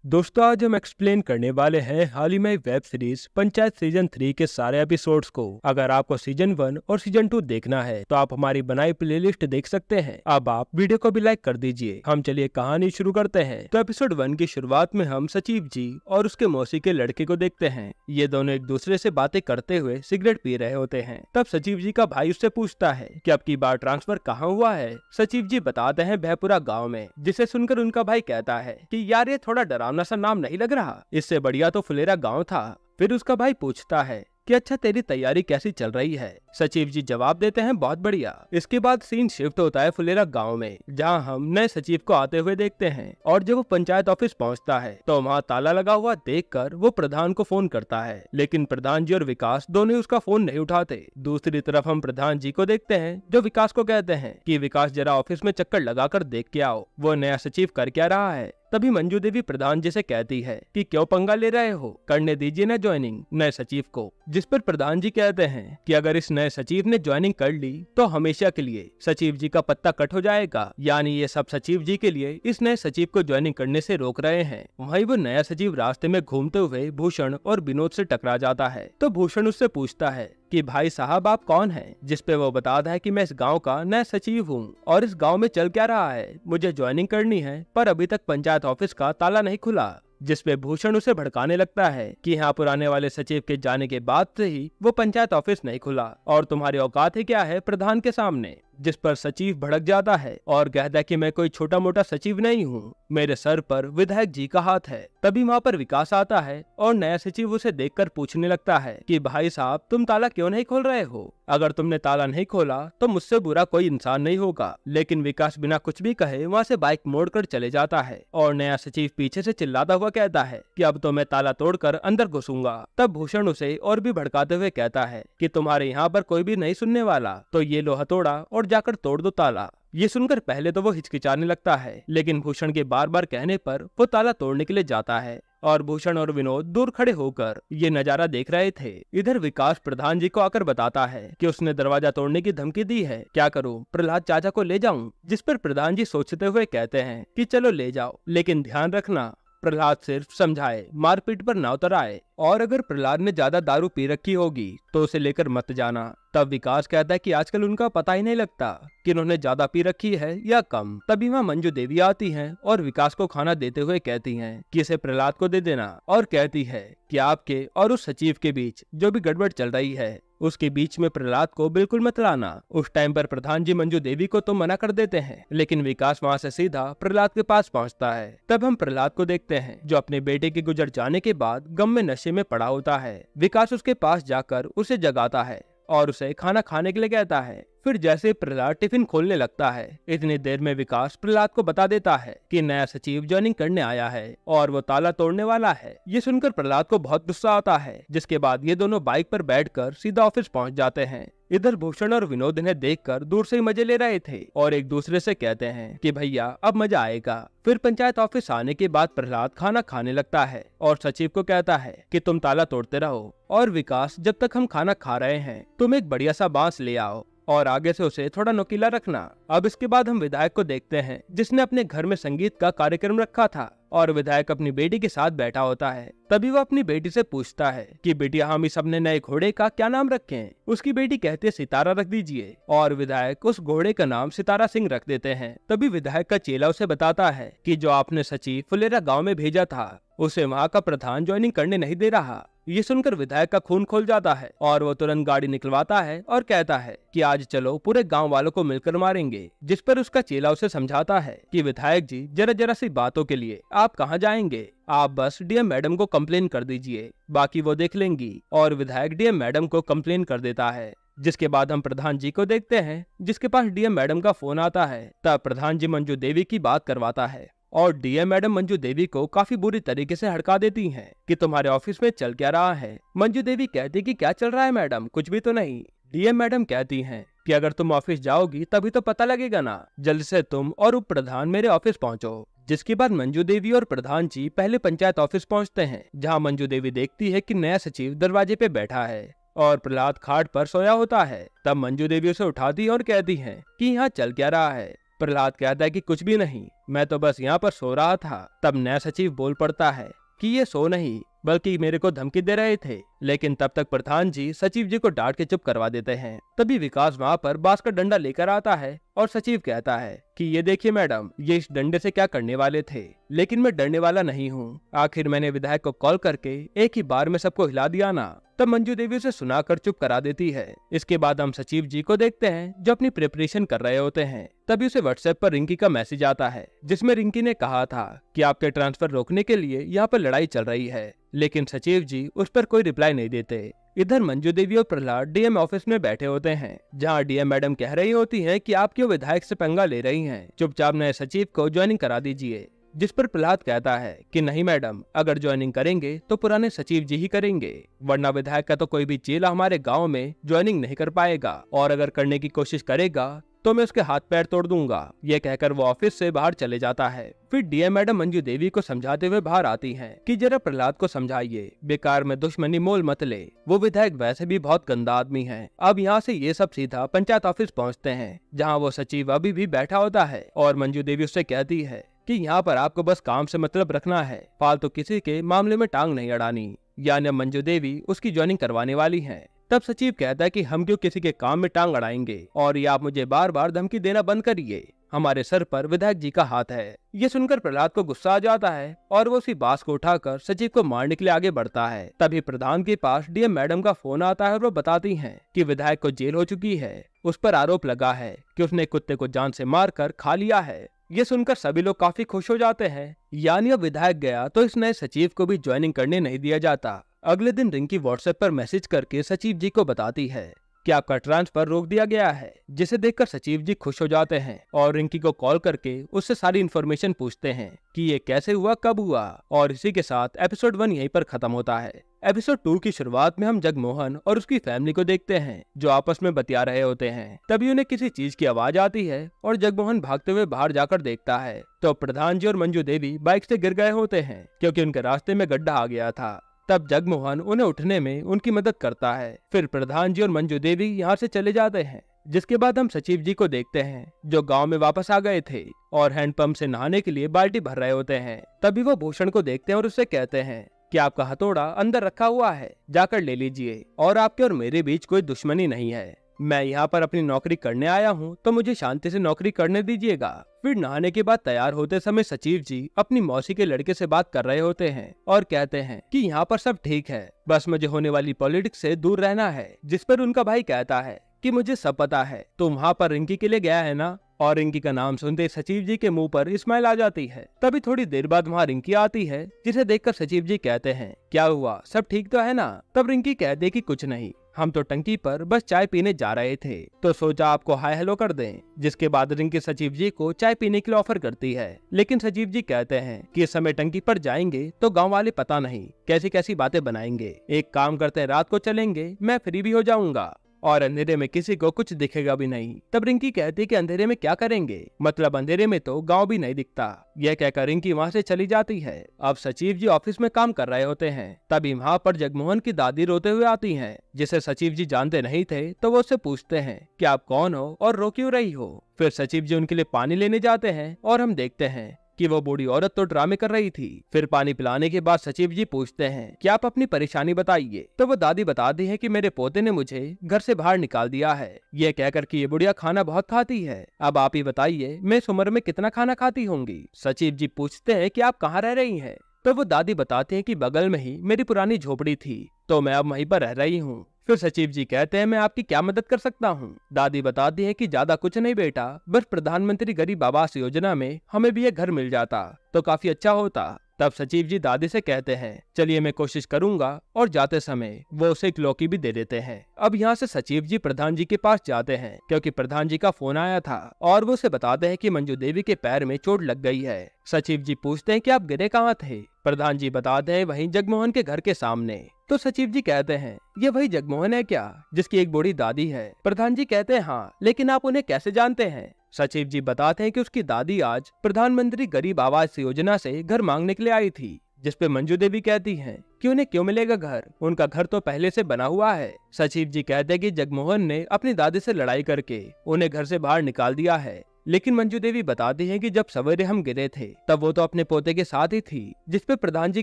दोस्तों, आज हम एक्सप्लेन करने वाले हैं हाल ही में वेब सीरीज पंचायत सीजन 3 के सारे एपिसोड्स को। अगर आपको सीजन 1 और सीजन 2 देखना है तो आप हमारी बनाई प्लेलिस्ट देख सकते हैं। अब आप वीडियो को भी लाइक कर दीजिए। हम चलिए कहानी शुरू करते हैं। तो एपिसोड 1 की शुरुआत में हम सचिव जी और उसके मौसी के लड़के को देखते हैं। ये दोनों एक दूसरे से बातें करते हुए सिगरेट पी रहे होते हैं। तब सचिव जी का भाई उससे पूछता है कि अब की बार ट्रांसफर कहाँ हुआ है। सचिव जी बताते हैं भयपुरा गाँव में, जिसे सुनकर उनका भाई कहता है कि यार ये थोड़ा डरावना सा नाम नहीं लग रहा, इससे बढ़िया तो फुलेरा गांव था। फिर उसका भाई पूछता है कि अच्छा तेरी तैयारी कैसी चल रही है। सचिव जी जवाब देते हैं बहुत बढ़िया। इसके बाद सीन शिफ्ट होता है फुलेरा गांव में, जहां हम नए सचिव को आते हुए देखते हैं। और जब वो पंचायत ऑफिस पहुंचता है तो वहां ताला लगा हुआ देखकर वो प्रधान को फोन करता है, लेकिन प्रधान जी और विकास दोनों ही उसका फोन नहीं उठाते। दूसरी तरफ हम प्रधान जी को देखते हैं, जो विकास को कहते हैं कि विकास जरा ऑफिस में चक्कर लगाकर देख के आओ, वो नया सचिव कर क्या रहा है। तभी मंजू देवी प्रधान जी से कहती है कि क्यों पंगा ले रहे हो, करने दीजिए ना ज्वाइनिंग नए सचिव को। जिस पर प्रधान जी कहते हैं कि अगर इस नए सचिव ने ज्वाइनिंग कर ली तो हमेशा के लिए सचिव जी का पत्ता कट हो जाएगा, यानी ये सब सचिव जी के लिए इस नए सचिव को ज्वाइनिंग करने से रोक रहे हैं। वहीं वो नया सचिव रास्ते में घूमते हुए भूषण और विनोद से टकरा जाता है। तो भूषण उससे पूछता है कि भाई साहब आप कौन हैं, जिस पे वो बताता है कि मैं इस गांव का नया सचिव हूँ और इस गांव में चल क्या रहा है, मुझे ज्वाइनिंग करनी है पर अभी तक पंचायत ऑफिस का ताला नहीं खुला। जिस पे भूषण उसे भड़काने लगता है कि यहाँ पुराने वाले सचिव के जाने के बाद से ही वो पंचायत ऑफिस नहीं खुला और तुम्हारी औकात ही क्या है प्रधान के सामने। जिस पर सचिव भड़क जाता है और कहता है कि मैं कोई छोटा मोटा सचिव नहीं हूँ, मेरे सर पर विधायक जी का हाथ है। तभी वहाँ पर विकास आता है और नया सचिव उसे देखकर पूछने लगता है कि भाई साहब तुम ताला क्यों नहीं खोल रहे हो, अगर तुमने ताला नहीं खोला तो मुझसे बुरा कोई इंसान नहीं होगा। लेकिन विकास बिना कुछ भी कहे वहाँ से बाइक मोड़कर चले जाता है और नया सचिव पीछे से चिल्लाता हुआ कहता है कि अब तो मैं ताला तोड़कर अंदर घुसूंगा। तब भूषण उसे और भी भड़काते हुए कहता है कि तुम्हारे यहाँ पर कोई भी नहीं सुनने वाला, तो ये लो हथौड़ा और जाकर तोड़ दो ताला। ये सुनकर पहले तो वो हिचकिचाने लगता है, लेकिन भूषण के बार बार कहने पर वो ताला तोड़ने के लिए जाता है और भूषण और विनोद दूर खड़े होकर ये नजारा देख रहे थे। इधर विकास प्रधान जी को आकर बताता है कि उसने दरवाजा तोड़ने की धमकी दी है, क्या करूं, प्रहलाद चाचा को ले जाऊं? जिस पर प्रधान जी सोचते हुए कहते हैं कि चलो ले जाओ, लेकिन ध्यान रखना प्रहलाद सिर्फ समझाए, मारपीट पर ना उतर आए, और अगर प्रहलाद ने ज्यादा दारू पी रखी होगी तो उसे लेकर मत जाना। तब विकास कहता है कि आजकल उनका पता ही नहीं लगता कि उन्होंने ज्यादा पी रखी है या कम। तभी वहाँ मंजू देवी आती हैं और विकास को खाना देते हुए कहती हैं कि इसे प्रहलाद को दे देना, और कहती है कि आपके और उस सचिव के बीच जो भी गड़बड़ चल रही है उसके बीच में प्रहलाद को बिल्कुल मत लाना। उस टाइम पर प्रधान जी मंजू देवी को तो मना कर देते हैं, लेकिन विकास वहाँ से सीधा प्रहलाद के पास पहुँचता है। तब हम प्रहलाद को देखते हैं जो अपने बेटे के गुजर जाने के बाद गम में नशे में पड़ा होता है। विकास उसके पास जाकर उसे जगाता है और उसे खाना खाने के लिए कहता है। फिर जैसे प्रहलाद टिफिन खोलने लगता है, इतनी देर में विकास प्रहलाद को बता देता है कि नया सचिव ज्वाइनिंग करने आया है और वो ताला तोड़ने वाला है। ये सुनकर प्रहलाद को बहुत गुस्सा आता है, जिसके बाद ये दोनों बाइक पर बैठकर सीधा ऑफिस पहुंच जाते हैं। इधर भूषण और विनोद इन्हें देखकर दूर से ही मजे ले रहे थे और एक दूसरे से कहते हैं कि भैया अब मजा आएगा। फिर पंचायत ऑफिस आने के बाद प्रहलाद खाना खाने लगता है और सचिव को कहता है कि तुम ताला तोड़ते रहो, और विकास जब तक हम खाना खा रहे हैं तुम एक बढ़िया सा बांस ले आओ और आगे से उसे थोड़ा नुकीला रखना। अब इसके बाद हम विधायक को देखते हैं जिसने अपने घर में संगीत का कार्यक्रम रखा था और विधायक अपनी बेटी के साथ बैठा होता है। तभी वो अपनी बेटी से पूछता है कि बेटिया हम इस अपने नए घोड़े का क्या नाम रखें? उसकी बेटी कहती है सितारा रख दीजिए, और विधायक उस घोड़े का नाम सितारा सिंह रख देते हैं। तभी विधायक का चेला उसे बताता है कि जो आपने सचिव फुलेरा गाँव में भेजा था उसे वहाँ का प्रधान ज्वाइनिंग करने नहीं दे रहा। ये सुनकर विधायक का खून खोल जाता है और वो तुरंत गाड़ी निकलवाता है और कहता है कि आज चलो पूरे गांव वालों को मिलकर मारेंगे। जिस पर उसका चेला उसे समझाता है कि विधायक जी जरा जरा सी बातों के लिए आप कहां जाएंगे, आप बस डीएम मैडम को कंप्लेन कर दीजिए, बाकी वो देख लेंगी। और विधायक डीएम मैडम को कंप्लेन कर देता है। जिसके बाद हम प्रधान जी को देखते हैं जिसके पास डीएम मैडम का फोन आता है। तब प्रधान जी मंजू देवी की बात करवाता है और डीएम मैडम मंजू देवी को काफी बुरी तरीके से हड़का देती हैं कि तुम्हारे ऑफिस में चल क्या रहा है। मंजू देवी कहती कि क्या चल रहा है मैडम, कुछ भी तो नहीं। डीएम मैडम कहती हैं कि अगर तुम ऑफिस जाओगी तभी तो पता लगेगा ना, जल्द से तुम और उप प्रधान मेरे ऑफिस पहुंचो। जिसके बाद मंजू देवी और प्रधान जी पहले पंचायत ऑफिस पहुंचते हैं, जहां मंजू देवी देखती है कि नया सचिव दरवाजे पे बैठा है और प्रहलाद खाट पर सोया होता है। तब मंजू देवी उसे उठाती और कहती है कि यहाँ चल क्या रहा है। प्रहलाद कहता है कि कुछ भी नहीं, मैं तो बस यहाँ पर सो रहा था। तब नया सचिव बोल पड़ता है कि ये सो नहीं बल्कि मेरे को धमकी दे रहे थे, लेकिन तब तक प्रधान जी सचिव जी को डांट के चुप करवा देते हैं। तभी विकास वहाँ पर बांस का डंडा लेकर आता है और सचिव कहता है कि ये देखिए मैडम, ये इस डंडे से क्या करने वाले थे, लेकिन मैं डरने वाला नहीं हूँ। आखिर मैंने विधायक को कॉल करके एक ही बार में सबको हिला दिया ना। तब मंजू देवी उसे सुनाकर चुप करा देती है। इसके बाद हम सचिव जी को देखते हैं जो अपनी प्रिपरेशन कर रहे होते हैं। तभी उसे व्हाट्सएप पर रिंकी का मैसेज आता है जिसमें रिंकी ने कहा था कि आपके ट्रांसफर रोकने के लिए यहाँ पर लड़ाई चल रही है, लेकिन सचिव जी उस पर कोई रिप्लाई नहीं देते। इधर मंजू देवी और प्रहलाद डीएम ऑफिस में बैठे होते हैं, जहां डीएम मैडम कह रही होती हैं कि आप क्यों विधायक से पंगा ले रही हैं, चुपचाप नए सचिव को ज्वाइनिंग करा दीजिए। जिस पर प्रहलाद कहता है कि नहीं मैडम, अगर ज्वाइनिंग करेंगे तो पुराने सचिव जी ही करेंगे, वरना विधायक का तो कोई भी चेला हमारे गाँव में ज्वाइनिंग नहीं कर पाएगा, और अगर करने की कोशिश करेगा तो मैं उसके हाथ पैर तोड़ दूंगा। ये कहकर वो ऑफिस से बाहर चले जाता है। फिर डीएम मैडम मंजू देवी को समझाते हुए बाहर आती हैं कि जरा प्रहलाद को समझाइए, बेकार में दुश्मनी मोल मत ले, वो विधायक वैसे भी बहुत गंदा आदमी है। अब यहाँ से ये सब सीधा पंचायत ऑफिस पहुँचते हैं, जहाँ वो सचिव अभी भी बैठा होता है और मंजू देवी उससे कहती है कि यहाँ पर आपको बस काम से मतलब रखना है, फालतू किसी के मामले में टांग नहीं अड़ानी। यानी मंजू देवी उसकी ज्वाइनिंग करवाने वाली है। तब सचिव कहता है कि हम क्यों किसी के काम में टांग अड़ाएंगे, और ये आप मुझे बार बार धमकी देना बंद करिए, हमारे सर पर विधायक जी का हाथ है। ये सुनकर प्रहलाद को गुस्सा आ जाता है और वो उसी बांस को उठाकर सचिव को मारने के लिए आगे बढ़ता है। तभी प्रधान के पास डीएम मैडम का फोन आता है और वो बताती हैं कि विधायक को जेल हो चुकी है, उस पर आरोप लगा है कि उसने कुत्ते को जान से मारकर खा लिया है। ये सुनकर सभी लोग काफी खुश हो जाते हैं, यानी अब विधायक गया तो इस नए सचिव को भी ज्वाइनिंग करने नहीं दिया जाता। अगले दिन रिंकी व्हाट्सएप पर मैसेज करके सचिव जी को बताती है कि आपका ट्रांसफर रोक दिया गया है, जिसे देखकर सचिव जी खुश हो जाते हैं और रिंकी को कॉल करके उससे सारी इन्फॉर्मेशन पूछते हैं कि ये कैसे हुआ, कब हुआ। और इसी के साथ एपिसोड 1 यहीं पर खत्म होता है। एपिसोड 2 की शुरुआत में हम जगमोहन और उसकी फैमिली को देखते हैं जो आपस में बतिया रहे होते हैं। तभी उन्हें किसी चीज की आवाज आती है और जगमोहन भागते हुए बाहर जाकर देखता है तो प्रधान जी और मंजू देवी बाइक से गिर गए होते हैं क्योंकि उनके रास्ते में गड्ढा आ गया था। तब जगमोहन उन्हें उठने में उनकी मदद करता है। फिर प्रधान जी और मंजू देवी यहाँ से चले जाते हैं। जिसके बाद हम सचिव जी को देखते हैं जो गांव में वापस आ गए थे और हैंडपंप से नहाने के लिए बाल्टी भर रहे होते हैं। तभी वो भूषण को देखते हैं और उससे कहते हैं कि आपका हथौड़ा अंदर रखा हुआ है, जाकर ले लीजिए और आपके और मेरे बीच कोई दुश्मनी नहीं है। मैं यहाँ पर अपनी नौकरी करने आया हूँ तो मुझे शांति से नौकरी करने दीजिएगा। फिर नहाने के बाद तैयार होते समय सचिव जी अपनी मौसी के लड़के से बात कर रहे होते हैं और कहते हैं कि यहाँ पर सब ठीक है, बस मुझे होने वाली पॉलिटिक्स से दूर रहना है। जिस पर उनका भाई कहता है कि मुझे सब पता है, तुम वहाँ पर रिंकी के लिए गया है ना। और रिंकी का नाम सुनते सचिव जी के मुंह पर स्माइल आ जाती है। तभी थोड़ी देर बाद वहाँ रिंकी आती है जिसे देखकर सचिव जी कहते हैं क्या हुआ, सब ठीक तो है ना। तब रिंकी कहती है कि कुछ नहीं, हम तो टंकी पर बस चाय पीने जा रहे थे तो सोचा आपको हाय हेलो कर दें। जिसके बाद रिंकी सचिव जी को चाय पीने के लिए ऑफर करती है, लेकिन सचिव जी कहते हैं कि इस समय टंकी पर जाएंगे तो गांव वाले पता नहीं कैसी कैसी बातें बनाएंगे। एक काम करते हैं, रात को चलेंगे, मैं फ्री भी हो जाऊंगा और अंधेरे में किसी को कुछ दिखेगा भी नहीं। तब रिंकी कहती कि अंधेरे में क्या करेंगे, मतलब अंधेरे में तो गांव भी नहीं दिखता। यह कहकर रिंकी वहां से चली जाती है। अब सचिव जी ऑफिस में काम कर रहे होते हैं। तभी वहां पर जगमोहन की दादी रोते हुए आती हैं, जिसे सचिव जी जानते नहीं थे तो वो उससे पूछते हैं कि आप कौन हो और रो क्यों रही हो। फिर सचिव जी उनके लिए पानी लेने जाते हैं और हम देखते हैं कि वो बूढ़ी औरत तो ड्रामे कर रही थी। फिर पानी पिलाने के बाद सचिव जी पूछते हैं कि आप अपनी परेशानी बताइए। तो वो दादी बताती है कि मेरे पोते ने मुझे घर से बाहर निकाल दिया है, ये कहकर कि ये बुढ़िया खाना बहुत खाती है। अब आप ही बताइए मैं इस उम्र में कितना खाना खाती होंगी। सचिव जी पूछते हैं कि आप कहाँ रह रही हैं। तो वो दादी बताते हैं कि बगल में ही मेरी पुरानी झोपड़ी थी तो मैं अब वहीं पर रह रही हूँ। फिर सचिव जी कहते हैं मैं आपकी क्या मदद कर सकता हूँ। दादी बताती है कि ज्यादा कुछ नहीं बेटा, बस प्रधानमंत्री गरीब आवास योजना में हमें भी एक घर मिल जाता तो काफी अच्छा होता। तब सचिव जी दादी से कहते हैं चलिए मैं कोशिश करूंगा और जाते समय वो उसे एक लौकी भी दे देते हैं। अब यहाँ से सचिव जी प्रधान जी के पास जाते हैं क्योंकि प्रधान जी का फोन आया था और वो उसे बताते हैं कि मंजू देवी के पैर में चोट लग गई है। सचिव जी पूछते हैं कि आप गिरे कहाँ थे। प्रधान जी बताते हैं वहीं जगमोहन के घर के सामने। तो सचिव जी कहते हैं ये वही जगमोहन है क्या जिसकी एक बूढ़ी दादी है। प्रधान जी कहते हैं हाँ, लेकिन आप उन्हें कैसे जानते हैं। सचिव जी बताते हैं कि उसकी दादी आज प्रधानमंत्री गरीब आवास योजना से घर मांगने के लिए आई थी। जिस पे मंजू देवी कहती हैं कि उन्हें क्यों मिलेगा घर, उनका घर तो पहले से बना हुआ है। सचिव जी कहते हैं कि जगमोहन ने अपनी दादी से लड़ाई करके उन्हें घर से बाहर निकाल दिया है। लेकिन मंजू देवी बताती हैं कि जब सवेरे हम गिरे थे तब वो तो अपने पोते के साथ ही थी। जिसपे प्रधान जी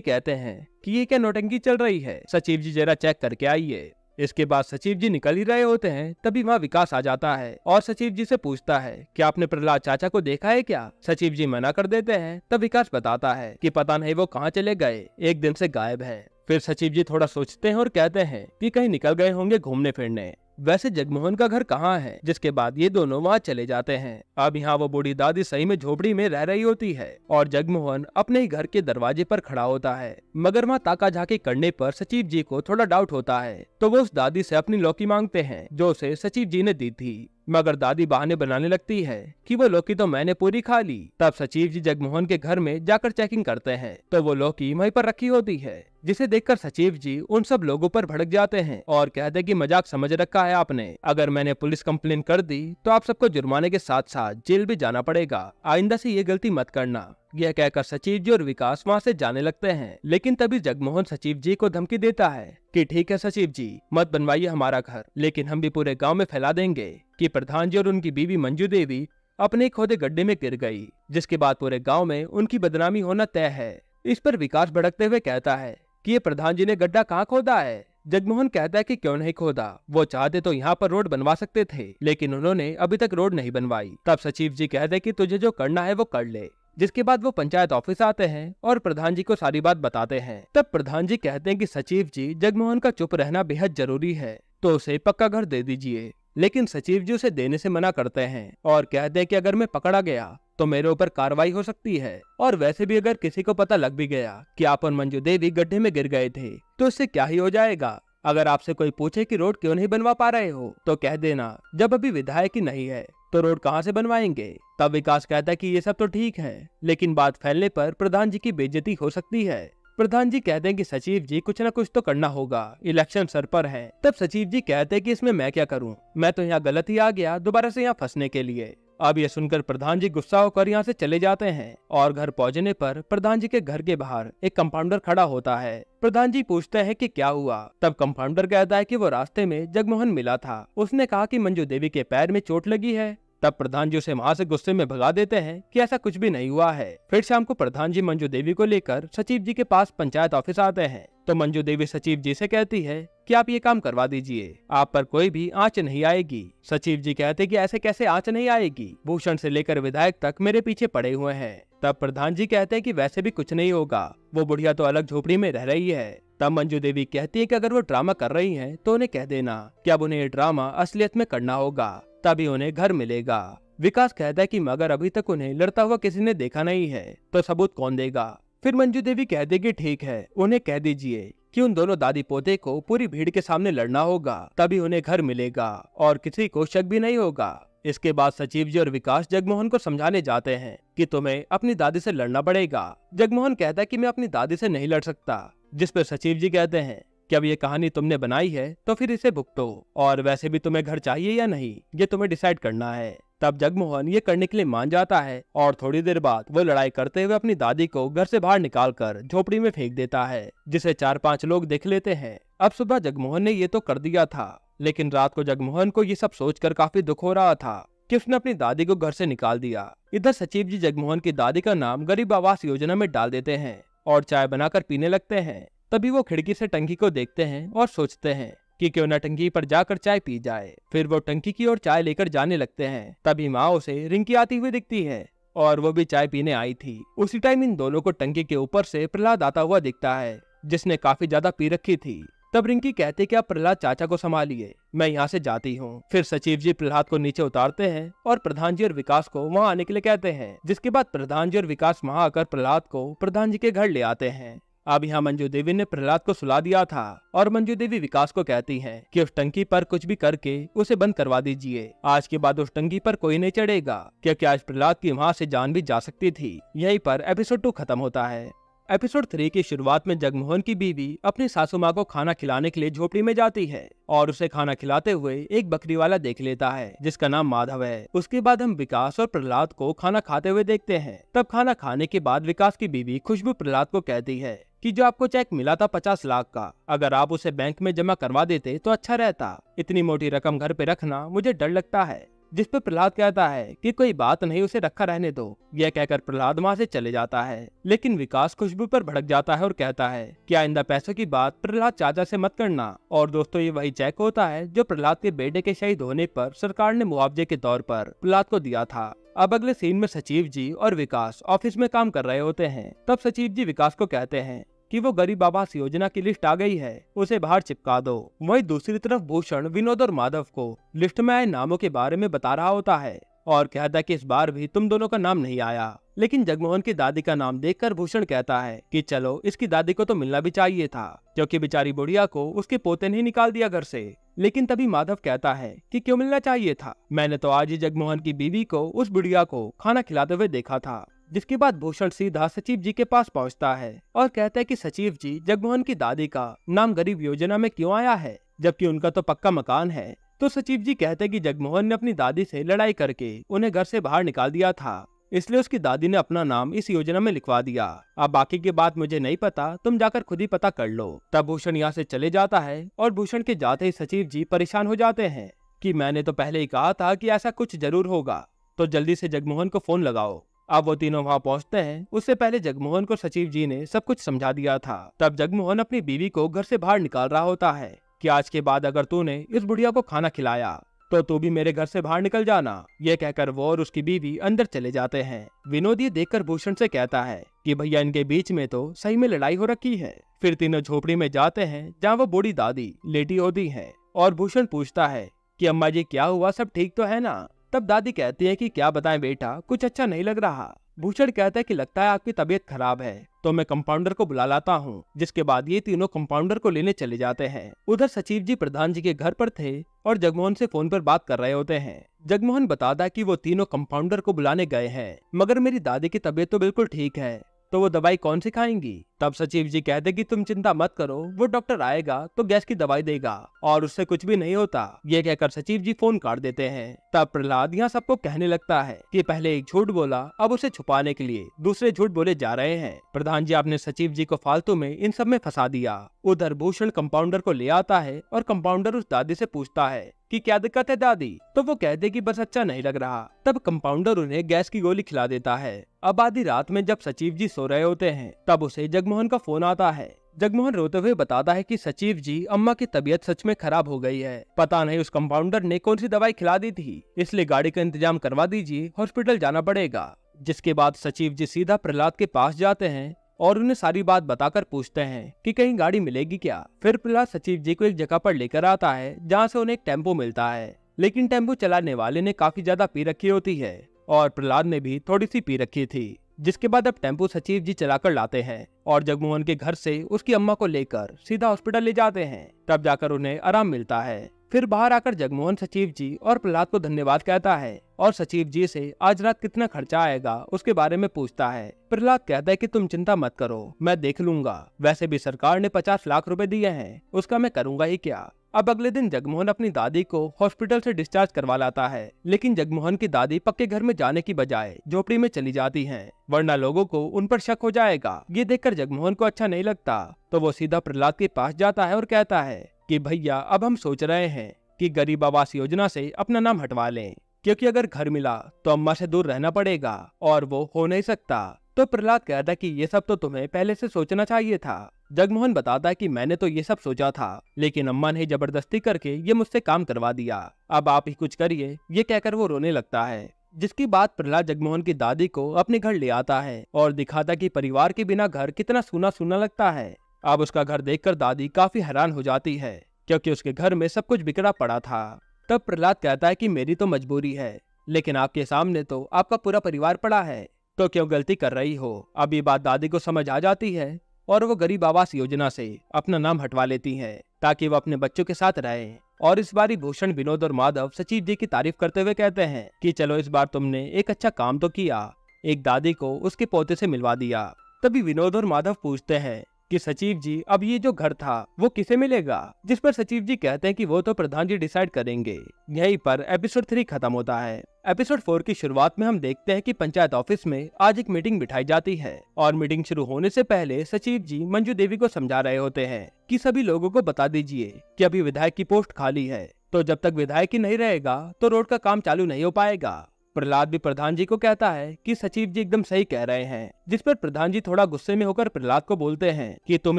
कहते हैं कि ये क्या नौटंकी चल रही है, सचिव जी जरा चेक करके आइए। इसके बाद सचिव जी निकल ही रहे होते हैं तभी वहाँ विकास आ जाता है और सचिव जी से पूछता है कि आपने प्रहलाद चाचा को देखा है क्या। सचिव जी मना कर देते हैं। तब विकास बताता है कि पता नहीं वो कहाँ चले गए, एक दिन से गायब है। फिर सचिव जी थोड़ा सोचते हैं और कहते हैं कि कहीं निकल गए होंगे घूमने फिरने। वैसे जगमोहन का घर कहाँ है। जिसके बाद ये दोनों वहाँ चले जाते हैं। अब यहाँ वो बूढ़ी दादी सही में झोपड़ी में रह रही होती है और जगमोहन अपने ही घर के दरवाजे पर खड़ा होता है। मगर वहाँ ताका झाकी करने पर सचिव जी को थोड़ा डाउट होता है तो वो उस दादी से अपनी लौकी मांगते हैं जो उसे सचिव जी ने दी थी। मगर दादी बहाने बनाने लगती है कि वो लौकी तो मैंने पूरी खा ली। तब सचिव जी जगमोहन के घर में जाकर चेकिंग करते हैं तो वो लौकी वहीं पर रखी होती है। जिसे देखकर सचिव जी उन सब लोगों पर भड़क जाते हैं और कहते हैं कि मजाक समझ रखा है आपने, अगर मैंने पुलिस कंप्लेन कर दी तो आप सबको जुर्माने के साथ साथ जेल भी जाना पड़ेगा, आइंदा से ये गलती मत करना। यह कहकर सचिव जी और विकास वहाँ से जाने लगते हैं। लेकिन तभी जगमोहन सचिव जी को धमकी देता है कि ठीक है सचिव जी, मत बनवाइए हमारा घर, लेकिन हम भी पूरे गांव में फैला देंगे कि प्रधान जी और उनकी बीवी मंजू देवी अपने खोदे गड्ढे में गिर गई, जिसके बाद पूरे गांव में उनकी बदनामी होना तय है। इस पर विकास भड़कते हुए कहता है कि ये प्रधान जी ने गड्ढा कहाँ खोदा है। जगमोहन कहता है कि क्यों नहीं खोदा, वो चाहते तो यहाँ पर रोड बनवा सकते थे, लेकिन उन्होंने अभी तक रोड नहीं बनवाई। तब सचिव जी कहते हैं कि तुझे जो करना है वो कर ले। जिसके बाद वो पंचायत ऑफिस आते हैं और प्रधान जी को सारी बात बताते हैं। तब प्रधान जी कहते हैं कि सचिव जी जगमोहन का चुप रहना बेहद जरूरी है तो उसे पक्का घर दे दीजिए। लेकिन सचिव जी उसे देने से मना करते हैं और कहते हैं कि अगर मैं पकड़ा गया तो मेरे ऊपर कार्रवाई हो सकती है, और वैसे भी अगर किसी को पता लग भी गया कि आप और मंजू देवी गड्ढे में गिर गए थे तो इससे क्या ही हो जाएगा। अगर आपसे कोई पूछे कि रोड क्यों नहीं बनवा पा रहे हो तो कह देना जब अभी विधायक ही नहीं है तो रोड कहाँ से बनवाएंगे। तब विकास कहता है कि ये सब तो ठीक है, लेकिन बात फैलने पर प्रधान जी की बेइज्जती हो सकती है। प्रधान जी कहते हैं कि सचिव जी कुछ न कुछ तो करना होगा, इलेक्शन सर पर है। तब सचिव जी कहते हैं कि इसमें मैं क्या करूं, मैं तो यहाँ गलत ही आ गया दोबारा से यहाँ फंसने के लिए। अब ये सुनकर प्रधान जी गुस्सा होकर यहाँ से चले जाते हैं और घर पहुंचने पर प्रधान जी के घर के बाहर एक कंपाउंडर खड़ा होता है। प्रधान जी पूछते हैं कि क्या हुआ। तब कंपाउंडर कहता है कि वो रास्ते में जगमोहन मिला था, उसने कहा कि मंजू देवी के पैर में चोट लगी है। तब प्रधान जी उसे वहाँ से गुस्से में भगा देते हैं कि ऐसा कुछ भी नहीं हुआ है। फिर शाम को प्रधान जी मंजू देवी को लेकर सचिव जी के पास पंचायत ऑफिस आते हैं। तो मंजू देवी सचिव जी से कहती है कि आप ये काम करवा दीजिए, आप पर कोई भी आंच नहीं आएगी। सचिव जी कहते कि ऐसे कैसे आंच नहीं आएगी, भूषण से लेकर विधायक तक मेरे पीछे पड़े हुए हैं। तब प्रधान जी कहते हैं कि वैसे भी कुछ नहीं होगा, वो बुढ़िया तो अलग झोपड़ी में रह रही है। तब मंजू देवी कहती है कि अगर वो ड्रामा कर रही हैं तो उन्हें कह देना कि अब उन्हें ये ड्रामा असलियत में करना होगा, तभी उन्हें घर मिलेगा। विकास कहता है कि मगर अभी तक उन्हें लड़ता हुआ किसी ने देखा नहीं है, तो सबूत कौन देगा। फिर मंजू देवी कहती है कि ठीक है, उन्हें कह दीजिए कि उन दोनों दादी पोते को पूरी भीड़ के सामने लड़ना होगा, तभी उन्हें घर मिलेगा और किसी को शक भी नहीं होगा। इसके बाद सचिव जी और विकास जगमोहन को समझाने जाते हैं कि तुम्हें अपनी दादी से लड़ना पड़ेगा। जगमोहन कहता है कि मैं अपनी दादी से नहीं लड़ सकता, जिस पर सचिव जी कहते हैं कि अब ये कहानी तुमने बनाई है तो फिर इसे भुगतो, और वैसे भी तुम्हें घर चाहिए या नहीं ये तुम्हें डिसाइड करना है। तब जगमोहन ये करने के लिए मान जाता है और थोड़ी देर बाद वो लड़ाई करते हुए अपनी दादी को घर से बाहर निकालकर झोपड़ी में फेंक देता है, जिसे 4-5 लोग देख लेते हैं। अब सुबह जगमोहन ने ये तो कर दिया था, लेकिन रात को जगमोहन को ये सब सोचकर काफी दुख हो रहा था कि उसने अपनी दादी को घर से निकाल दिया। इधर सचिव जी जगमोहन की दादी का नाम गरीब आवास योजना में डाल देते हैं और चाय बनाकर पीने लगते हैं। तभी वो खिड़की से टंकी को देखते हैं और सोचते हैं कि क्यों न टंकी पर जाकर चाय पी जाए। फिर वो टंकी की ओर चाय लेकर जाने लगते हैं। तभी माँ उसे रिंकी आती हुई दिखती है और वो भी चाय पीने आई थी। उसी टाइम इन दोनों को टंकी के ऊपर से प्रहलाद आता हुआ दिखता है, जिसने काफी ज्यादा पी रखी थी। तब रिंकी कहते कि आप प्रहलाद चाचा को संभालिए, मैं यहाँ से जाती हूँ। फिर सचिव जी प्रहलाद को नीचे उतारते हैं और प्रधान जी और विकास को वहाँ आने के लिए कहते हैं, जिसके बाद प्रधान जी और विकास वहाँ आकर प्रहलाद को प्रधान जी के घर ले आते हैं। अब यहाँ मंजू देवी ने प्रहलाद को सुला दिया था और मंजू देवी विकास को कहती हैं कि उस टंकी पर कुछ भी करके उसे बंद करवा दीजिए। आज के बाद उस टंकी पर कोई नहीं चढ़ेगा, क्योंकि आज प्रहलाद की वहाँ से जान भी जा सकती थी। यहीं पर एपिसोड 2 खत्म होता है। एपिसोड 3 की शुरुआत में जगमोहन की बीवी अपनी सासू माँ को खाना खिलाने के लिए झोपड़ी में जाती है और उसे खाना खिलाते हुए एक बकरी वाला देख लेता है जिसका नाम माधव है। उसके बाद हम विकास और प्रहलाद को खाना खाते हुए देखते हैं। तब खाना खाने के बाद विकास की बीवी खुशबू प्रहलाद को कहती है कि जो आपको चेक मिला था 50 लाख का, अगर आप उसे बैंक में जमा करवा देते तो अच्छा रहता। इतनी मोटी रकम घर पे रखना मुझे डर लगता है। जिस पर प्रहलाद कहता है कि कोई बात नहीं, उसे रखा रहने दो। यह कहकर प्रहलाद वहाँ से चले जाता है, लेकिन विकास खुशबू पर भड़क जाता है और कहता है कि आइंदा पैसों की बात प्रहलाद चाचा से मत करना। और दोस्तों ये वही चेक होता है जो प्रहलाद के बेटे के शहीद होने पर सरकार ने मुआवजे के तौर पर प्रहलाद को दिया था। अब अगले सीन में सचिव जी और विकास ऑफिस में काम कर रहे होते हैं। तब सचिव जी विकास को कहते हैं कि वो गरीब आवास योजना की लिस्ट आ गई है, उसे बाहर चिपका दो। वहीं दूसरी तरफ भूषण विनोद और माधव को लिस्ट में आए नामों के बारे में बता रहा होता है और कहता है कि इस बार भी तुम दोनों का नाम नहीं आया। लेकिन जगमोहन की दादी का नाम देखकर भूषण कहता है कि चलो इसकी दादी को तो मिलना भी चाहिए था, क्योंकि बेचारी बुढ़िया को उसके पोते ने ही निकाल दिया घर से। लेकिन तभी माधव कहता है कि क्यों मिलना चाहिए था, मैंने तो आज ही जगमोहन की बीवी को उस बुढ़िया को खाना खिलाते हुए देखा था। जिसके बाद भूषण सीधा सचिव जी के पास पहुंचता है और कहता है कि सचिव जी जगमोहन की दादी का नाम गरीब योजना में क्यों आया है, जबकि उनका तो पक्का मकान है। तो सचिव जी कहते हैं कि जगमोहन ने अपनी दादी से लड़ाई करके उन्हें घर से बाहर निकाल दिया था, इसलिए उसकी दादी ने अपना नाम इस योजना में लिखवा दिया। अब बाकी की बात मुझे नहीं पता, तुम जाकर खुद ही पता कर लो। तब भूषण यहाँ से चले जाता है और भूषण के जाते ही सचिव जी परेशान हो जाते हैं कि मैंने तो पहले ही कहा था कि ऐसा कुछ जरूर होगा, तो जल्दी से जगमोहन को फोन लगाओ। अब वो तीनों वहाँ पहुँचते हैं। उससे पहले जगमोहन को सचिव जी ने सब कुछ समझा दिया था। तब जगमोहन अपनी बीवी को घर से बाहर निकाल रहा होता है कि आज के बाद अगर तूने इस बुढ़िया को खाना खिलाया तो तू भी मेरे घर से बाहर निकल जाना। यह कहकर वो और उसकी बीवी अंदर चले जाते हैं। विनोद ये देखकर भूषण से कहता है कि भैया इनके बीच में तो सही में लड़ाई हो रखी है। फिर तीनों झोपड़ी में जाते हैं जहाँ वो बूढ़ी दादी लेटी होती है और भूषण पूछता है कि अम्मा जी क्या हुआ, सब ठीक तो है ना। तब दादी कहती है कि क्या बताएं बेटा, कुछ अच्छा नहीं लग रहा। भूषण कहता है कि लगता है आपकी तबीयत खराब है, तो मैं कंपाउंडर को बुला लाता हूँ। जिसके बाद ये तीनों कंपाउंडर को लेने चले जाते हैं। उधर सचिव जी प्रधान जी के घर पर थे और जगमोहन से फोन पर बात कर रहे होते हैं। जगमोहन बताता है कि वो तीनों कंपाउंडर को बुलाने गए हैं, मगर मेरी दादी की तबीयत तो बिल्कुल ठीक है, तो वो दवाई कौन सी खाएंगी। तब सचिव जी कहते कि तुम चिंता मत करो, वो डॉक्टर आएगा तो गैस की दवाई देगा और उससे कुछ भी नहीं होता। ये कहकर सचिव जी फोन काट देते हैं। तब प्रहलाद यहाँ सबको कहने लगता है कि पहले एक झूठ बोला, अब उसे छुपाने के लिए दूसरे झूठ बोले जा रहे हैं। प्रधान जी आपने सचिव जी को फालतू में इन सब में फंसा दिया। उधर भूषण कंपाउंडर को ले आता है और कंपाउंडर उस दादी से पूछता है कि क्या दिक्कत है दादी, तो वो कहते कि बस अच्छा नहीं लग रहा। तब कंपाउंडर उन्हें गैस की गोली खिला देता है। अब आधी रात में जब सचिव जी सो रहे होते हैं तब उसे जगमोहन का फोन आता है। जगमोहन रोते हुए बताता है कि सचिव जी अम्मा की तबीयत सच में खराब हो गई है, पता नहीं उस कंपाउंडर ने कौन सी दवाई खिला दी थी, इसलिए गाड़ी का इंतजाम करवा दीजिए, हॉस्पिटल जाना पड़ेगा। जिसके बाद सचिव जी सीधा प्रहलाद के पास जाते हैं और उन्हें सारी बात बताकर पूछते हैं कि कहीं गाड़ी मिलेगी क्या। फिर प्रहलाद सचिव जी को एक जगह पर लेकर आता है जहाँ से उन्हें एक टेम्पो मिलता है, लेकिन टेम्पो चलाने वाले ने काफी ज्यादा पी रखी होती है और प्रहलाद ने भी थोड़ी सी पी रखी थी। जिसके बाद अब टेम्पो सचिव जी चलाकर लाते हैं और जगमोहन के घर से उसकी अम्मा को लेकर सीधा हॉस्पिटल ले जाते हैं। तब जाकर उन्हें आराम मिलता है। फिर बाहर आकर जगमोहन सचिव जी और प्रहलाद को धन्यवाद कहता है और सचिव जी से आज रात कितना खर्चा आएगा उसके बारे में पूछता है। प्रहलाद कहता है कि तुम चिंता मत करो, मैं देख लूंगा, वैसे भी सरकार ने 50 लाख रुपए दिए हैं, उसका मैं करूंगा ही क्या। अब अगले दिन जगमोहन अपनी दादी को हॉस्पिटल से डिस्चार्ज करवा लाता है, लेकिन जगमोहन की दादी पक्के घर में जाने की बजाय झोपड़ी में चली जाती हैं, वरना लोगों को उन पर शक हो जाएगा। ये देखकर जगमोहन को अच्छा नहीं लगता, तो वो सीधा प्रहलाद के पास जाता है और कहता है कि भैया अब हम सोच रहे हैं कि गरीब आवास योजना से अपना नाम हटवा लें, क्योंकि अगर घर मिला तो अम्मा से दूर रहना पड़ेगा और वो हो नहीं सकता। तो प्रहलाद कहता है कि ये सब तो तुम्हें पहले से सोचना चाहिए था। जगमोहन बताता है कि मैंने तो ये सब सोचा था, लेकिन अम्मा ने जबरदस्ती करके ये मुझसे काम करवा दिया, अब आप ही कुछ करिए। ये कहकर वो रोने लगता है। जिसकी बात प्रहलाद जगमोहन की दादी को अपने घर ले आता है और दिखाता कि परिवार के बिना घर कितना सूना सूना लगता है। अब उसका घर देखकर दादी काफी हैरान हो जाती है, क्योंकि उसके घर में सब कुछ बिखरा पड़ा था। तब प्रहलाद कहता है कि मेरी तो मजबूरी है, लेकिन आपके सामने तो आपका पूरा परिवार पड़ा है, तो क्यों गलती कर रही हो। अब ये बात दादी को समझ आ जाती है और वो गरीब आवास योजना से अपना नाम हटवा लेती हैं, ताकि वो अपने बच्चों के साथ रहे। और इस बार भूषण, विनोद और माधव सचिव जी की तारीफ करते हुए कहते हैं कि चलो इस बार तुमने एक अच्छा काम तो किया, एक दादी को उसके पोते से मिलवा दिया। तभी विनोद और माधव पूछते हैं कि सचिव जी अब ये जो घर था वो किसे मिलेगा, जिस पर सचिव जी कहते हैं कि वो तो प्रधान जी डिसाइड करेंगे। यहीं पर एपिसोड 3 खत्म होता है। एपिसोड 4 की शुरुआत में हम देखते हैं कि पंचायत ऑफिस में आज एक मीटिंग बिठाई जाती है और मीटिंग शुरू होने से पहले सचिव जी मंजू देवी को समझा रहे होते हैं कि सभी लोगों को बता दीजिए कि अभी विधायक की पोस्ट खाली है, तो जब तक विधायक ही नहीं रहेगा तो रोड का काम चालू नहीं हो पाएगा। प्रहलाद भी प्रधान जी को कहता है कि सचिव जी एकदम सही कह रहे हैं, जिस पर प्रधान जी थोड़ा गुस्से में होकर प्रहलाद को बोलते हैं कि तुम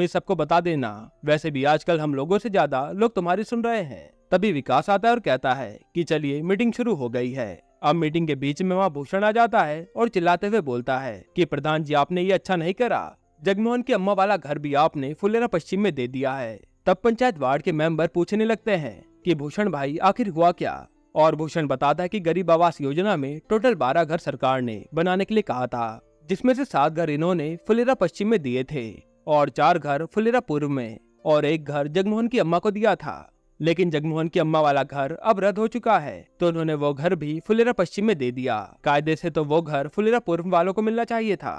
ही सबको बता देना, वैसे भी आजकल हम लोगों से ज्यादा लोग तुम्हारी सुन रहे हैं। तभी विकास आता है और कहता है कि चलिए मीटिंग शुरू हो गई है। अब मीटिंग के बीच में वहाँ भूषण आ जाता है और चिल्लाते हुए बोलता है कि प्रधान जी आपने ये अच्छा नहीं करा, जगमोहन की अम्मा वाला घर भी आपने फुलेरा पश्चिम में दे दिया है। तब पंचायत वार्ड के मेंबर पूछने लगते हैं कि भूषण भाई आखिर हुआ क्या, और भूषण बताता है कि गरीब आवास योजना में टोटल 12 घर सरकार ने बनाने के लिए कहा था, जिसमें से 7 घर इन्होंने फुलेरा पश्चिम में दिए थे और 4 घर फुलेरा पूर्व में और 1 घर जगमोहन की अम्मा को दिया था। लेकिन जगमोहन की अम्मा वाला घर अब रद्द हो चुका है, तो उन्होंने वो घर भी फुलेरा पश्चिम में दे दिया। कायदे से तो वो घर फुलेरा पूर्व वालों को मिलना चाहिए था।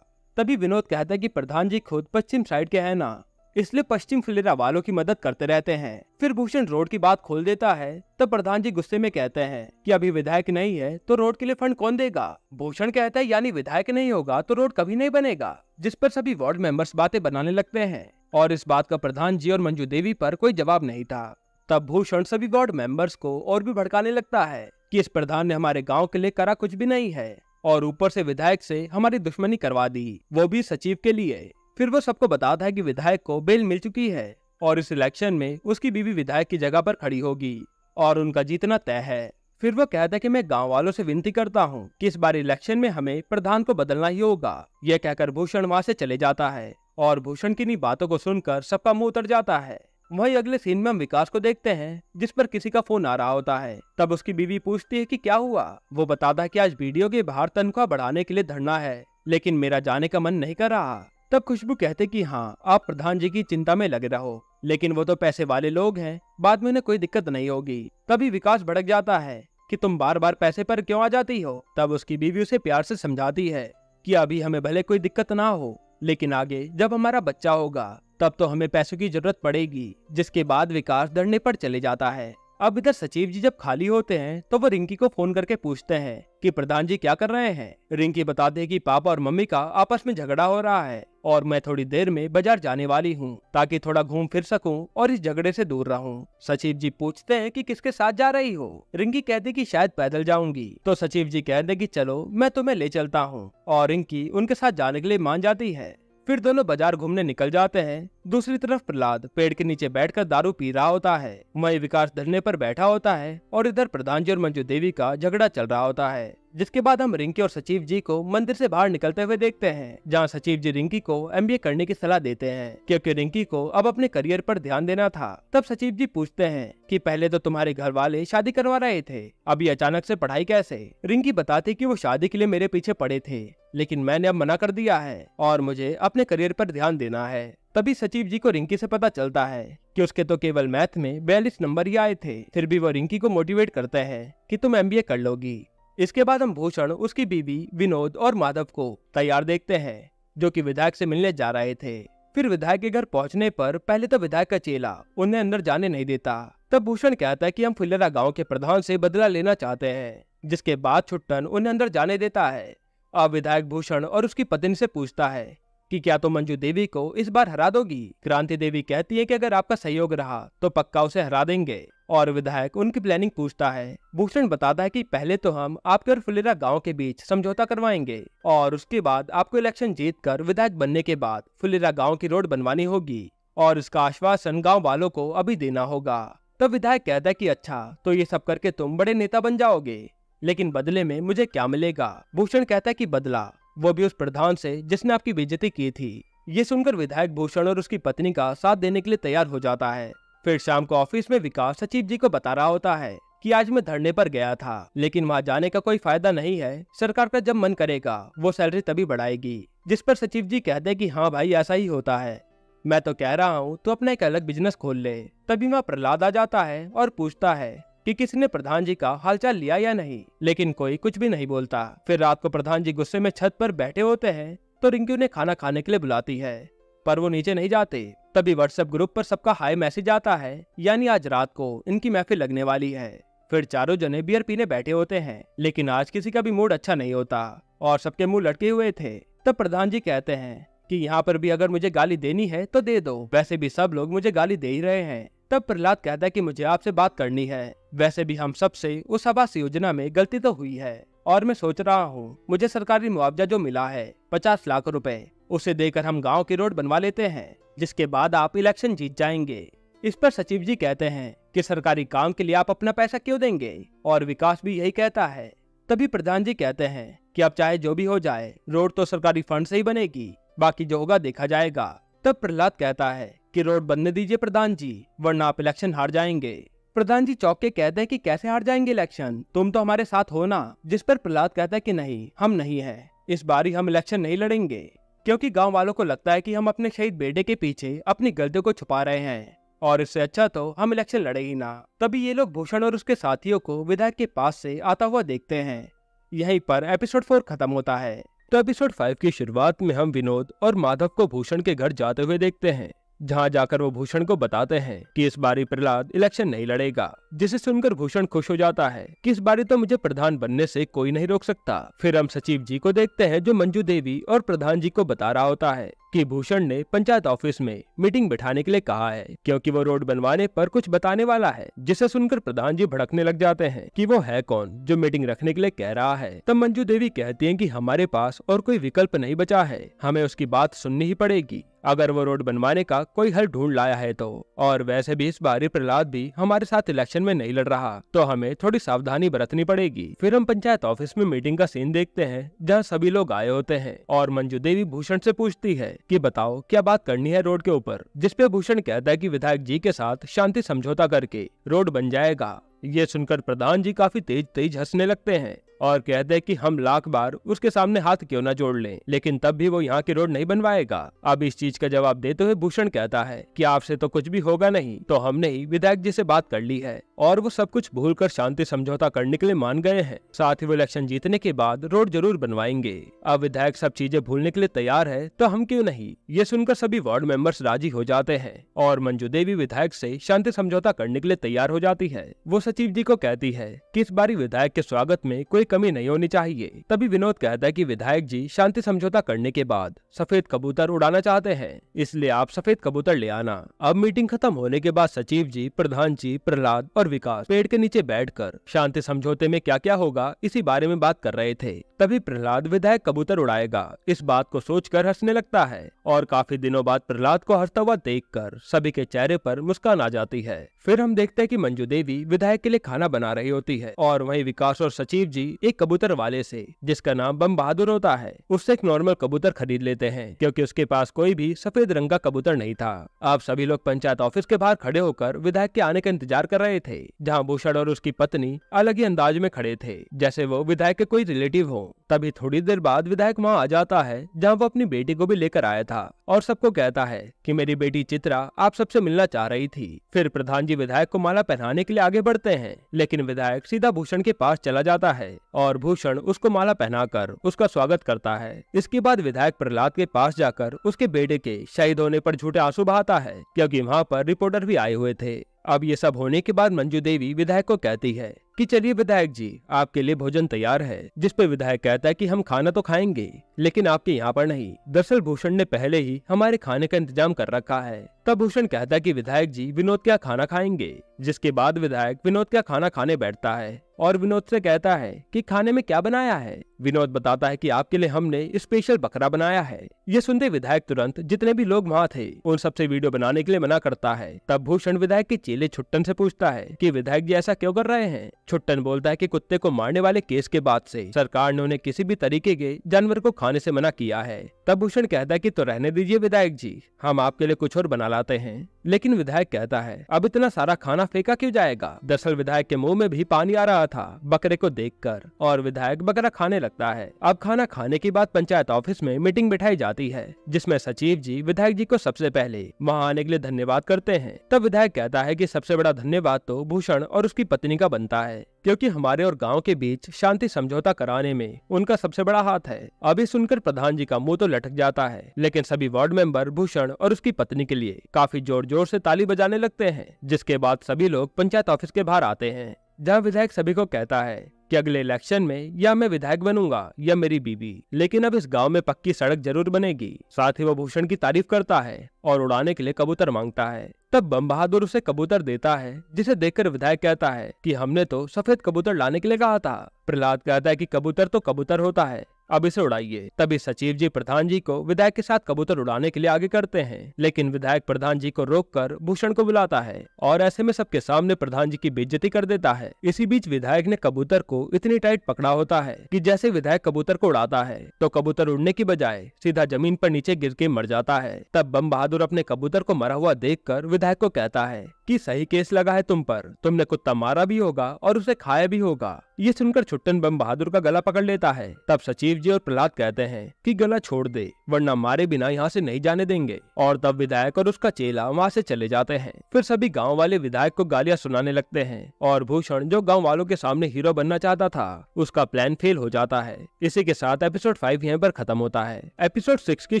तभी विनोद कहता है कि प्रधान जी खुद पश्चिम साइड के हैं ना, इसलिए पश्चिम फुलेरा वालों की मदद करते रहते हैं। फिर भूषण रोड की बात खोल देता है, तब प्रधान जी गुस्से में कहते हैं कि अभी विधायक नहीं है तो रोड के लिए फंड कौन देगा। भूषण कहता है यानी विधायक नहीं होगा तो रोड कभी नहीं बनेगा, जिस पर सभी वार्ड मेंबर्स बातें बनाने लगते हैं और इस बात का प्रधान जी और मंजू देवी पर कोई जवाब नहीं था। तब भूषण सभी वार्ड मेंबर्स को और भी भड़काने लगता है कि इस प्रधान ने हमारे गाँव के लिए करा कुछ भी नहीं है और ऊपर से विधायक से हमारी दुश्मनी करवा दी, वो भी सचिव के लिए। फिर वो सबको बताता है कि विधायक को बेल मिल चुकी है और इस इलेक्शन में उसकी बीवी विधायक की जगह पर खड़ी होगी और उनका जीतना तय है। फिर वो कहता है कि मैं गांव वालों से विनती करता हूं कि इस बार इलेक्शन में हमें प्रधान को बदलना ही होगा। यह कहकर भूषण वहां से चले जाता है और भूषण की इन्हीं बातों को सुनकर सबका मुंह उतर जाता है। वहीं अगले सीन में हम विकास को देखते हैं, जिस पर किसी का फोन आ रहा होता है। तब उसकी बीवी पूछती है कि क्या हुआ। वो बताता है कि आज वीडियो के बाहर तनख्वाह बढ़ाने के लिए धरना है, लेकिन मेरा जाने का मन नहीं कर रहा। तब खुशबू कहते कि हाँ आप प्रधान जी की चिंता में लगे रहो, लेकिन वो तो पैसे वाले लोग हैं, बाद में उन्हें कोई दिक्कत नहीं होगी। तभी विकास भड़क जाता है कि तुम बार बार पैसे पर क्यों आ जाती हो। तब उसकी बीवी उसे प्यार से समझाती है कि अभी हमें भले कोई दिक्कत ना हो, लेकिन आगे जब हमारा बच्चा होगा तब तो हमें पैसों की जरूरत पड़ेगी। जिसके बाद विकास धरने पर चले जाता है। अब इधर सचिव जी जब खाली होते हैं तो वो रिंकी को फोन करके पूछते हैं कि प्रधान जी क्या कर रहे हैं। रिंकी बताते हैं कि पापा और मम्मी का आपस में झगड़ा हो रहा है और मैं थोड़ी देर में बाजार जाने वाली हूँ ताकि थोड़ा घूम फिर सकूं और इस झगड़े से दूर रहूं। सचिव जी पूछते हैं कि किसके साथ जा रही हो। रिंकी कहती कि शायद पैदल जाऊंगी। तो सचिव जी कहते कि चलो मैं तुम्हें ले चलता हूँ और रिंकी उनके साथ जाने के लिए मान जाती है। फिर दोनों बाजार घूमने निकल जाते हैं। दूसरी तरफ प्रहलाद पेड़ के नीचे बैठकर दारू पी रहा होता है। वहीं विकास धरने पर बैठा होता है और इधर प्रधान जी और मंजू देवी का झगड़ा चल रहा होता है। जिसके बाद हम रिंकी और सचिव जी को मंदिर से बाहर निकलते हुए देखते हैं, जहां सचिव जी रिंकी को एमबीए करने की सलाह देते हैं क्योंकि रिंकी को अब अपने करियर पर ध्यान देना था। तब सचिव जी पूछते हैं कि पहले तो तुम्हारे घर वाले शादी करवा रहे थे, अभी अचानक से पढ़ाई कैसे। रिंकी बताती कि वो शादी के लिए मेरे पीछे पड़े थे, लेकिन मैंने अब मना कर दिया है और मुझे अपने करियर पर ध्यान देना है। तभी सचिव जी को रिंकी से पता चलता है कि उसके तो केवल मैथ में 42 नंबर ही आए थे। फिर भी वो रिंकी को मोटिवेट करते हैं कि तुम एमबीए कर लोगी। इसके बाद हम भूषण, उसकी बीवी, विनोद और माधव को तैयार देखते हैं जो कि विधायक से मिलने जा रहे थे। फिर विधायक के घर पहुंचने पर पहले तो विधायक का चेला उन्हें अंदर जाने नहीं देता। तब भूषण कहता है कि हम फुलेरा गांव के प्रधान से बदला लेना चाहते हैं, जिसके बाद छुट्टन उन्हें अंदर जाने देता है। अब विधायक भूषण और उसकी पत्नी से पूछता है कि क्या तो मंजू देवी को इस बार हरा दोगी। क्रांति देवी कहती है कि अगर आपका सहयोग रहा तो पक्का उसे हरा देंगे और विधायक उनकी प्लानिंग पूछता है। भूषण बताता है कि पहले तो हम आपके और फुलेरा गांव के बीच समझौता करवाएंगे और उसके बाद आपको इलेक्शन जीतकर विधायक बनने के बाद फुलेरा गांव की रोड बनवानी होगी और इसका आश्वासन गाँव वालों को अभी देना होगा। तब विधायक कहता है कि अच्छा, तो ये सब करके तुम बड़े नेता बन जाओगे, लेकिन बदले में मुझे क्या मिलेगा। भूषण कहता है कि बदला, वो भी उस प्रधान से जिसने आपकी बेइज्जती की थी। ये सुनकर विधायक भूषण और उसकी पत्नी का साथ देने के लिए तैयार हो जाता है। फिर शाम को ऑफिस में विकास सचिव जी को बता रहा होता है कि आज मैं धरने पर गया था, लेकिन वहाँ जाने का कोई फायदा नहीं है। सरकार का जब मन करेगा वो सैलरी तभी बढ़ाएगी। जिस पर सचिव जी कहते हैं कि हाँ भाई, ऐसा ही होता है। मैं तो कह रहा हूँ तो अपना एक अलग बिजनेस खोल ले। तभी वहाँ प्रहलाद आ जाता है और पूछता है कि किसी ने प्रधान जी का हालचाल लिया या नहीं, लेकिन कोई कुछ भी नहीं बोलता। फिर रात को प्रधान जी गुस्से में छत पर बैठे होते हैं तो रिंकी उन्हें खाना खाने के लिए बुलाती है, पर वो नीचे नहीं जाते। तभी व्हाट्सएप ग्रुप पर सबका हाई मैसेज आता है, यानी आज रात को इनकी महफिल लगने वाली है। फिर चारों जने बियर पीने बैठे होते हैं, लेकिन आज किसी का भी मूड अच्छा नहीं होता और सबके मुंह लटके हुए थे। तब प्रधान जी कहते हैं कि यहाँ पर भी अगर मुझे गाली देनी है तो दे दो, वैसे भी सब लोग मुझे गाली दे ही रहे हैं। तब प्रहलाद कहता है कि मुझे आपसे बात करनी है। वैसे भी हम सबसे उस आवास योजना में गलती तो हुई है और मैं सोच रहा हूँ मुझे सरकारी मुआवजा जो मिला है 50 लाख रुपए, उसे देकर हम गांव की रोड बनवा लेते हैं, जिसके बाद आप इलेक्शन जीत जाएंगे। इस पर सचिव जी कहते हैं कि सरकारी काम के लिए आप अपना पैसा क्यों देंगे, और विकास भी यही कहता है। तभी प्रधान जी कहते हैं कि अब चाहे जो भी हो जाए, रोड तो सरकारी फंड से ही बनेगी, बाकी जो होगा देखा जाएगा। तब प्रहलाद कहता है कि रोड बनने दीजिए प्रधान जी, वरना आप इलेक्शन हार जाएंगे। प्रधान जी चौंक के कहते हैं कि कैसे हार जाएंगे इलेक्शन, तुम तो हमारे साथ हो ना। जिस पर प्रहलाद कहता है कि नहीं, हम नहीं है, इस बारी हम इलेक्शन नहीं लड़ेंगे, क्योंकि गांव वालों को लगता है कि हम अपने शहीद बेटे के पीछे अपनी गलतियों को छुपा रहे हैं और इससे अच्छा तो हम इलेक्शन लड़े ही ना। तभी ये लोग भूषण और उसके साथियों को विधायक के पास से आता हुआ देखते हैं। यहीं पर एपिसोड 4 खत्म होता है। तो एपिसोड 5 की शुरुआत में हम विनोद और माधव को भूषण के घर जाते हुए देखते हैं, जहां जाकर वो भूषण को बताते हैं कि इस बारी प्रहलाद इलेक्शन नहीं लड़ेगा, जिसे सुनकर भूषण खुश हो जाता है कि इस बारी तो मुझे प्रधान बनने से कोई नहीं रोक सकता। फिर हम सचिव जी को देखते हैं जो मंजू देवी और प्रधान जी को बता रहा होता है कि भूषण ने पंचायत ऑफिस में मीटिंग बिठाने के लिए कहा है, क्योंकि वो रोड बनवाने पर कुछ बताने वाला है। जिसे सुनकर प्रधान जी भड़कने लग जाते हैं कि वो है कौन जो मीटिंग रखने के लिए कह रहा है। तब मंजू देवी कहती है कि हमारे पास और कोई विकल्प नहीं बचा है, हमें उसकी बात सुननी ही पड़ेगी अगर वो रोड बनवाने का कोई हल ढूंढ लाया है तो। और वैसे भी इस बारी प्रहलाद भी हमारे साथ इलेक्शन में नहीं लड़ रहा, तो हमें थोड़ी सावधानी बरतनी पड़ेगी। फिर हम पंचायत ऑफिस में मीटिंग का सीन देखते हैं, जहां सभी लोग आए होते हैं और मंजू देवी भूषण से पूछती है कि बताओ क्या बात करनी है रोड के ऊपर। जिसपे भूषण कहता है कि विधायक जी के साथ शांति समझौता करके रोड बन जाएगा। ये सुनकर प्रधान जी काफी तेज तेज हंसने लगते हैं और कहते हैं कि हम लाख बार उसके सामने हाथ क्यों न जोड़ लें, लेकिन तब भी वो यहाँ की रोड नहीं बनवाएगा। अब इस चीज का जवाब देते हुए भूषण कहता है कि आपसे तो कुछ भी होगा नहीं, तो हमने ही विधायक जी से बात कर ली है और वो सब कुछ भूलकर शांति समझौता करने के लिए मान गए हैं। साथ ही वो इलेक्शन जीतने के बाद रोड जरूर बनवाएंगे। अब विधायक सब चीजें भूलने के लिए तैयार है, तो हम क्यों नहीं। ये सुनकर सभी वार्ड मेंबर्स राजी हो जाते हैं और मंजू देवी विधायक से शांति समझौता करने के लिए तैयार हो जाती है। वो सचिव जी को कहती है कि इस बारी विधायक के स्वागत में कोई कमी नहीं होनी चाहिए। तभी विनोद कहता है कि विधायक जी शांति समझौता करने के बाद सफेद कबूतर उड़ाना चाहते हैं, इसलिए आप सफेद कबूतर ले आना। अब मीटिंग खत्म होने के बाद सचिव जी, प्रधान जी, प्रहलाद और विकास पेड़ के नीचे बैठकर शांति समझौते में क्या क्या होगा इसी बारे में बात कर रहे थे। तभी प्रहलाद विधायक कबूतर उड़ाएगा इस बात को सोचकर हंसने लगता है और काफी दिनों बाद प्रहलाद को हंसता हुआ देखकर सभी के चेहरे पर मुस्कान आ जाती है। फिर हम देखते हैं कि मंजू देवी विधायक के लिए खाना बना रही होती है और वहीं विकास और सचिव जी एक कबूतर वाले से, जिसका नाम बम बहादुर होता है, उससे एक नॉर्मल कबूतर खरीद लेते हैं क्योंकि उसके पास कोई भी सफेद रंग का कबूतर नहीं था। अब सभी लोग पंचायत ऑफिस के बाहर खड़े होकर विधायक के आने का इंतजार कर रहे थे, जहां भूषण और उसकी पत्नी अलग ही अंदाज में खड़े थे जैसे वो विधायक के कोई रिलेटिव हो। तभी थोड़ी देर बाद विधायक वहां आ जाता है जहां वो अपनी बेटी को भी लेकर आया था और सबको कहता है कि मेरी बेटी चित्रा आप सबसे मिलना चाह रही थी। फिर प्रधान जी विधायक को माला पहनाने के लिए आगे बढ़ते हैं, लेकिन विधायक सीधा भूषण के पास चला जाता है और भूषण उसको माला पहनाकर उसका स्वागत करता है। इसके बाद विधायक प्रहलाद के पास जाकर उसके बेटे के शहीद होने पर झूठे आंसू बहाता है क्योंकि वहाँ पर रिपोर्टर भी आए हुए थे। अब ये सब होने के बाद मंजू देवी विधायक को कहती है कि चलिए विधायक जी, आपके लिए भोजन तैयार है। जिस पे विधायक कहता है कि हम खाना तो खाएंगे लेकिन आपके यहाँ पर नहीं, दरअसल भूषण ने पहले ही हमारे खाने का इंतजाम कर रखा है। तब भूषण कहता है कि विधायक जी विनोद क्या खाना खाएंगे, जिसके बाद विधायक विनोद क्या खाना खाने बैठता है और विनोद से कहता है कि खाने में क्या बनाया है। विनोद बताता है कि आपके लिए हमने स्पेशल बकरा बनाया है। ये सुनते विधायक तुरंत जितने भी लोग वहाँ थे उन सबसे वीडियो बनाने के लिए मना करता है। तब भूषण विधायक के चेले छुट्टन से पूछता है कि विधायक जी ऐसा क्यों कर रहे हैं। छुट्टन बोलता है कि कुत्ते को मारने वाले केस के बाद से सरकार ने उन्हें किसी भी तरीके के जानवर को खाने से मना किया है। तब भूषण कहता है कि तो रहने दीजिए विधायक जी, हम आपके लिए कुछ और बना लाते हैं। लेकिन विधायक कहता है अब इतना सारा खाना फेंका क्यों जाएगा। दरअसल विधायक के मुंह में भी पानी आ रहा था बकरे को देखकर और विधायक बकरा खाने लगता है। अब खाना खाने के बाद पंचायत ऑफिस में मीटिंग बिठाई जाती है जिसमें सचिव जी विधायक जी को सबसे पहले वहां आने के लिए धन्यवाद करते हैं। तब विधायक कहता है कि सबसे बड़ा धन्यवाद तो भूषण और उसकी पत्नी का बनता है क्योंकि हमारे और गांव के बीच शांति समझौता कराने में उनका सबसे बड़ा हाथ है। अभी सुनकर प्रधान जी का मुंह तो लटक जाता है, लेकिन सभी वार्ड मेंबर भूषण और उसकी पत्नी के लिए काफी जोर जोर से ताली बजाने लगते हैं। जिसके बाद सभी लोग पंचायत ऑफिस के बाहर आते हैं जहां विधायक सभी को कहता है कि अगले इलेक्शन में या मैं विधायक बनूंगा या मेरी बीबी, लेकिन अब इस गांव में पक्की सड़क जरूर बनेगी। साथ ही वो भूषण की तारीफ करता है और उड़ाने के लिए कबूतर मांगता है। तब बम बहादुर उसे कबूतर देता है जिसे देखकर विधायक कहता है कि हमने तो सफेद कबूतर लाने के लिए कहा था। प्रहलाद कहता है कि कबूतर तो कबूतर होता है, अब इसे उड़ाइए। तभी सचिव जी प्रधान जी को विधायक के साथ कबूतर उड़ाने के लिए आगे करते हैं, लेकिन विधायक प्रधान जी को रोककर भूषण को बुलाता है और ऐसे में सबके सामने प्रधान जी की बेइज्जती कर देता है। इसी बीच विधायक ने कबूतर को इतनी टाइट पकड़ा होता है कि जैसे विधायक कबूतर को उड़ाता है तो कबूतर उड़ने की बजाय सीधा जमीन पर नीचे गिर के मर जाता है। तब बम बहादुर अपने कबूतर को मरा हुआ देखकर विधायक को कहता है कि सही केस लगा है तुम पर, तुमने कुत्ता मारा भी होगा और उसे खाया भी होगा। ये सुनकर छुट्टन बम बहादुर का गला पकड़ लेता है। तब सचिव जी और प्रहलाद कहते हैं कि गला छोड़ दे वरना मारे बिना यहाँ से नहीं जाने देंगे। और तब विधायक और उसका चेला वहाँ से चले जाते हैं। फिर सभी गाँव वाले विधायक को गालियाँ सुनाने लगते हैं और भूषण जो गाँव वालों के सामने हीरो बनना चाहता था उसका प्लान फेल हो जाता है। इसी के साथ एपिसोड 5 यहाँ पर खत्म होता है। एपिसोड 6 की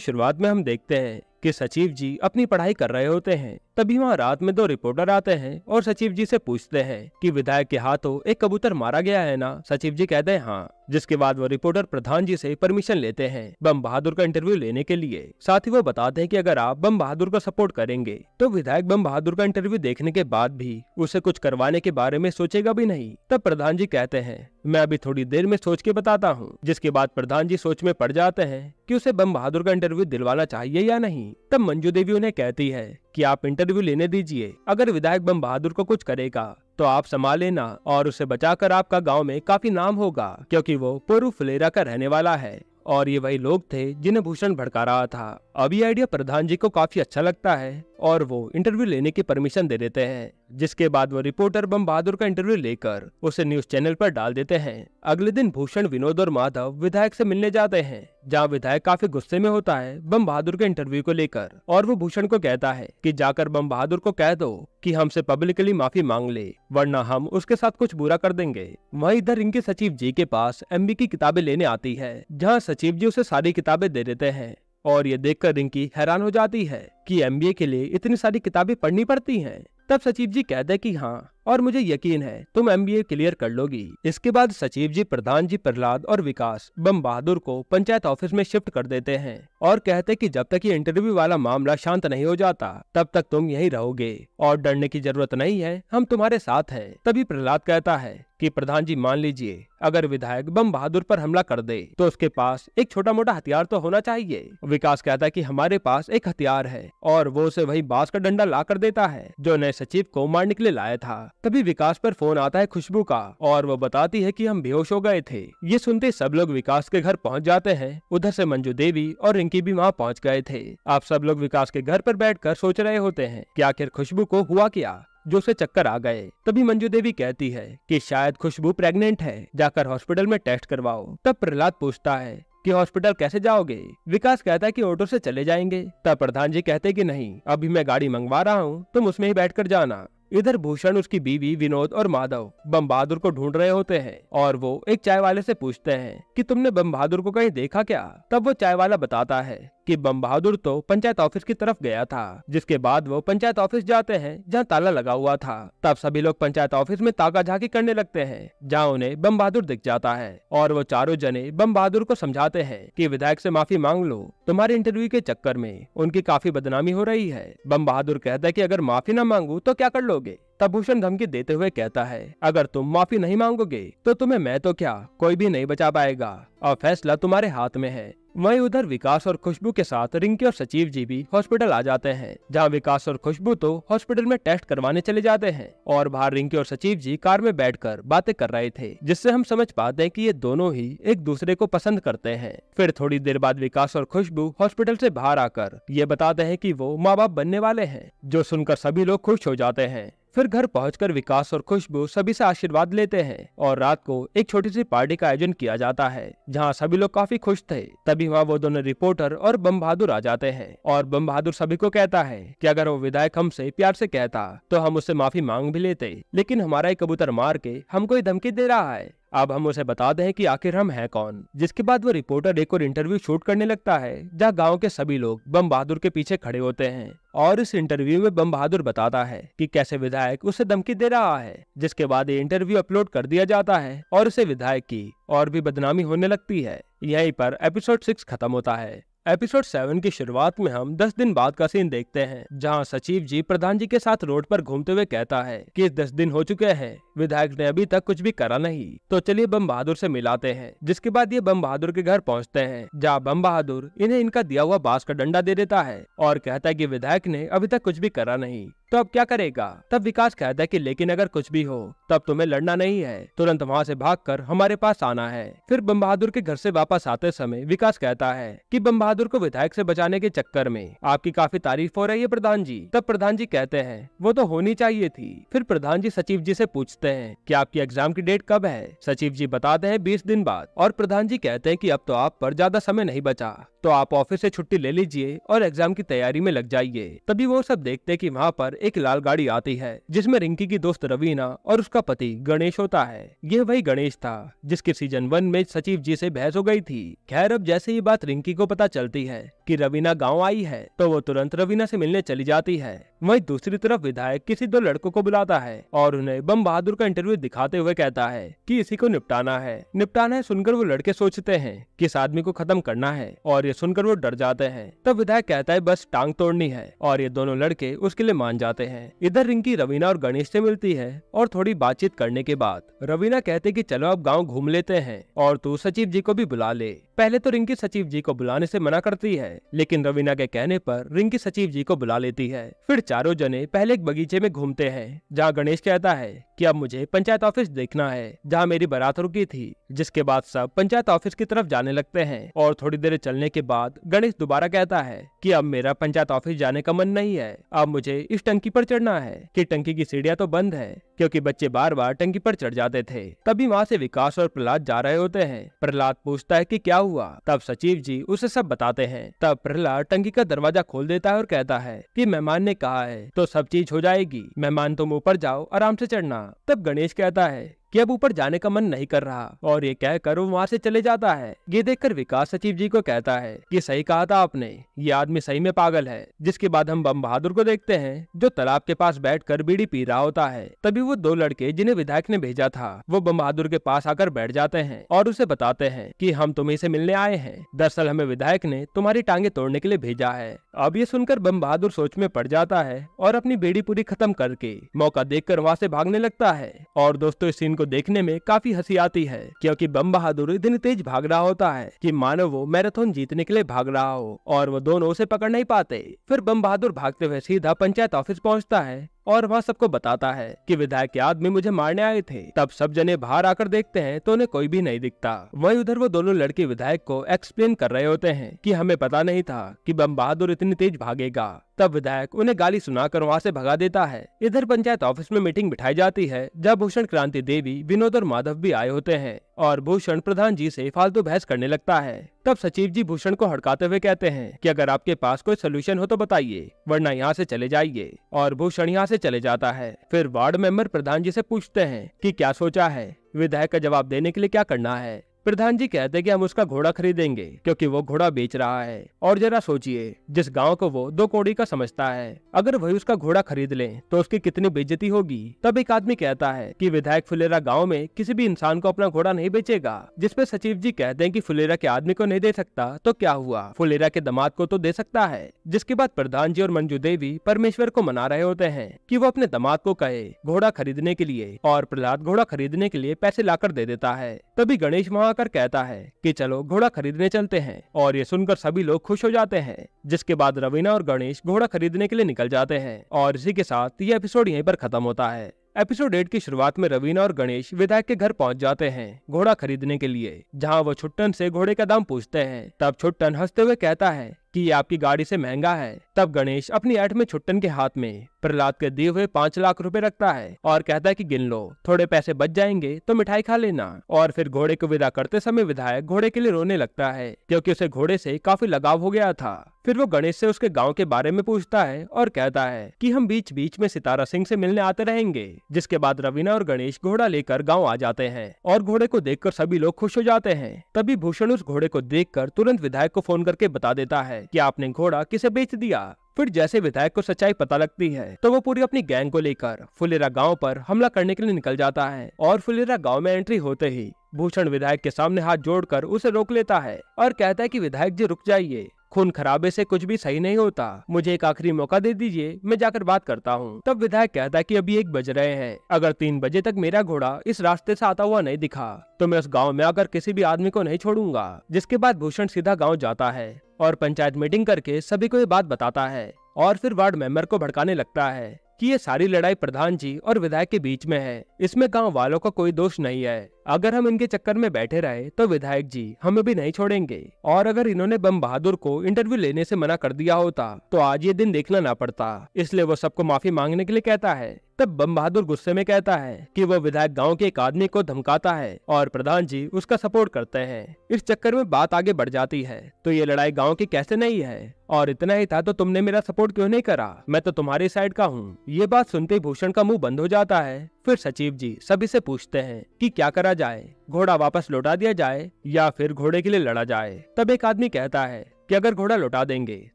शुरुआत में हम देखते हैं कि सचिव जी अपनी पढ़ाई कर रहे होते हैं। तभी वहाँ रात में 2 रिपोर्टर आते हैं और सचिव जी से पूछते हैं कि विधायक के हाथों एक कबूतर मारा गया है ना। सचिव जी कहते हैं हाँ। जिसके बाद वो रिपोर्टर प्रधान जी से परमिशन लेते हैं बम बहादुर का इंटरव्यू लेने के लिए। साथ ही वो बताते हैं कि अगर आप बम बहादुर को सपोर्ट करेंगे तो विधायक बम बहादुर का इंटरव्यू देखने के बाद भी उसे कुछ करवाने के बारे में सोचेगा भी नहीं। तब प्रधान जी कहते हैं मैं अभी थोड़ी देर में सोच के बताता हूँ। जिसके बाद प्रधान जी सोच में पड़ जाते हैं कि उसे बम बहादुर का इंटरव्यू दिलवाना चाहिए या नहीं। तब मंजू देवी उन्हें कहती है कि आप इंटरव्यू लेने दीजिए, अगर विधायक बम बहादुर को कुछ करेगा तो आप संभाल लेना और उसे बचाकर आपका गांव में काफी नाम होगा, क्योंकि वो पोरू फुलेरा का रहने वाला है और ये वही लोग थे जिन्हें भूषण भड़का रहा था। अब ये आइडिया प्रधान जी को काफी अच्छा लगता है और वो इंटरव्यू लेने की परमिशन दे देते हैं। जिसके बाद वो रिपोर्टर बम बहादुर का इंटरव्यू लेकर उसे न्यूज चैनल पर डाल देते हैं। अगले दिन भूषण, विनोद और माधव विधायक से मिलने जाते हैं, जहाँ विधायक काफी गुस्से में होता है बम बहादुर के इंटरव्यू को लेकर, और वो भूषण को कहता है कि जाकर बम बहादुर को कह दो कि हमसे पब्लिकली माफी मांग ले, वरना हम उसके साथ कुछ बुरा कर देंगे। वहीं इधर रिंकी सचिव जी के पास एमबी की किताबें लेने आती है, जहाँ सचिव जी उसे सारी किताबें दे देते हैं, और ये देखकर रिंकी हैरान हो जाती है कि एमबीए के लिए इतनी सारी किताबें पढ़नी पड़ती हैं। तब सचिव जी कहते हैं कि हाँ, और मुझे यकीन है तुम एमबीए क्लियर कर लोगी। इसके बाद सचिव जी, प्रधान जी, प्रहलाद और विकास बम बहादुर को पंचायत ऑफिस में शिफ्ट कर देते हैं और कहते कि जब तक ये इंटरव्यू वाला मामला शांत नहीं हो जाता तब तक तुम यहीं रहोगे और डरने की जरूरत नहीं है, हम तुम्हारे साथ हैं। तभी प्रहलाद कहता है कि प्रधान जी, मान लीजिए अगर विधायक बम बहादुर पर हमला कर दे तो उसके पास एक छोटा मोटा हथियार तो होना चाहिए। विकास कहता है कि हमारे पास एक हथियार है, और वो उसे वही बांस का डंडा ला कर देता है जो नए सचिव को मारने के लिए लाया था। तभी विकास पर फोन आता है खुशबू का, और वो बताती है कि हम बेहोश हो गए थे। ये सुनते सब लोग विकास के घर पहुंच जाते हैं। उधर से मंजू देवी और रिंकी भी वहां पहुंच गए थे। आप सब लोग विकास के घर पर बैठकर सोच रहे होते हैं कि आखिर खुशबू को हुआ क्या जो उसे चक्कर आ गए। तभी मंजू देवी कहती है कि शायद खुशबू प्रेग्नेंट है, जाकर हॉस्पिटल में टेस्ट करवाओ। तब प्रहलाद पूछता है कि हॉस्पिटल कैसे जाओगे? विकास कहता है कि ऑटो से चले जाएंगे। तब प्रधान जी कहते कि नहीं, अभी मैं गाड़ी मंगवा रहा हूँ, तुम उसमें ही बैठकर जाना। इधर भूषण, उसकी बीवी, विनोद और माधव बम बहादुर को ढूंढ रहे होते हैं, और वो एक चाय वाले से पूछते हैं कि तुमने बम बहादुर को कहीं देखा क्या? तब वो चाय वाला बताता है कि बम बहादुर तो पंचायत ऑफिस की तरफ गया था। जिसके बाद वो पंचायत ऑफिस जाते हैं जहाँ ताला लगा हुआ था। तब सभी लोग पंचायत ऑफिस में ताका झाकी करने लगते हैं, जहाँ उन्हें बम बहादुर दिख जाता है, और वो चारों जने बम बहादुर को समझाते हैं कि विधायक से माफी मांग लो, तुम्हारे इंटरव्यू के चक्कर में उनकी काफी बदनामी हो रही है। बम बहादुर कहता है कि अगर माफी न मांगू तो क्या कर लोगे? तब भूषण धमकी देते हुए कहता है, अगर तुम माफी नहीं मांगोगे तो तुम्हें मैं तो क्या, कोई भी नहीं बचा पाएगा, और फैसला तुम्हारे हाथ में है। वहीं उधर विकास और खुशबू के साथ रिंकी और सचिव जी भी हॉस्पिटल आ जाते हैं, जहां विकास और खुशबू तो हॉस्पिटल में टेस्ट करवाने चले जाते हैं, और बाहर रिंकी और सचिव जी कार में बैठकर बातें कर रहे थे, जिससे हम समझ पाते हैं कि ये दोनों ही एक दूसरे को पसंद करते हैं। फिर थोड़ी देर बाद विकास और खुशबू हॉस्पिटल से बाहर आकर ये बताते हैं कि वो माँ बाप बनने वाले हैं, जो सुनकर सभी लोग खुश हो जाते हैं। फिर घर पहुंचकर विकास और खुशबू सभी से आशीर्वाद लेते हैं, और रात को एक छोटी सी पार्टी का आयोजन किया जाता है, जहां सभी लोग काफी खुश थे। तभी वहां वो दोनों रिपोर्टर और बम बहादुर आ जाते हैं, और बम बहादुर सभी को कहता है कि अगर वो विधायक हमसे प्यार से कहता तो हम उससे माफी मांग भी लेते, लेकिन हमारा एक कबूतर मार के हमको धमकी दे रहा है, अब हम उसे बता दें कि आखिर हम हैं कौन। जिसके बाद वो रिपोर्टर एक और इंटरव्यू शूट करने लगता है, जहां गांव के सभी लोग बम बहादुर के पीछे खड़े होते हैं, और इस इंटरव्यू में बम बहादुर बताता है कि कैसे विधायक उसे धमकी दे रहा है। जिसके बाद ये इंटरव्यू अपलोड कर दिया जाता है, और इसे विधायक की और भी बदनामी होने लगती है। यहीं पर एपिसोड 6 खत्म होता है। एपिसोड 7 की शुरुआत में हम 10 दिन बाद का सीन देखते हैं, जहां सचिव जी प्रधान जी के साथ रोड पर घूमते हुए कहता है कि 10 दिन हो चुके हैं, विधायक ने अभी तक कुछ भी करा नहीं, तो चलिए बम बहादुर से मिलाते हैं। जिसके बाद ये बम बहादुर के घर पहुंचते हैं, जहां बम बहादुर इन्हें इनका दिया हुआ बांस का डंडा दे देता है, और कहता है कि विधायक ने अभी तक कुछ भी करा नहीं, तो अब क्या करेगा? तब विकास कहता है कि लेकिन अगर कुछ भी हो तब तुम्हें लड़ना नहीं है, तुरंत वहाँ से भागकर हमारे पास आना है। फिर बम बहादुर के घर से वापस आते समय विकास कहता है कि बम बहादुर को विधायक से बचाने के चक्कर में आपकी काफी तारीफ हो रही है प्रधान जी। तब प्रधान जी कहते हैं वो तो होनी चाहिए थी। फिर प्रधान जी सचिव जी से पूछते हैं कि आपकी एग्जाम की डेट कब है? सचिव जी बताते हैं 20 दिन बाद, और प्रधान जी कहते हैं कि अब तो आप पर ज्यादा समय नहीं बचा, तो आप ऑफिस से छुट्टी ले लीजिए और एग्जाम की तैयारी में लग जाइए। तभी वो सब देखते हैं कि वहाँ पर एक लाल गाड़ी आती है, जिसमें रिंकी की दोस्त रवीना और उसका पति गणेश होता है। यह वही गणेश था जिसके सीजन 1 में सचिव जी से बहस हो गई थी। खैर, अब जैसे ये बात रिंकी को पता चलती है कि रवीना गाँव आई है, तो वो तुरंत रवीना से मिलने चली जाती है। वहीं दूसरी तरफ विधायक किसी 2 लड़कों को बुलाता है और उन्हें बम बहादुर का इंटरव्यू दिखाते हुए कहता है कि इसी को निपटाना है। सुनकर वो लड़के सोचते हैं कि इस आदमी को खत्म करना है, और ये सुनकर वो डर जाते हैं। तब विधायक कहता है बस टांग तोड़नी है, और ये दोनों लड़के उसके लिए मान जाते हैं। इधर रिंकी रवीना और गणेश से मिलती है, और थोड़ी बातचीत करने के बाद रवीना कहते कि चलो अब गाँव घूम लेते हैं, और तू सचिव जी को भी बुला ले। पहले तो रिंकी सचिव जी को बुलाने से मना करती है, लेकिन रवीना के कहने पर रिंकी सचिव जी को बुला लेती है। फिर चारों जने पहले एक बगीचे में घूमते हैं, जहाँ गणेश कहता है कि अब मुझे पंचायत ऑफिस देखना है, जहाँ मेरी बारात रुकी थी। जिसके बाद सब पंचायत ऑफिस की तरफ जाने लगते हैं, और थोड़ी देर चलने के बाद गणेश दोबारा कहता है कि अब मेरा पंचायत ऑफिस जाने का मन नहीं है, अब मुझे इस टंकी पर चढ़ना है कि टंकी की सीढ़ियां तो बंद है क्योंकि बच्चे बार बार टंकी पर चढ़ जाते थे। तभी वहाँ से विकास और प्रहलाद जा रहे होते हैं। प्रहलाद पूछता है कि क्या हुआ, तब सचिव जी उसे सब बताते हैं। तब प्रहलाद टंकी का दरवाजा खोल देता है और कहता है कि मेहमान ने कहा है तो सब चीज हो जाएगी, मेहमान तुम ऊपर जाओ, आराम से चढ़ना। तब गणेश कहता है कि अब ऊपर जाने का मन नहीं कर रहा और ये कहकर वो वहाँ से चले जाता है। ये देखकर विकास सचिव जी को कहता है कि सही कहा था आपने, ये आदमी सही में पागल है। जिसके बाद हम बम बहादुर को देखते हैं जो तालाब के पास बैठकर बीड़ी पी रहा होता है। तभी वो दो लड़के जिन्हें विधायक ने भेजा था वो बम बहादुर के पास आकर बैठ जाते हैं और उसे बताते हैं कि हम तुम्हीं से मिलने आए हैं, दरअसल हमें विधायक ने तुम्हारी टांगे तोड़ने के लिए भेजा है। अब ये सुनकर बम बहादुर सोच में पड़ जाता है और अपनी बीड़ी पूरी खत्म करके मौका देखकर वहाँ से भागने लगता है। और दोस्तों इस सीन को देखने में काफी हंसी आती है क्योंकि बम बहादुर इतनी तेज भाग रहा होता है कि मानो वो मैराथन जीतने के लिए भाग रहा हो और वो दोनों उसे पकड़ नहीं पाते। फिर बम बहादुर भागते हुए सीधा पंचायत ऑफिस पहुंचता है और वहाँ सबको बताता है कि विधायक के आदमी मुझे मारने आए थे। तब सब जने बाहर आकर देखते हैं तो उन्हें कोई भी नहीं दिखता। वहीं उधर वो दोनों लड़के विधायक को एक्सप्लेन कर रहे होते हैं कि हमें पता नहीं था कि बम बहादुर इतनी तेज भागेगा। तब विधायक उन्हें गाली सुनाकर वहाँ से भगा देता है। इधर पंचायत ऑफिस में मीटिंग बिठाई जाती है जब भूषण, क्रांति देवी, विनोद और माधव भी आए होते हैं और भूषण प्रधान जी से फालतू बहस करने लगता है। तब सचिव जी भूषण को हड़काते हुए कहते हैं कि अगर आपके पास कोई सोल्यूशन हो तो बताइए, वरना यहाँ से चले जाइए। और भूषण यहाँ से चले जाता है। फिर वार्ड मेंबर प्रधान जी से पूछते हैं कि क्या सोचा है। विधायक का जवाब देने के लिए क्या करना है। प्रधान जी कहते हैं कि हम उसका घोड़ा खरीदेंगे क्योंकि वो घोड़ा बेच रहा है। और जरा सोचिए, जिस गांव को वो 2 कौड़ी का समझता है, अगर वही उसका घोड़ा खरीद ले तो उसकी कितनी बेइज्जती होगी। तब एक आदमी कहता है कि विधायक फुलेरा गांव में किसी भी इंसान को अपना घोड़ा नहीं बेचेगा। जिसपे सचिव जी कहते हैं कि फुलेरा के आदमी को नहीं दे सकता तो क्या हुआ, फुलेरा के दामाद को तो दे सकता है। जिसके बाद प्रधान जी और मंजू देवी परमेश्वर को मना रहे होते हैं कि वो अपने दामाद को कहे घोड़ा खरीदने के लिए, और प्रहलाद घोड़ा खरीदने के लिए पैसे लाकर दे देता है। तभी गणेश वहाँ आकर कहता है कि चलो घोड़ा खरीदने चलते हैं, और ये सुनकर सभी लोग खुश हो जाते हैं। जिसके बाद रवीना और गणेश घोड़ा खरीदने के लिए निकल जाते हैं और इसी के साथ ये एपिसोड यहीं पर खत्म होता है। एपिसोड 8 की शुरुआत में रवीना और गणेश विधायक के घर पहुंच जाते हैं घोड़ा खरीदने के लिए, जहां वो छुट्टन से घोड़े का दाम पूछते हैं। तब छुट्टन हंसते हुए कहता है कि ये आपकी गाड़ी से महंगा है। तब गणेश अपनी ऐठ में छुट्टन के हाथ में प्रहलाद के दिए हुए 5 लाख रुपए रखता है और कहता है कि गिन लो, थोड़े पैसे बच जाएंगे तो मिठाई खा लेना। और फिर घोड़े को विदा करते समय विधायक घोड़े के लिए रोने लगता है क्योंकि उसे घोड़े से काफी लगाव हो गया था। फिर वो गणेश से उसके गांव के बारे में पूछता है और कहता है कि हम बीच बीच में सितारा सिंह से मिलने आते रहेंगे। जिसके बाद रवीना और गणेश घोड़ा लेकर गांव आ जाते हैं और घोड़े को देखकर सभी लोग खुश हो जाते हैं। तभी भूषण उस घोड़े को देखकर तुरंत विधायक को फोन करके बता देता है कि आपने घोड़ा किसे बेच दिया। फिर जैसे विधायक को सच्चाई पता लगती है तो वो पूरी अपनी गैंग को लेकर फुलेरा गांव पर हमला करने के लिए निकल जाता है। और फुलेरा गांव में एंट्री होते ही भूषण विधायक के सामने हाथ जोड़कर उसे रोक लेता है और कहता है कि विधायक जी रुक जाइए, खून खराबे से कुछ भी सही नहीं होता, मुझे एक आखिरी मौका दे दीजिए, मैं जाकर बात करता हूँ। तब विधायक कहता है कि अभी 1 बज रहे हैं, अगर 3 बजे तक मेरा घोड़ा इस रास्ते से आता हुआ नहीं दिखा तो मैं उस गांव में आकर किसी भी आदमी को नहीं छोड़ूंगा। जिसके बाद भूषण सीधा गांव जाता है और पंचायत मीटिंग करके सभी को ये बात बताता है और फिर वार्ड मेंबर को भड़काने लगता है कि ये सारी लड़ाई प्रधान जी और विधायक के बीच में है, इसमें गांव वालों का कोई दोष नहीं है। अगर हम इनके चक्कर में बैठे रहे तो विधायक जी हमें भी नहीं छोड़ेंगे, और अगर इन्होंने बम बहादुर को इंटरव्यू लेने से मना कर दिया होता तो आज ये दिन देखना ना पड़ता। इसलिए वो सबको माफी मांगने के लिए कहता है। तब बम बहादुर गुस्से में कहता है कि वो विधायक गांव के एक आदमी को धमकाता है और प्रधान जी उसका सपोर्ट करते हैं। इस चक्कर में बात आगे बढ़ जाती है तो ये लड़ाई गांव की कैसे नहीं है, और इतना ही था तो तुमने मेरा सपोर्ट क्यों नहीं करा, मैं तो तुम्हारी साइड का हूँ। ये बात सुनते ही भूषण का मुंह बंद हो जाता है। फिर सचिव जी सभी से पूछते हैं कि क्या करा जाए, घोड़ा वापस लौटा दिया जाए या फिर घोड़े के लिए लड़ा जाए। तब एक आदमी कहता है कि अगर घोड़ा लौटा देंगे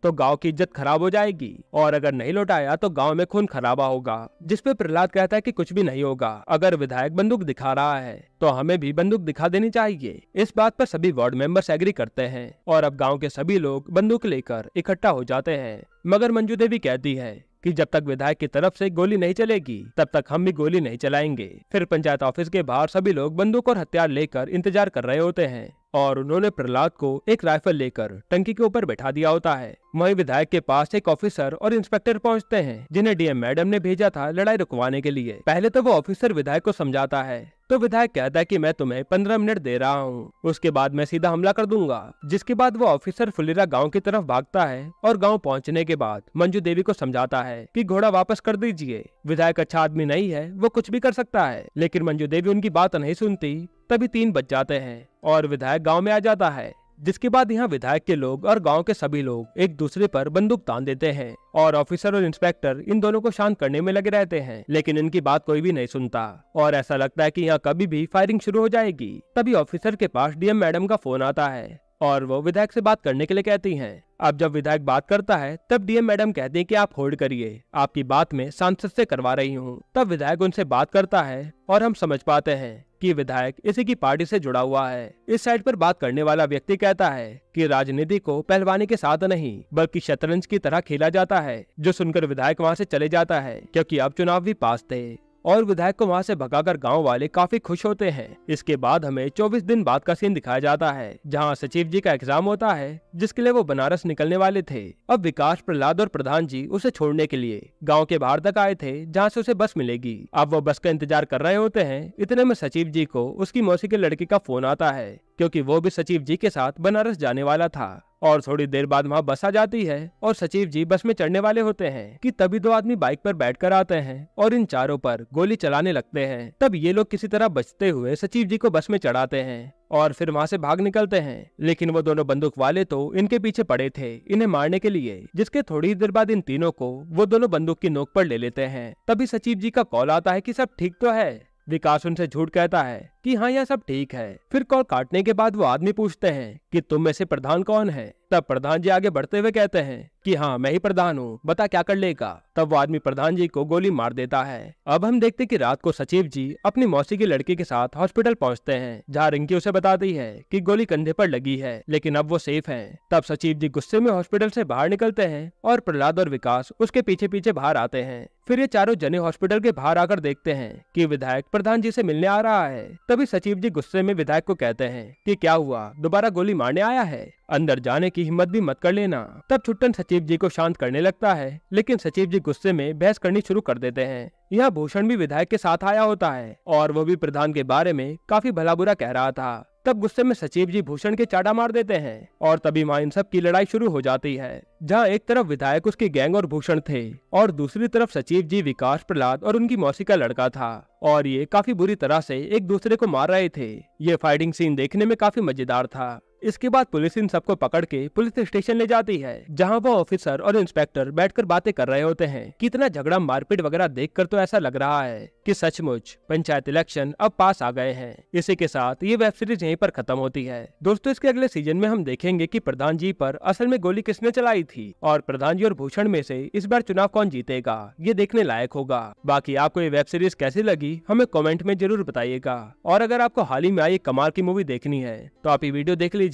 तो गांव की इज्जत खराब हो जाएगी, और अगर नहीं लौटाया तो गांव में खून खराबा होगा। जिसपे प्रहलाद कहता है कि कुछ भी नहीं होगा, अगर विधायक बंदूक दिखा रहा है तो हमें भी बंदूक दिखा देनी चाहिए। इस बात पर सभी वार्ड मेंबर्स एग्री करते हैं और अब गांव के सभी लोग बंदूक लेकर इकट्ठा हो जाते हैं। मगर मंजू देवी कहती है कि जब तक विधायक की तरफ से गोली नहीं चलेगी तब तक हम भी गोली नहीं चलाएंगे। फिर पंचायत ऑफिस के बाहर सभी लोग बंदूक और हथियार लेकर इंतजार कर रहे होते हैं और उन्होंने प्रहलाद को एक राइफल लेकर टंकी के ऊपर बैठा दिया होता है। वहीं विधायक के पास एक ऑफिसर और इंस्पेक्टर पहुंचते हैं जिन्हें डीएम मैडम ने भेजा था लड़ाई रुकवाने के लिए। पहले तो वो ऑफिसर विधायक को समझाता है तो विधायक कहता है कि मैं तुम्हें 15 मिनट दे रहा हूँ, उसके बाद मैं सीधा हमला कर दूंगा। जिसके बाद वो ऑफिसर फुलेरा गांव की तरफ भागता है और गांव पहुंचने के बाद मंजू देवी को समझाता है कि घोड़ा वापस कर दीजिए। विधायक अच्छा आदमी नहीं है, वो कुछ भी कर सकता है, लेकिन मंजू देवी उनकी बात नहीं सुनती। तभी 3 बज जाते हैं और विधायक गाँव में आ जाता है। जिसके बाद यहाँ विधायक के लोग और गांव के सभी लोग एक दूसरे पर बंदूक तान देते हैं और ऑफिसर और इंस्पेक्टर इन दोनों को शांत करने में लगे रहते हैं, लेकिन इनकी बात कोई भी नहीं सुनता और ऐसा लगता है कि यहाँ कभी भी फायरिंग शुरू हो जाएगी। तभी ऑफिसर के पास डीएम मैडम का फोन आता है और वो विधायक से बात करने के लिए कहती हैं। अब जब विधायक बात करता है तब डीएम मैडम कहती हैं कि आप होल्ड करिए, आपकी बात मैं सांसद से करवा रही हूँ। तब विधायक उनसे बात करता है और हम समझ पाते हैं कि विधायक इसी की पार्टी से जुड़ा हुआ है। इस साइड पर बात करने वाला व्यक्ति कहता है कि राजनीति को पहलवानी के साथ नहीं बल्कि शतरंज की तरह खेला जाता है, जो सुनकर विधायक वहाँ से चले जाता है क्योंकि अब चुनाव भी पास थे और विधायक को वहाँ से भगाकर गांव वाले काफी खुश होते हैं। इसके बाद हमें 24 दिन बाद का सीन दिखाया जाता है जहाँ सचिव जी का एग्जाम होता है जिसके लिए वो बनारस निकलने वाले थे। अब विकास, प्रहलाद और प्रधान जी उसे छोड़ने के लिए गांव के बाहर तक आए थे जहाँ से उसे बस मिलेगी। अब वो बस का इंतजार कर रहे होते हैं। इतने में सचिव जी को उसकी मौसी के लड़के का फोन आता है क्योंकि वो भी सचिव जी के साथ बनारस जाने वाला था और थोड़ी देर बाद वहाँ बस आ जाती है और सचिव जी बस में चढ़ने वाले होते हैं कि तभी 2 आदमी बाइक पर बैठकर आते हैं और इन चारों पर गोली चलाने लगते हैं। तब ये लोग किसी तरह बचते हुए सचिव जी को बस में चढ़ाते हैं और फिर वहाँ से भाग निकलते हैं, लेकिन वो दोनों बंदूक वाले तो इनके पीछे पड़े थे इन्हें मारने के लिए। जिसके थोड़ी देर बाद इन तीनों को वो दोनों बंदूक की नोक पर ले लेते हैं। तभी सचिव जी का कॉल आता है कि सब ठीक तो है। विकास उनसे झूठ कहता है कि हाँ यह सब ठीक है। फिर कॉल काटने के बाद वो आदमी पूछते हैं कि तुम में से प्रधान कौन है। तब प्रधान जी आगे बढ़ते हुए कहते हैं कि हाँ मैं ही प्रधान हूँ, बता क्या कर लेगा। तब वो आदमी प्रधान जी को गोली मार देता है। अब हम देखते कि रात को सचिव जी अपनी मौसी की लड़की के साथ हॉस्पिटल पहुँचते हैं जहाँ रिंकी उसे बताती है कि गोली कंधे पर लगी है लेकिन अब वो सेफ है। तब सचिव जी गुस्से में हॉस्पिटल से बाहर निकलते हैं और प्रहलाद और विकास उसके पीछे पीछे बाहर आते हैं। फिर ये चारों जने हॉस्पिटल के बाहर आकर देखते हैं कि विधायक प्रधान जी से मिलने आ रहा है। तभी सचिव जी गुस्से में विधायक को कहते हैं कि क्या हुआ, दोबारा गोली मारने आया है, अंदर जाने की हिम्मत भी मत कर लेना। तब छुट्टन सचिव जी को शांत करने लगता है लेकिन सचिव जी गुस्से में बहस करनी शुरू कर देते हैं। यहाँ भूषण भी विधायक के साथ आया होता है और वो भी प्रधान के बारे में काफी भला बुरा कह रहा था। तब गुस्से में सचिव जी भूषण के चाटा मार देते हैं और तभी वहाँ इन सब की लड़ाई शुरू हो जाती है जहाँ एक तरफ विधायक, उसकी गैंग और भूषण थे और दूसरी तरफ सचिव जी, विकास, प्रहलाद और उनकी मौसी का लड़का था और ये काफी बुरी तरह से एक दूसरे को मार रहे थे। ये फाइटिंग सीन देखने में काफी मजेदार था। इसके बाद पुलिस इन सबको पकड़ के पुलिस स्टेशन ले जाती है जहां वो ऑफिसर और इंस्पेक्टर बैठकर बातें कर रहे होते हैं। कितना झगड़ा मारपीट वगैरह देखकर तो ऐसा लग रहा है कि सचमुच पंचायत इलेक्शन अब पास आ गए हैं। इसी के साथ ये वेब सीरीज यहीं पर खत्म होती है। दोस्तों इसके अगले सीजन में हम देखेंगे कि प्रधान जी पर असल में गोली किसने चलाई थी और प्रधान जी और भूषण में से इस बार चुनाव कौन जीतेगा, ये देखने लायक होगा। बाकी आपको ये वेब सीरीज कैसी लगी हमें कमेंट में जरूर बताइएगा और अगर आपको हाल ही में आई कमाल की मूवी देखनी है तो आप ये वीडियो देख लीजिए।